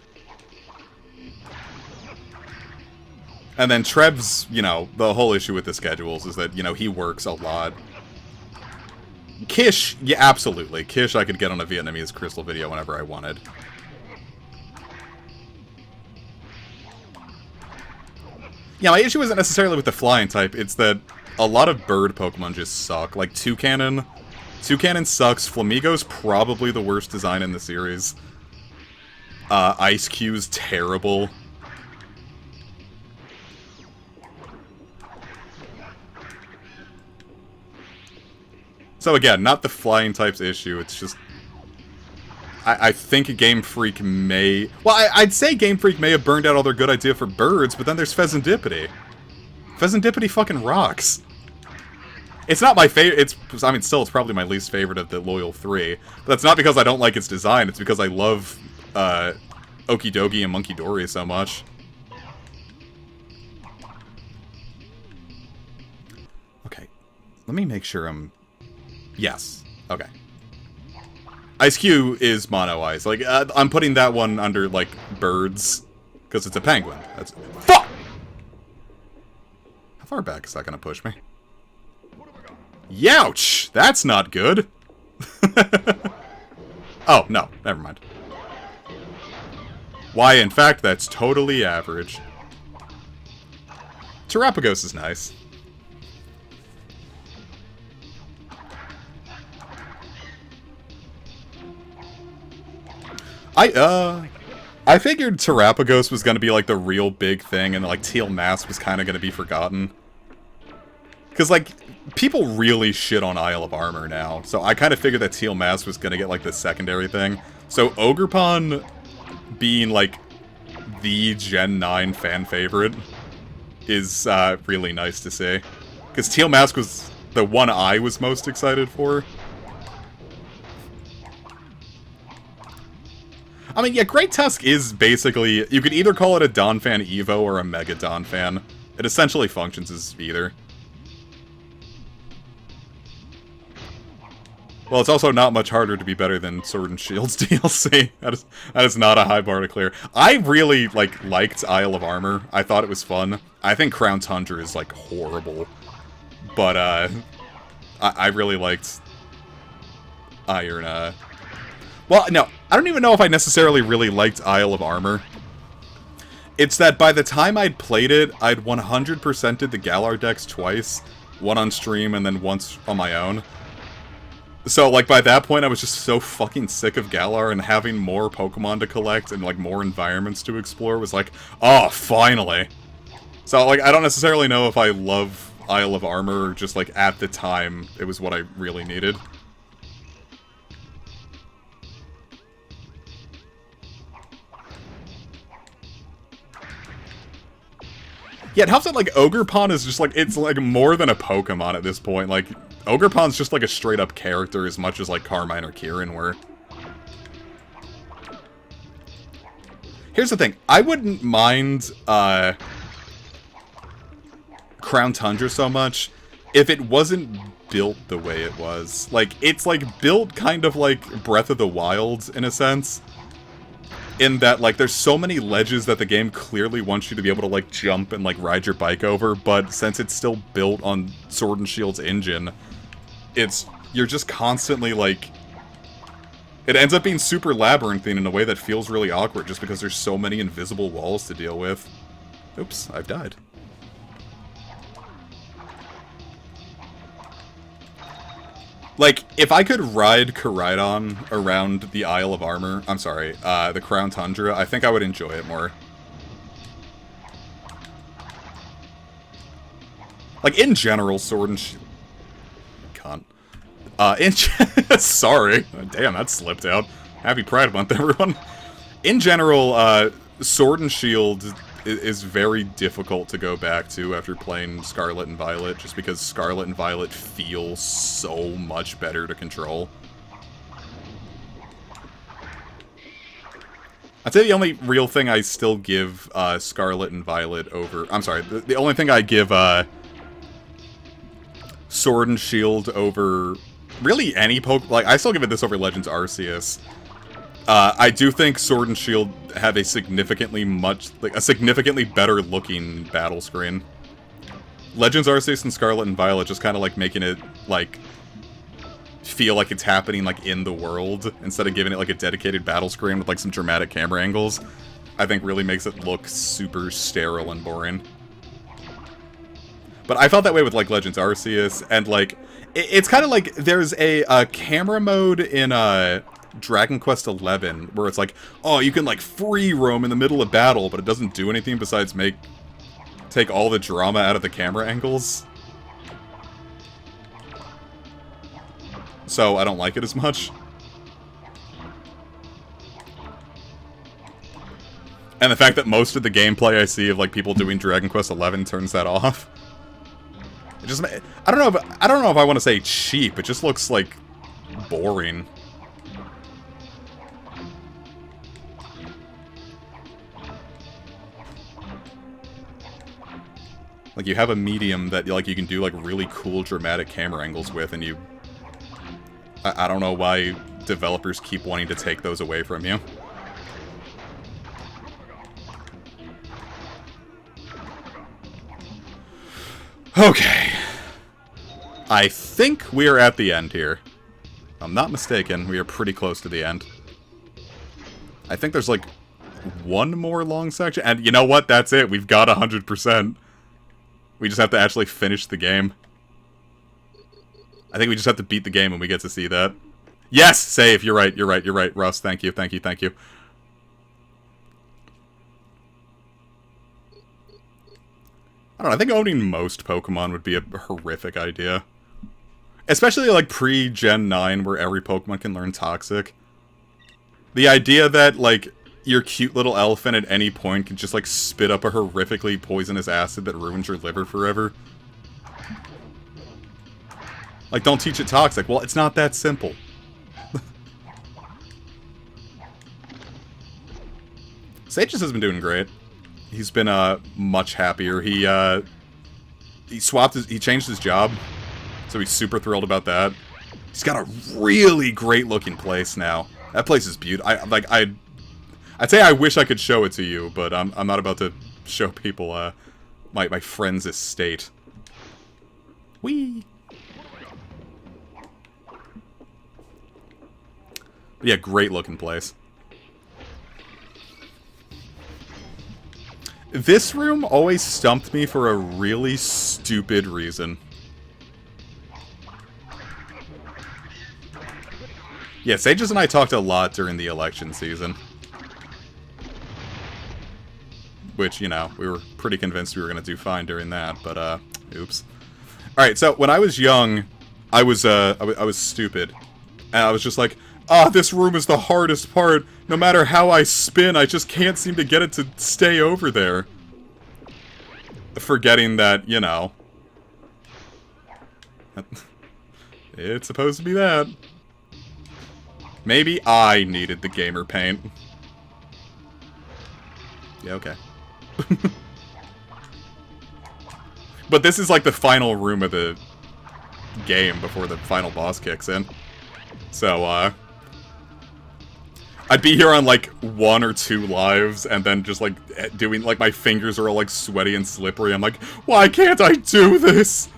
then Treb's, you know, the whole issue with the schedules is that, you know, he works a lot. Kish, yeah, absolutely. Kish I could get on a Vietnamese crystal video whenever I wanted. Yeah, my issue isn't necessarily with the flying type, it's that a lot of bird Pokemon just suck. Like, Toucanon. Toucanon sucks. Flamigo's probably the worst design in the series. Ice-Q's terrible. So again, not the flying type's issue, it's just... I think Game Freak may... Well, I'd say Game Freak may have burned out all their good idea for birds, but then there's Pheasantipity. Pheasantipity fucking rocks. It's not my favorite, I mean, still, it's probably my least favorite of the Loyal 3. But that's not because I don't like its design, it's because I love, Okidogi and Monkey Dory so much. Okay, let me make sure I'm... Yes, okay. Ice-Q is Mono Ice. Like, I'm putting that one under, like, birds, because it's a penguin. That's... Fuck! How far back is that gonna push me? Youch! That's not good! Oh, no. Never mind. Why, in fact, that's totally average. Terapagos is nice. I figured Terapagos was gonna be, like, the real big thing, and, like, Teal Mask was kinda gonna be forgotten. Because, like, people really shit on Isle of Armor now, so I kinda figured that Teal Mask was gonna get, like, the secondary thing. So Ogerpon being, like, the Gen 9 fan favorite is, really nice to see. Because Teal Mask was the one I was most excited for. I mean, yeah, Great Tusk is basically... You could either call it a Donphan Evo or a Mega Donphan. It essentially functions as either. Well, it's also not much harder to be better than Sword and Shield's DLC. That is not a high bar to clear. I really, like, liked Isle of Armor. I thought it was fun. I think Crown Tundra is, like, horrible. But, I really liked Iron, Well, no, I don't even know if I necessarily really liked Isle of Armor. It's that by the time I'd played it, I'd 100%ed the Galar decks twice. One on stream and then once on my own. So, like, by that point, I was just so fucking sick of Galar, and having more Pokemon to collect and, like, more environments to explore was like, oh, finally. So, like, I don't necessarily know if I love Isle of Armor, or just, like, at the time, it was what I really needed. Yeah, it helps that, like, Ogerpon is just, like, it's, like, more than a Pokemon at this point. Like, Ogerpon's just, like, a straight-up character as much as, like, Carmine or Kieran were. Here's the thing. I wouldn't mind, Crown Tundra so much if it wasn't built the way it was. Like, it's, like, built kind of like Breath of the Wild, in a sense. In that, like, there's so many ledges that the game clearly wants you to be able to, like, jump and, like, ride your bike over, but since it's still built on Sword and Shield's engine, you're just constantly, like... It ends up being super labyrinthine in a way that feels really awkward just because there's so many invisible walls to deal with. Oops, I've died. Like, if I could ride Koraidon around the Isle of Armor, I'm sorry, the Crown Tundra, I think I would enjoy it more. Like, in general, Sword and Shield... Cunt. Sorry. Damn, that slipped out. Happy Pride Month, everyone. In general, Sword and Shield is very difficult to go back to after playing Scarlet and Violet, just because Scarlet and Violet feel so much better to control. I'd say the only real thing I still give Scarlet and Violet over... I'm sorry, the only thing I give Sword and Shield over... really any like, I still give it this over Legends Arceus. I do think Sword and Shield have a significantly better looking battle screen. Legends Arceus and Scarlet and Violet just kind of like making it like feel like it's happening like in the world instead of giving it like a dedicated battle screen with like some dramatic camera angles. I think really makes it look super sterile and boring. But I felt that way with like Legends Arceus, and like it's kind of like there's a camera mode in Dragon Quest XI, where it's like, oh, you can like free roam in the middle of battle, but it doesn't do anything besides take all the drama out of the camera angles. So I don't like it as much. And the fact that most of the gameplay I see of like people doing Dragon Quest XI turns that off. It just, I don't know if I want to say cheap. It just looks like boring. Like, you have a medium that, like, you can do, like, really cool dramatic camera angles with, and you... I don't know why developers keep wanting to take those away from you. Okay. I think we are at the end here. If I'm not mistaken, we are pretty close to the end. I think there's, like, one more long section, and you know what? That's it. We've got 100%. We just have to actually finish the game. I think we just have to beat the game and we get to see that. Yes! Save! You're right, you're right, you're right, Russ. Thank you, thank you, thank you. I don't know, I think owning most Pokemon would be a horrific idea. Especially, like, pre-Gen 9, where every Pokemon can learn Toxic. The idea that, like, your cute little elephant at any point can just, like, spit up a horrifically poisonous acid that ruins your liver forever. Like, don't teach it Toxic. Well, it's not that simple. Sages has been doing great. He's been, much happier. He changed his job, so he's super thrilled about that. He's got a really great-looking place now. That place is beautiful. I'd say I wish I could show it to you, but I'm not about to show people, my friend's estate. Whee! But yeah, great looking place. This room always stumped me for a really stupid reason. Yeah, Sages and I talked a lot during the election season. Which, you know, we were pretty convinced we were going to do fine during that, but, oops. Alright, so when I was young, I was stupid. And I was just like, this room is the hardest part. No matter how I spin, I just can't seem to get it to stay over there. Forgetting that, you know, it's supposed to be that. Maybe I needed the gamer paint. Yeah, okay. But this is like the final room of the game before the final boss kicks in. So, I'd be here on, like, 1 or 2 lives, and then just, like, doing, like, my fingers are all, like, sweaty and slippery. I'm like, why can't I do this?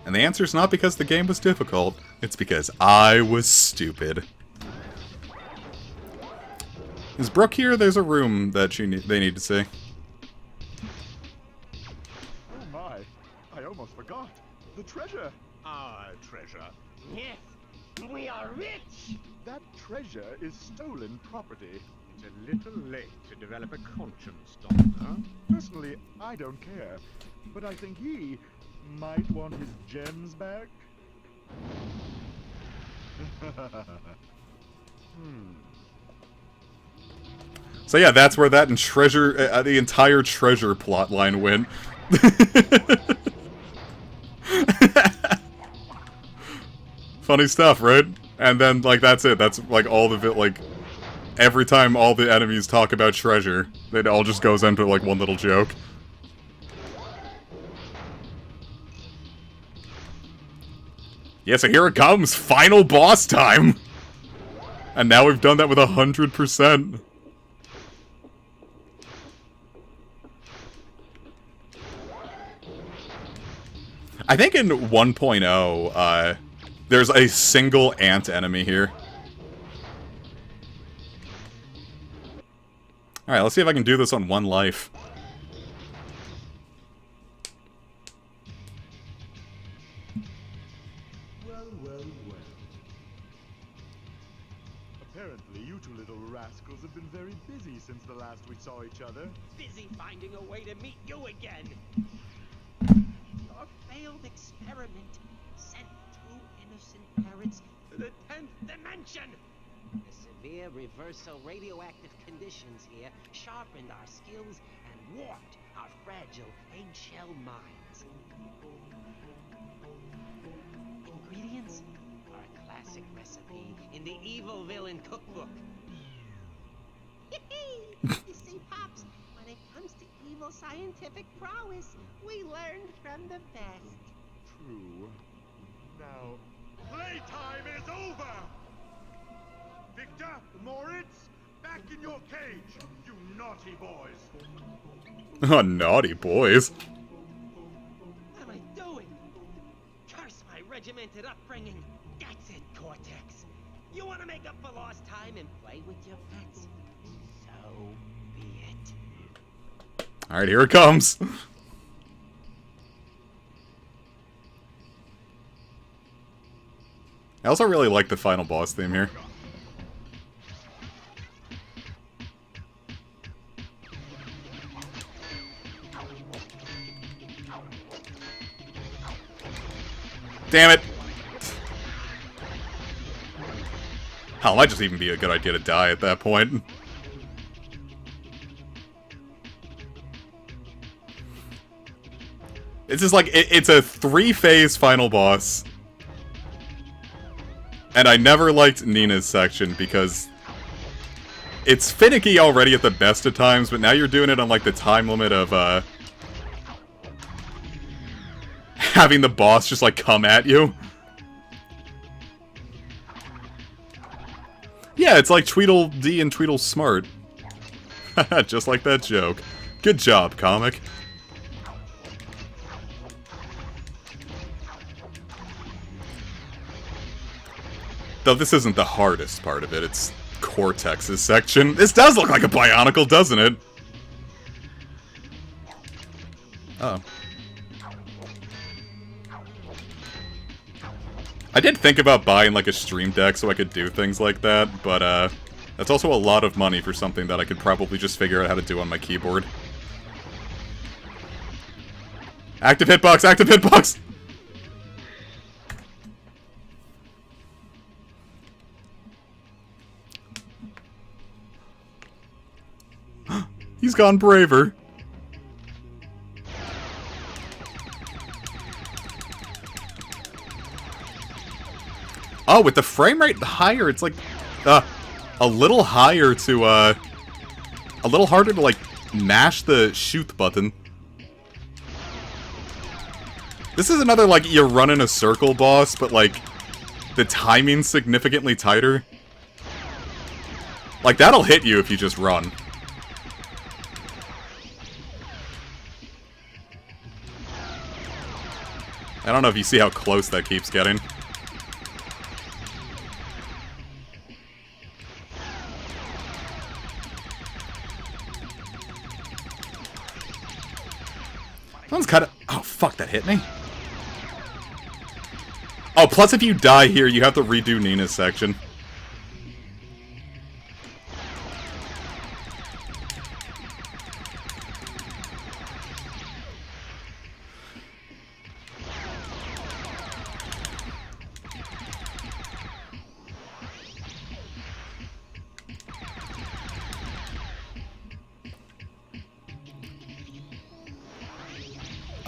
And the answer's not because the game was difficult. It's because I was stupid. Is Brooke here? There's a room that they need to see. Oh my, I almost forgot. The treasure. Our treasure. Yes, we are rich! That treasure is stolen property. It's a little late to develop a conscience, Doctor. Personally, I don't care. But I think he might want his gems back. So yeah, that's where that and treasure, the entire treasure plot line went. Funny stuff, right? And then, like, that's it. That's, like, all of it, like, every time all the enemies talk about treasure, it all just goes into, like, one little joke. Yeah, so here it comes! Final boss time! And now we've done that with 100%. I think in 1.0, there's a single ant enemy here. Alright, let's see if I can do this on one life. Well, well, well. Apparently, you two little rascals have been very busy since the last we saw each other. Busy finding a way to meet you again. Your failed experiment sent two innocent parrots to the 10th dimension. The severe reversal radioactive conditions here sharpened our skills and warped our fragile eggshell minds. Ingredients are a classic recipe in the Evil Villain cookbook. You see, Pops, when it comes to evil scientific prowess, we learned from the best. True. Now, playtime is over! Victor, Moritz, back in your cage, you naughty boys! Oh, naughty boys. What am I doing? Curse my regimented upbringing. That's it, Cortex. You want to make up for lost time and play with your pets? So be it. Alright, here it comes. I also really like the final boss theme here. Damn it! Hell, it might just even be a good idea to die at that point. It's just like, it's a 3-phase final boss. And I never liked Nina's section because it's finicky already at the best of times, but now you're doing it on like the time limit of having the boss just like come at you. Yeah, it's like Tweedledee and Tweedlesmart. Just like that joke. Good job, comic. Though this isn't the hardest part of it, it's Cortex's section. This does look like a Bionicle, doesn't it? Uh-oh. I did think about buying like a stream deck so I could do things like that, but that's also a lot of money for something that I could probably just figure out how to do on my keyboard. Active hitbox! Active hitbox! He's gone braver. Oh, with the frame rate higher, it's like, a little higher to, a little harder to, like, mash the shoot button. This is another, like, you run in a circle boss, but, like, the timing's significantly tighter. Like, that'll hit you if you just run. I don't know if you see how close that keeps getting. That one's kind of... Oh, fuck, that hit me. Oh, plus if you die here, you have to redo Nina's section.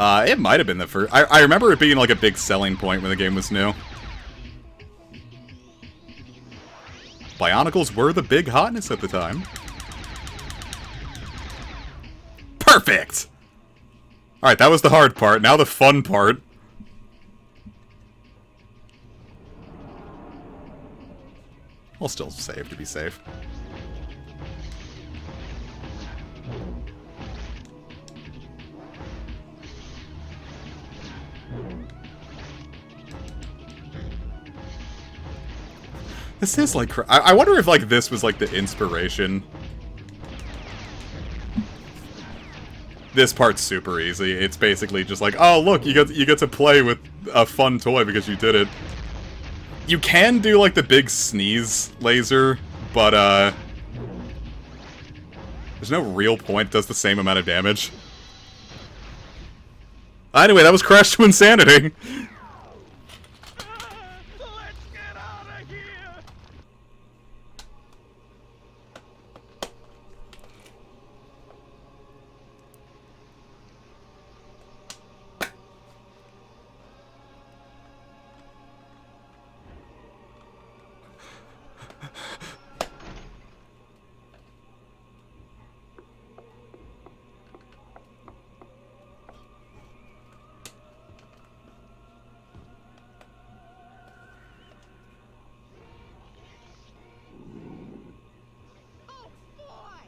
It might have been the first. I remember it being like a big selling point when the game was new. Bionicles were the big hotness at the time. Perfect! Alright, that was the hard part. Now the fun part. We'll still save to be safe. This is like... I wonder if like this was like the inspiration. This part's super easy. It's basically just like, oh look, you get to play with a fun toy because you did it. You can do like the big sneeze laser, but there's no real point. It does the same amount of damage. Anyway, that was Crash Twinsanity. Let's get out of here! Oh boy!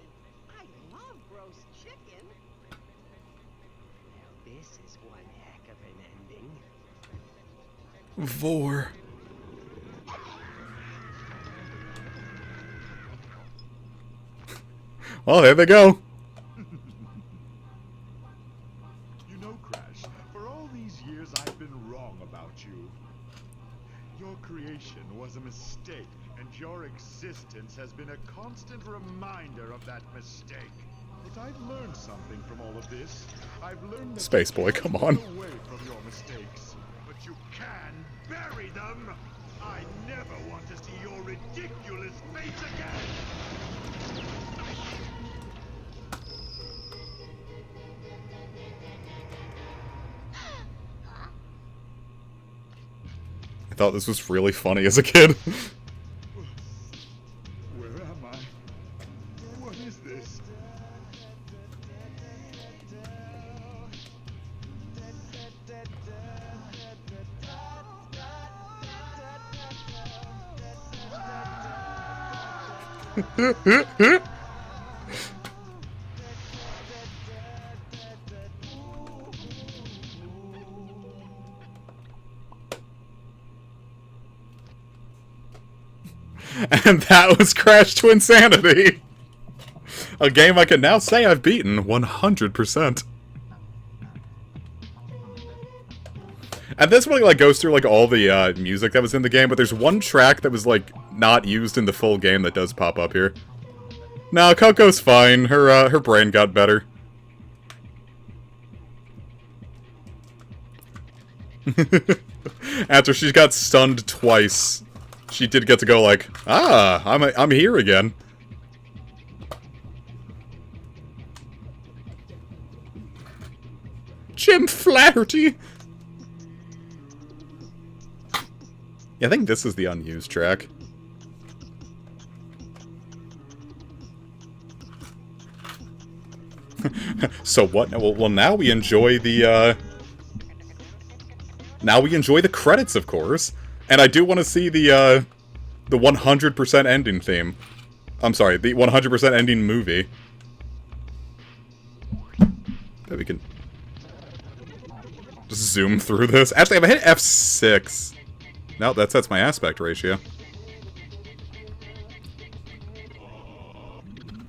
I love roast chicken. Now this is one heck of an ending. Vor. Well, there they go. You know, Crash, for all these years I've been wrong about you. Your creation was a mistake, and your existence has been a constant reminder of that mistake. But I've learned something from all of this. I've learned that Space Boy, come on. you can't run away from your mistakes, but you can bury them. I never want to see your ridiculous face again. I thought this was really funny as a kid. Where am I? What is this? And that was Crash Twinsanity. A game I can now say I've beaten 100%. And this one like goes through like all the music that was in the game, but there's one track that was like not used in the full game that does pop up here. No, Coco's fine. Her brain got better. After she got stunned twice, she did get to go like, ah, I'm here again. Jim Flaherty. Yeah, I think this is the unused track. So what? Well, now we enjoy the now we enjoy the credits, of course. And I do want to see the 100% ending theme. I'm sorry, the 100% ending movie. That we can just zoom through this. Actually, if I hit F6, no, that sets my aspect ratio.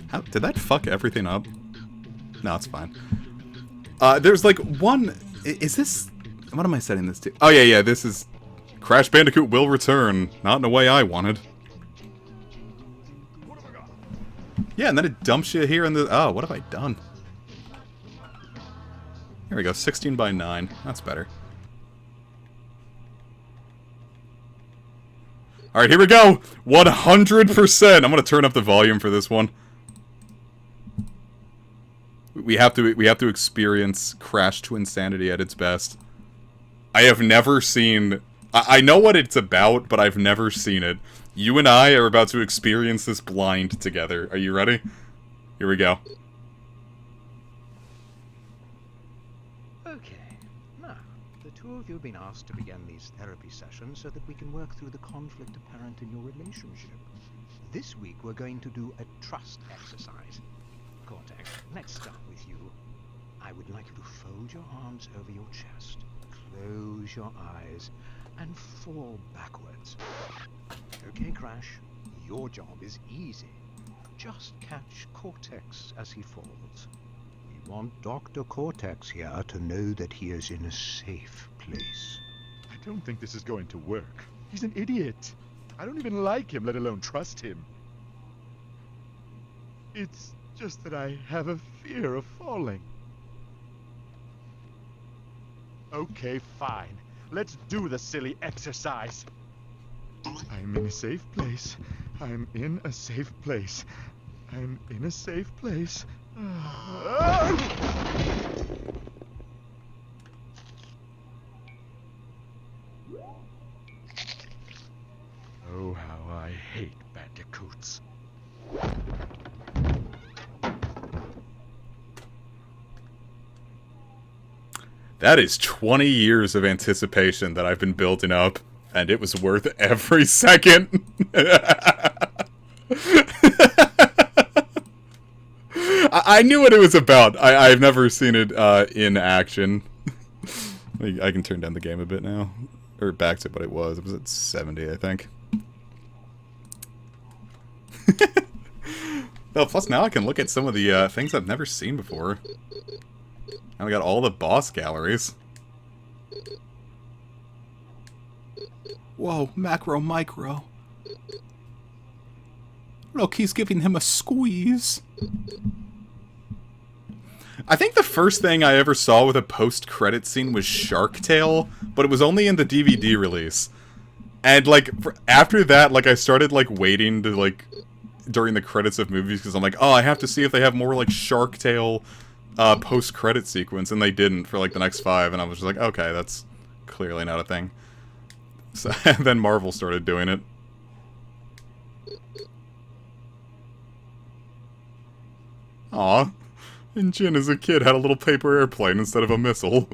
How did that fuck everything up? No, it's fine. There's like one. Is this? What am I setting this to? Oh yeah, this is. Crash Bandicoot will return, not in a way I wanted. Yeah, and then it dumps you here in the... Oh, what have I done? Here we go, 16 by 9. That's better. Alright, here we go! 100%! I'm gonna turn up the volume for this one. We have to experience Crash Twinsanity at its best. I have never seen... I know what it's about, but I've never seen it. You and I are about to experience this blind together. Are you ready? Here we go. Okay. Now, the two of you have been asked to begin these therapy sessions so that we can work through the conflict apparent in your relationship. This week we're going to do a trust exercise. Cortex, let's start with you. I would like you to fold your arms over your chest, close your eyes, and fall backwards. Okay, Crash, your job is easy. Just catch Cortex as he falls. We want Dr. Cortex here to know that he is in a safe place. I don't think this is going to work. He's an idiot. I don't even like him, let alone trust him. It's just that I have a fear of falling. Okay, fine. Let's do the silly exercise. I'm in a safe place. I'm in a safe place. I'm in a safe place. Oh, how I hate bandicoots. That is 20 years of anticipation that I've been building up, and it was worth every second. I knew what it was about. I've never seen it in action. I can turn down the game a bit now. Or back to what it was. It was at 70, I think. Oh, plus now I can look at some of the things I've never seen before. Now we got all the boss galleries. Whoa, macro, micro. Look, he's giving him a squeeze. I think the first thing I ever saw with a post-credit scene was Shark Tale, but it was only in the DVD release. And, like, after that, like, I started, like, waiting to, like, during the credits of movies, because I'm like, oh, I have to see if they have more, like, Shark Tale post-credit sequence, and they didn't for, like, the next 5, and I was just like, okay, that's clearly not a thing. So, and then Marvel started doing it. Aw. And Jin as a kid had a little paper airplane instead of a missile.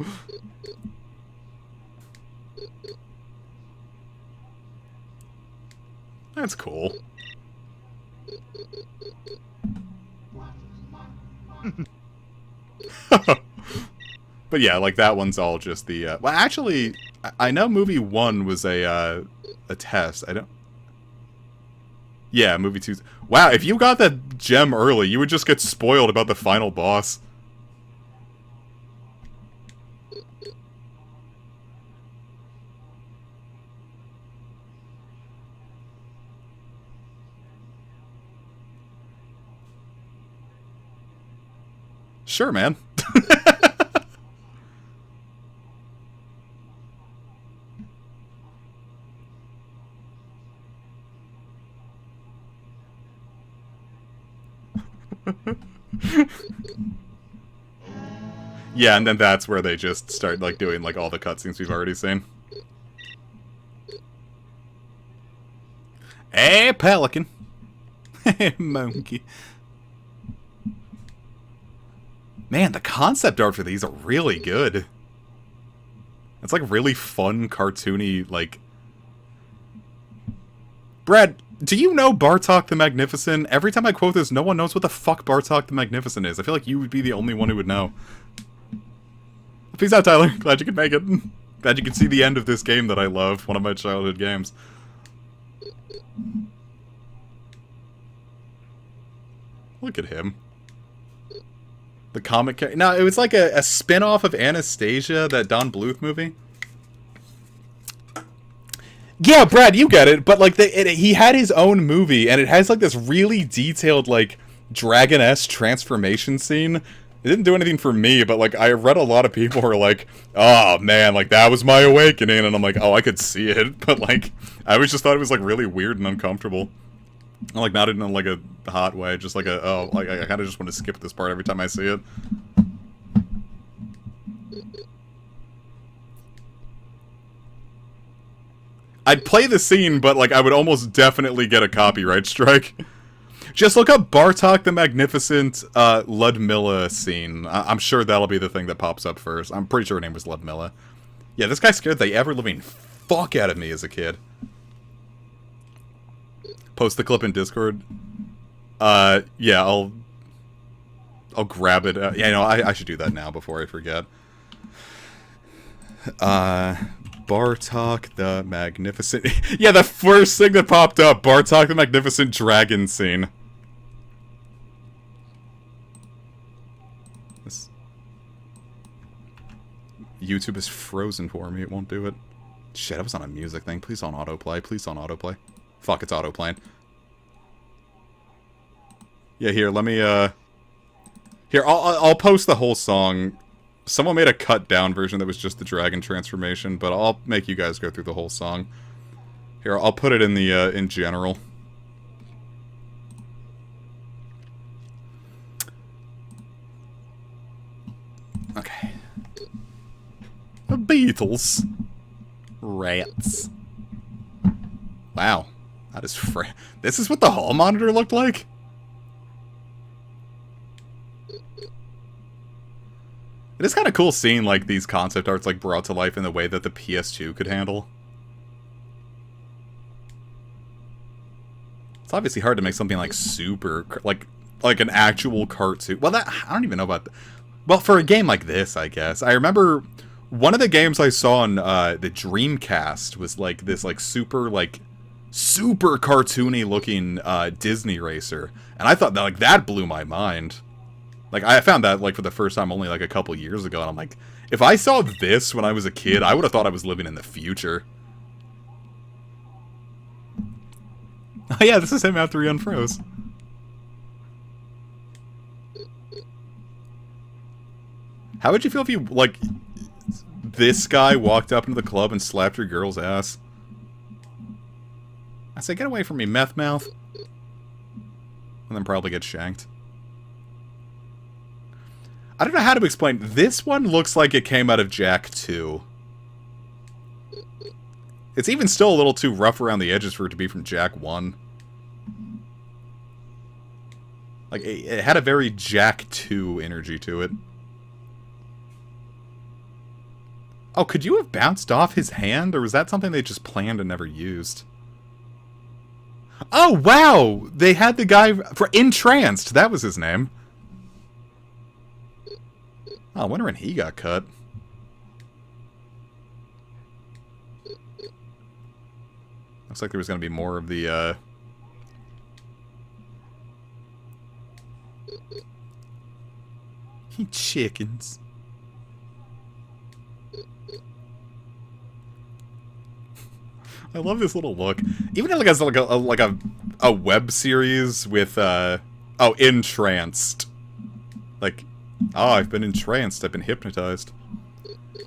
That's cool. But yeah, like that one's all just the well, actually, I know movie 1 was a test. I don't. Yeah, movie 2. Wow, if you got that gem early, you would just get spoiled about the final boss. Sure, man. Yeah, and then that's where they just start, like, doing, like, all the cutscenes we've already seen. Hey, pelican. Hey, monkey. Man, the concept art for these are really good. It's, like, really fun, cartoony, like... Brad, do you know Bartok the Magnificent? Every time I quote this, no one knows what the fuck Bartok the Magnificent is. I feel like you would be the only one who would know. Peace out, Tyler. Glad you could make it. Glad you could see the end of this game that I love. One of my childhood games. Look at him. The comic... No, it was like a spin-off of Anastasia, that Don Bluth movie. Yeah, Brad, you get it, but like he had his own movie, and it has like this really detailed, like, dragon-esque transformation scene. It didn't do anything for me, but like I read a lot of people were like, oh man, like that was my awakening, and I'm like, oh, I could see it, but like I always just thought it was like really weird and uncomfortable. Like, not in like a hot way, just like a, oh, like, I kind of just want to skip this part every time I see it. I'd play the scene, but, like, I would almost definitely get a copyright strike. Just look up Bartok the Magnificent, Ludmilla scene. I'm sure that'll be the thing that pops up first. I'm pretty sure her name was Ludmilla. Yeah, this guy scared the ever-living fuck out of me as a kid. Post the clip in Discord. Yeah, I'll grab it. Yeah, you know, I should do that now before I forget. Bartok the Magnificent. Yeah, the first thing that popped up, Bartok the Magnificent dragon scene. This YouTube is frozen for me. It won't do it. Shit, I was on a music thing. Please don't autoplay. Please don't autoplay. Fuck, it's autoplaying. Yeah, here, let me, here, I'll post the whole song. Someone made a cut-down version that was just the dragon transformation, but I'll make you guys go through the whole song. Here, I'll put it in the, in general. Okay. The Beatles. Rats. Wow. That is this is what the hall monitor looked like? It is kind of cool seeing, like, these concept arts, like, brought to life in the way that the PS2 could handle. It's obviously hard to make something, like, super, like an actual cartoon. Well, that, I don't even know about that. Well, for a game like this, I guess. I remember one of the games I saw on, the Dreamcast was, like, this, like, super cartoony looking, Disney racer. And I thought that, like, that blew my mind. Like, I found that, like, for the first time only, like, a couple years ago, and I'm like, if I saw this when I was a kid, I would have thought I was living in the future. Oh yeah, this is him after he unfroze. How would you feel if you, like, this guy walked up into the club and slapped your girl's ass? I say, get away from me, meth mouth. And then probably get shanked. I don't know how to explain. This one looks like it came out of Jak 2. It's even still a little too rough around the edges for it to be from Jak 1. Like, it had a very Jak 2 energy to it. Oh, could you have bounced off his hand? Or was that something they just planned and never used? Oh, wow! They had the guy for Entranced. That was his name. Oh, I wonder when he got cut. Looks like there was going to be more of the, chickens. I love this little look. Even like as like a web series with Entranced. Like, oh, I've been entranced. I've been hypnotized.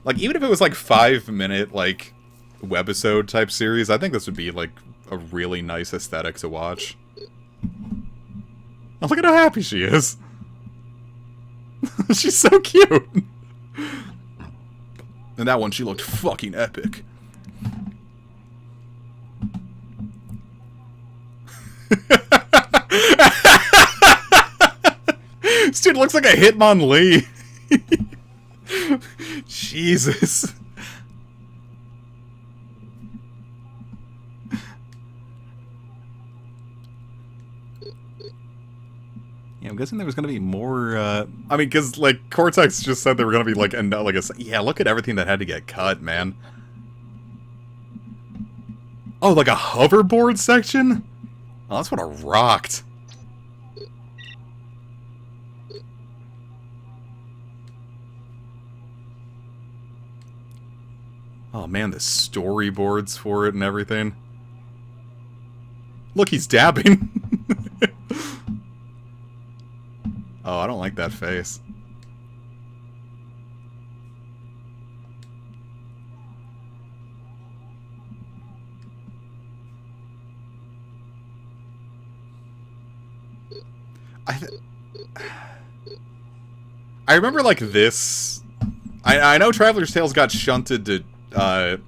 Like, even if it was like 5-minute like webisode type series, I think this would be like a really nice aesthetic to watch. Oh, look at how happy she is. She's so cute. And that one, she looked fucking epic. This dude looks like a Hitmonlee. Jesus. Yeah, I'm guessing there was going to be more, I mean, because, like, Cortex just said there were going to be, like, yeah, look at everything that had to get cut, man. Oh, like a hoverboard section? Oh, that's what I rocked. Oh man, the storyboards for it and everything. Look, he's dabbing. Oh, I don't like that face. I remember, like, this... I know Traveler's Tales got shunted to,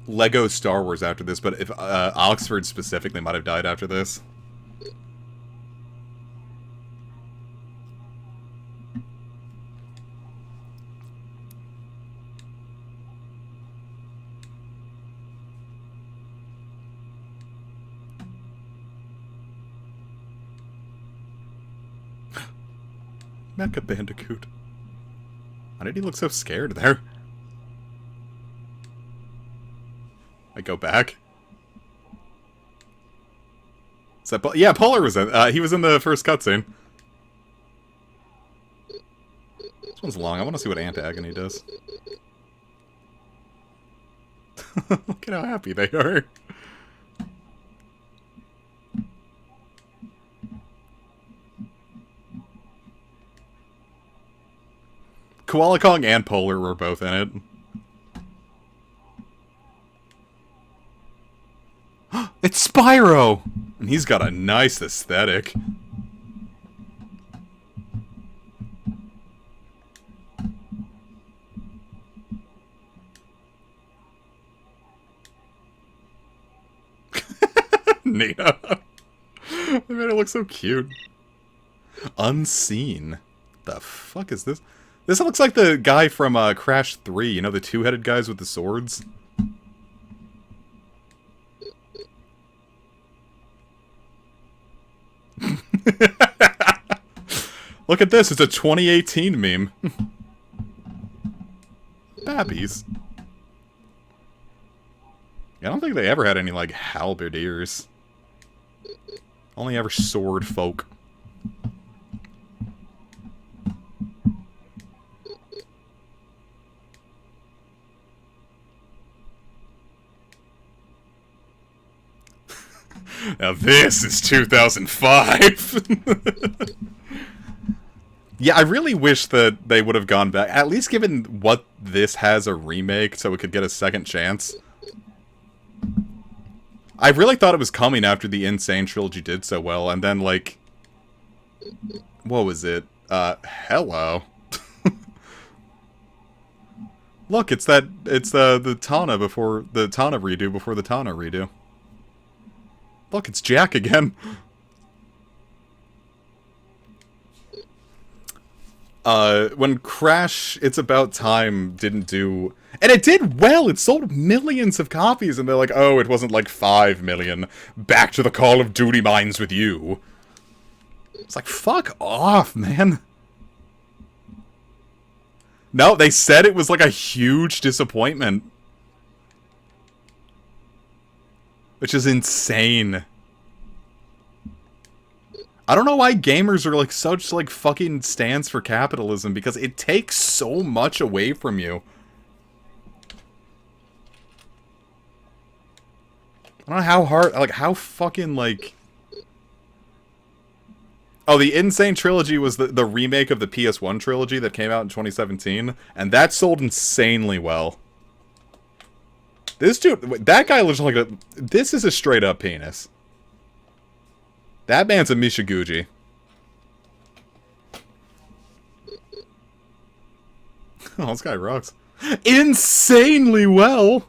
Lego Star Wars after this, but if, Oxford specifically might have died after this. Mecha Bandicoot. Why did he look so scared there? I go back. Is that yeah, Polar was in. He was in the first cutscene. This one's long. I want to see what Antagony does. Look at how happy they are. Koala Kong and Polar were both in it. It's Spyro! And he's got a nice aesthetic. Nina. They made it look so cute. Unseen. The fuck is this? This looks like the guy from Crash 3, you know, the two-headed guys with the swords? Look at this, it's a 2018 meme. Babbies. Yeah, I don't think they ever had any, like, halberdiers. Only ever sword folk. Now this is 2005! Yeah, I really wish that they would have gone back, at least given what this has a remake, so it could get a second chance. I really thought it was coming after the Insane trilogy did so well, and then, like... What was it? Hello? Look, it's the Tana before, the Tana redo before the Tana redo. Look, it's Jack again. When Crash It's About Time didn't do... And it did well! It sold millions of copies, and they're like, oh, it wasn't like 5 million. Back to the Call of Duty mines with you. It's like, fuck off, man. No, they said it was like a huge disappointment. Which is insane. I don't know why gamers are like such like fucking stands for capitalism, because it takes so much away from you. I don't know how hard, like how fucking like... Oh, the Insane Trilogy was the remake of the PS1 trilogy that came out in 2017, and that sold insanely well. This dude, that guy looks like a... This is a straight-up penis. That man's a Mishaguji. Oh, this guy rocks. Insanely well!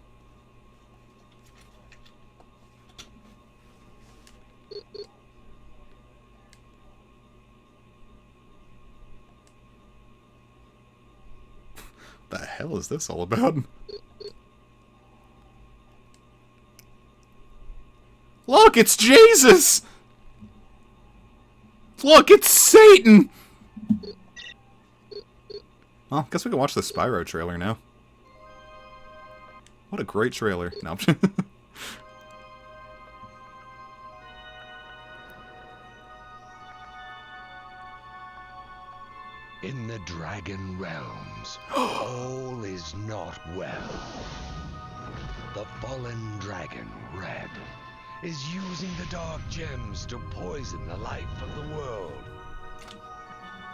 What the hell is this all about? Look, it's Jesus! Look, it's Satan! Well, guess we can watch the Spyro trailer now. What a great trailer. No. In the Dragon Realms, all is not well. The fallen dragon, Red, is using the dark gems to poison the life of the world.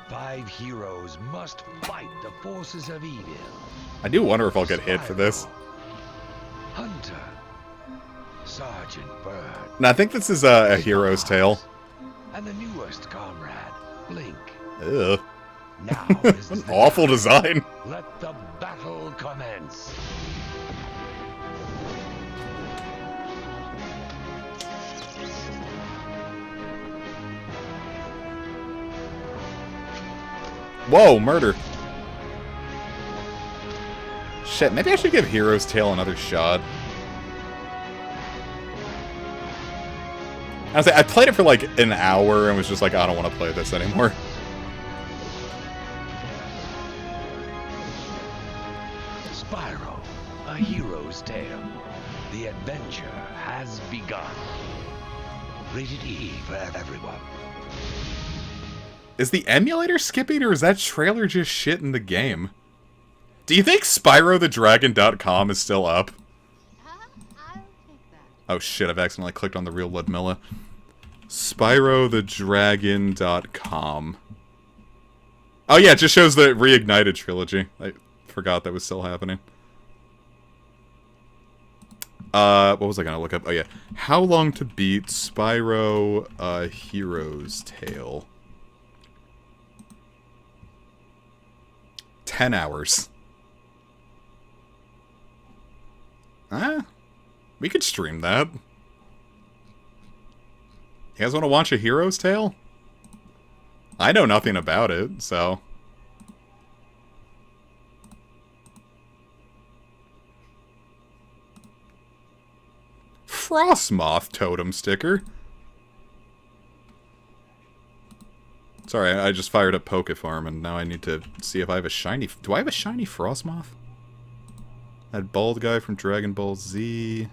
5 heroes must fight the forces of evil. I do wonder if I'll get hit for this. Hunter, Sergeant Bird. No, I think this is a hero's tale. And the newest comrade, blink. Ugh. Now is An the awful time. design. Let the battle commence. Whoa, murder. Shit, maybe I should give Hero's Tale another shot. I played it for like an hour and was just like, I don't want to play this anymore. Spyro, a hero's tale. The adventure has begun. Rated E for everyone. Is the emulator skipping or is that trailer just shit in the game? Do you think SpyroTheDragon.com is still up? I'll take that. Oh shit, I've accidentally clicked on the real Ludmilla. SpyroTheDragon.com. Oh yeah, it just shows the Reignited trilogy. I forgot that was still happening. What was I gonna look up? Oh yeah. How long to beat Spyro Hero's Tale? 10 hours. We could stream that. You guys want to watch a Hero's Tale? I know nothing about it, so... Frostmoth totem sticker. Sorry, I just fired up Pokefarm, and now I need to see if I have a shiny... Do I have a shiny Frostmoth? That bald guy from Dragon Ball Z...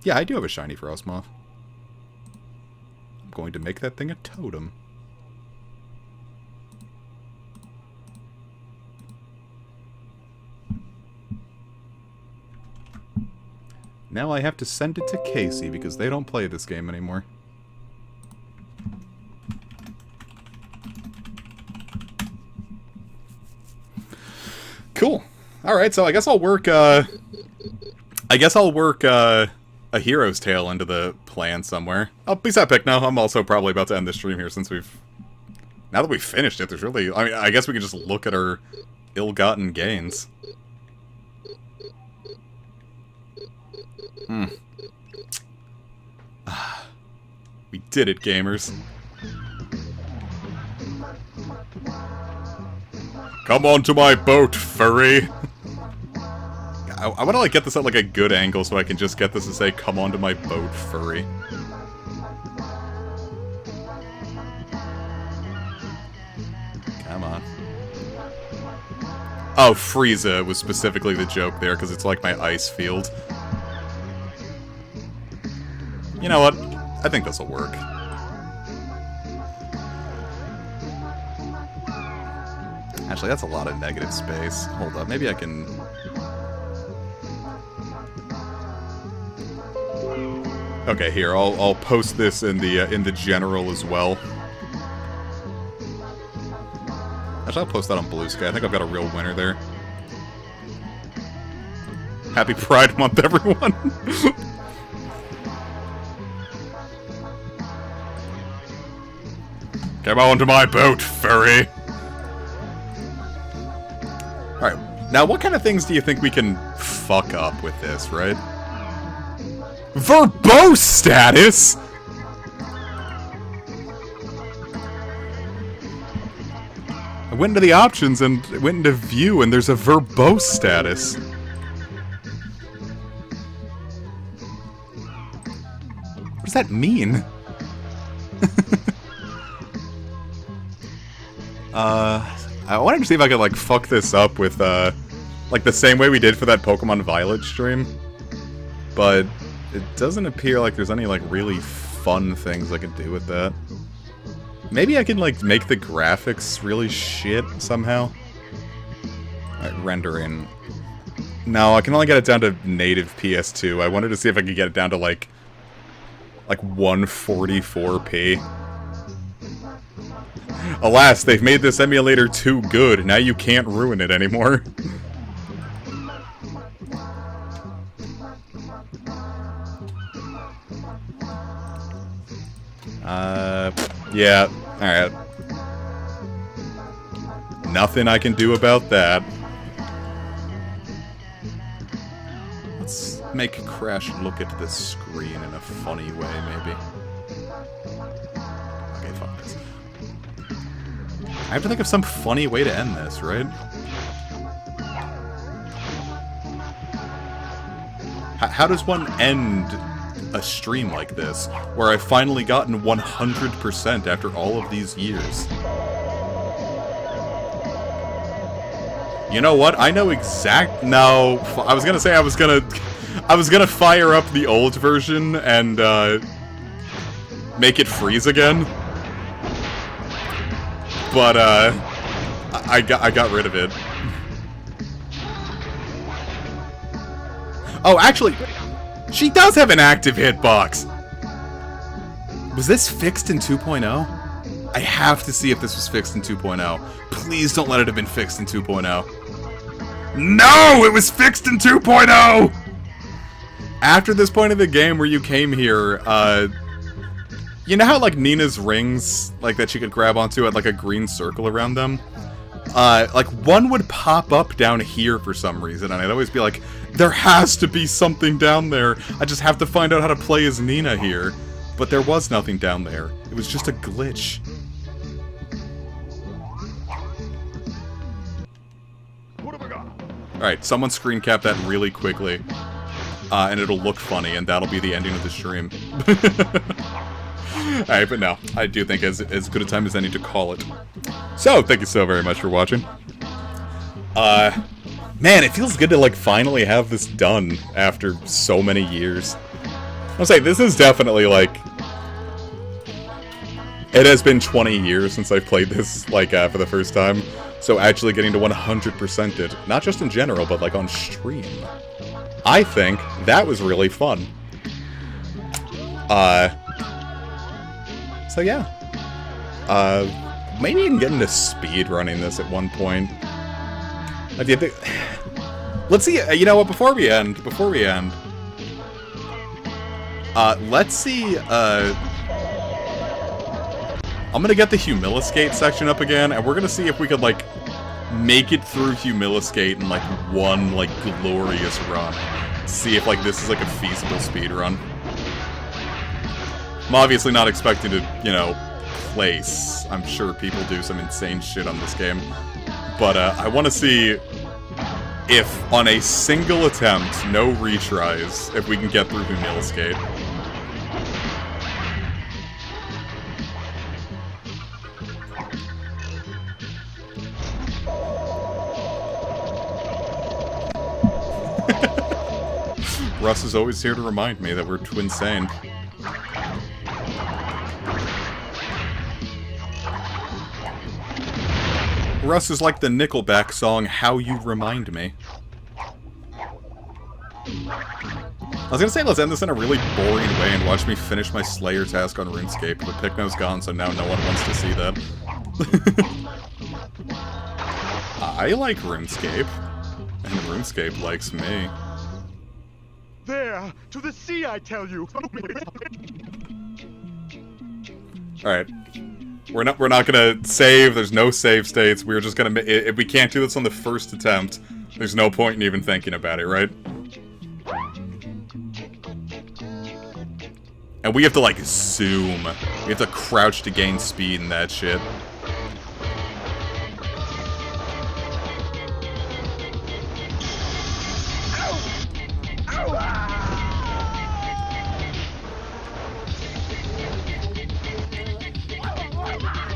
Yeah, I do have a shiny Frostmoth. I'm going to make that thing a totem. Now I have to send it to Casey, because they don't play this game anymore. Cool. Alright, so I guess I'll work, a Hero's Tale into the plan somewhere. Oh, peace out, Pick. No, I'm also probably about to end the stream here since we've... Now that we've finished it, there's really... I mean, I guess we can just look at our ill-gotten gains. We did it, gamers. Come on to my boat, furry! I want to like get this at like a good angle so I can just get this to say, come on to my boat, furry. Come on. Oh, Frieza was specifically the joke there, because it's like my ice field. You know what? I think this'll work. Actually, that's a lot of negative space. Hold up, maybe I can... Okay, here, I'll post this in the general as well. Actually, I'll post that on Blue Sky. I think I've got a real winner there. Happy Pride Month, everyone! Come on to my boat, furry! Alright, now what kind of things do you think we can fuck up with this, right? Verbose status?! I went into the options and went into view and there's a verbose status. What does that mean? I wanted to see if I could, like, fuck this up with, like, the same way we did for that Pokemon Violet stream. But it doesn't appear like there's any, like, really fun things I can do with that. Maybe I can, like, make the graphics really shit somehow. Alright, rendering. No, I can only get it down to native PS2. I wanted to see if I could get it down to, like 144p. Alas, they've made this emulator too good. Now you can't ruin it anymore. Yeah, alright. Nothing I can do about that. Let's make Crash look at the screen in a funny way, maybe. Okay, fuck this. I have to think of some funny way to end this, right? How does one end a stream like this, where I've finally gotten 100% after all of these years? You know what? I know No, I was gonna say I was gonna fire up the old version and make it freeze again, but I got rid of it. Oh, actually, she does have an active hitbox! Was this fixed in 2.0? I have to see if this was fixed in 2.0. Please don't let it have been fixed in 2.0. No! It was fixed in 2.0! After this point of the game where you came here, you know how, like, Nina's rings, like, that she could grab onto had, like, a green circle around them? Like, one would pop up down here for some reason, and I'd always be like, there has to be something down there. I just have to find out how to play as Nina here. But there was nothing down there. It was just a glitch. Alright, someone screen cap that really quickly. And it'll look funny, and that'll be the ending of the stream. Alright, but no, I do think as good a time as any to call it. So, thank you so very much for watching. Man, it feels good to, like, finally have this done after so many years. I'll say, this is definitely, like... It has been 20 years since I've played this, like, for the first time. So actually getting to 100% it, not just in general, but, like, on stream. I think that was really fun. So yeah. Maybe you can get into speed running this at one point. Let's see, you know what, before we end, let's see, I'm gonna get the Humiliscate section up again, and we're gonna see if we could, like, make it through Humiliscate in, like, one, like, glorious run. See if, like, this is, like, a feasible speed run. I'm obviously not expecting to, you know, place. I'm sure people do some insane shit on this game. But, I want to see if, on a single attempt, no retries, if we can get through Humiliscate. Russ is always here to remind me that we're Twinsane. Russ is like the Nickelback song, How You Remind Me. I was gonna say let's end this in a really boring way and watch me finish my Slayer task on RuneScape, but Picno's gone, so now no one wants to see that. I like RuneScape, and RuneScape likes me. There! To the sea, I tell you! Alright. We're not gonna save, there's no save states, we're just gonna if we can't do this on the first attempt, there's no point in even thinking about it, right? And we have to, like, zoom. We have to crouch to gain speed and that shit.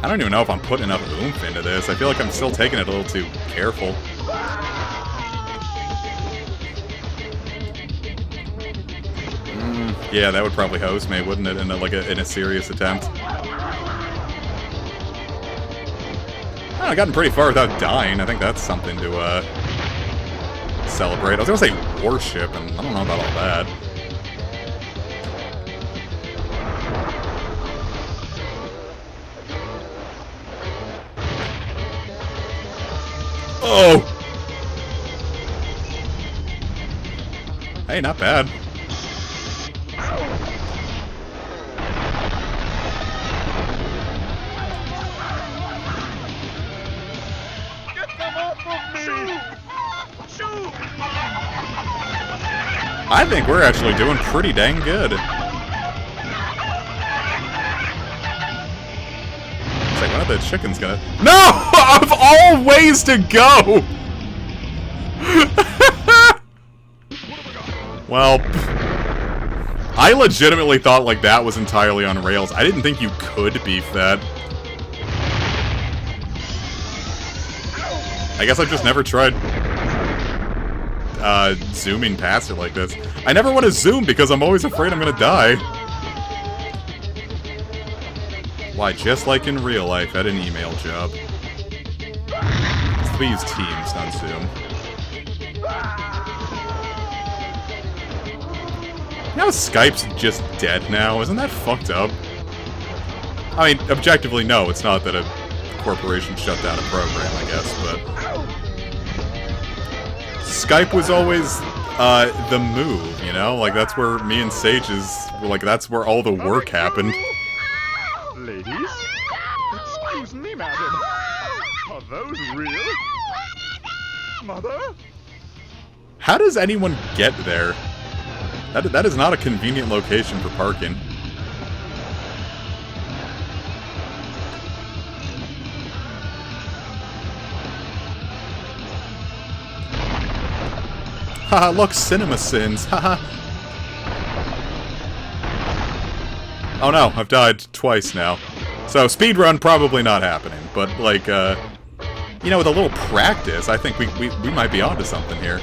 I don't even know if I'm putting enough oomph into this. I feel like I'm still taking it a little too careful. Yeah, that would probably host me, wouldn't it, in a serious attempt? I've gotten pretty far without dying. I think that's something to celebrate. I was gonna say worship, and I don't know about all that. Oh! Hey, not bad. I think we're actually doing pretty dang good. It's like, one of the chickens gonna... No! Of all ways to go! Well, I legitimately thought like that was entirely on rails. I didn't think you could beef that. I guess I've just never tried zooming past it like this. I never want to zoom because I'm always afraid I'm gonna die. Why, just like in real life at an email job. We use Teams, not Zoom. You know Skype's just dead now? Isn't that fucked up? I mean, objectively, no, it's not that a corporation shut down a program, I guess, but... Skype was always, the move, you know? Like, that's where me and Sage's... Like, that's where all the work happened. Ladies? Excuse me, madam. Are those real? Mother? How does anyone get there? That is not a convenient location for parking. Haha, look, cinema sins. Haha. Oh no, I've died twice now. So, speedrun probably not happening, but like, you know, with a little practice, I think we might be onto something here.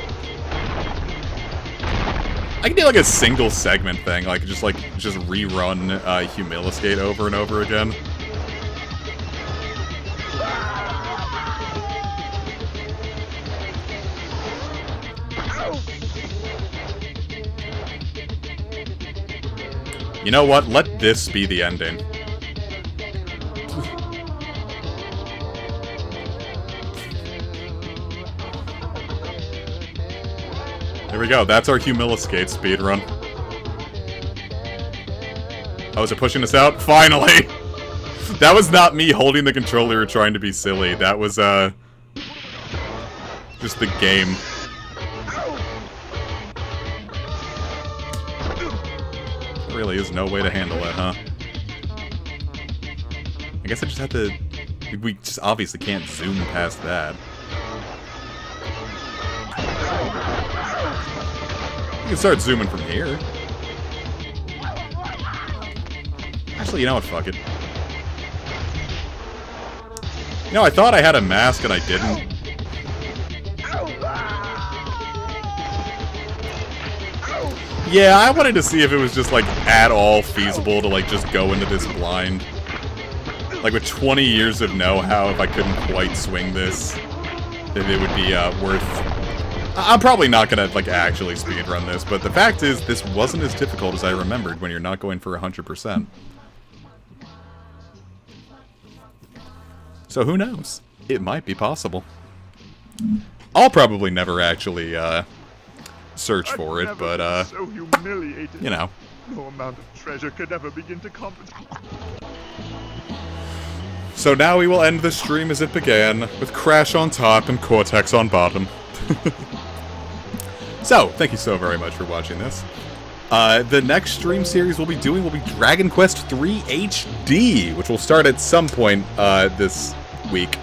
I can do like a single segment thing, like just rerun Humiliscate over and over again. You know what? Let this be the ending. There we go, that's our Humiliscate speedrun. Oh, is it pushing us out? Finally! That was not me holding the controller or trying to be silly. That was, just the game. There really is no way to handle it, huh? I guess I just have to... We just obviously can't zoom past that. You can start zooming from here. Actually, you know what? Fuck it. You know, I thought I had a mask and I didn't. Yeah, I wanted to see if it was just, like, at all feasible to, like, just go into this blind. Like, with 20 years of know-how, if I couldn't quite swing this, if it would be, worth... I'm probably not gonna, like, actually speedrun this, but the fact is, this wasn't as difficult as I remembered when you're not going for 100%. So who knows? It might be possible. I'll probably never actually, search for it, but, so humiliated. you know. No amount of treasure could ever begin to compensate. So now we will end the stream as it began, with Crash on top and Cortex on bottom. So, thank you so very much for watching this. The next stream series we'll be doing will be Dragon Quest III HD, which will start at some point this week.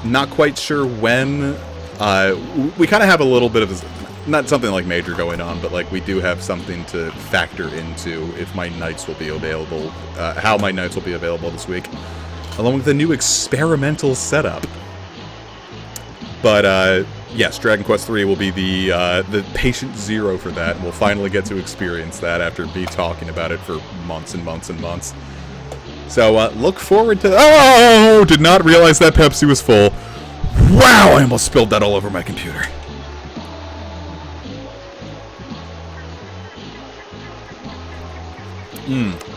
Not quite sure when. We kind of have a little bit of, not something like major going on, but like we do have something to factor into if my nights will be available, how my nights will be available this week, along with a new experimental setup. But yes, Dragon Quest III will be the patient zero for that, and we'll finally get to experience that after me talking about it for months and months and months. So look forward to. Oh! Did not realize that Pepsi was full. Wow! I almost spilled that all over my computer.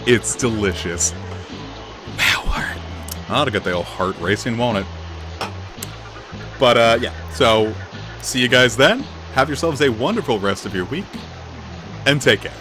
It's delicious. Wow. That'll get the old heart racing, won't it? But, yeah. So, see you guys then. Have yourselves a wonderful rest of your week. And take care.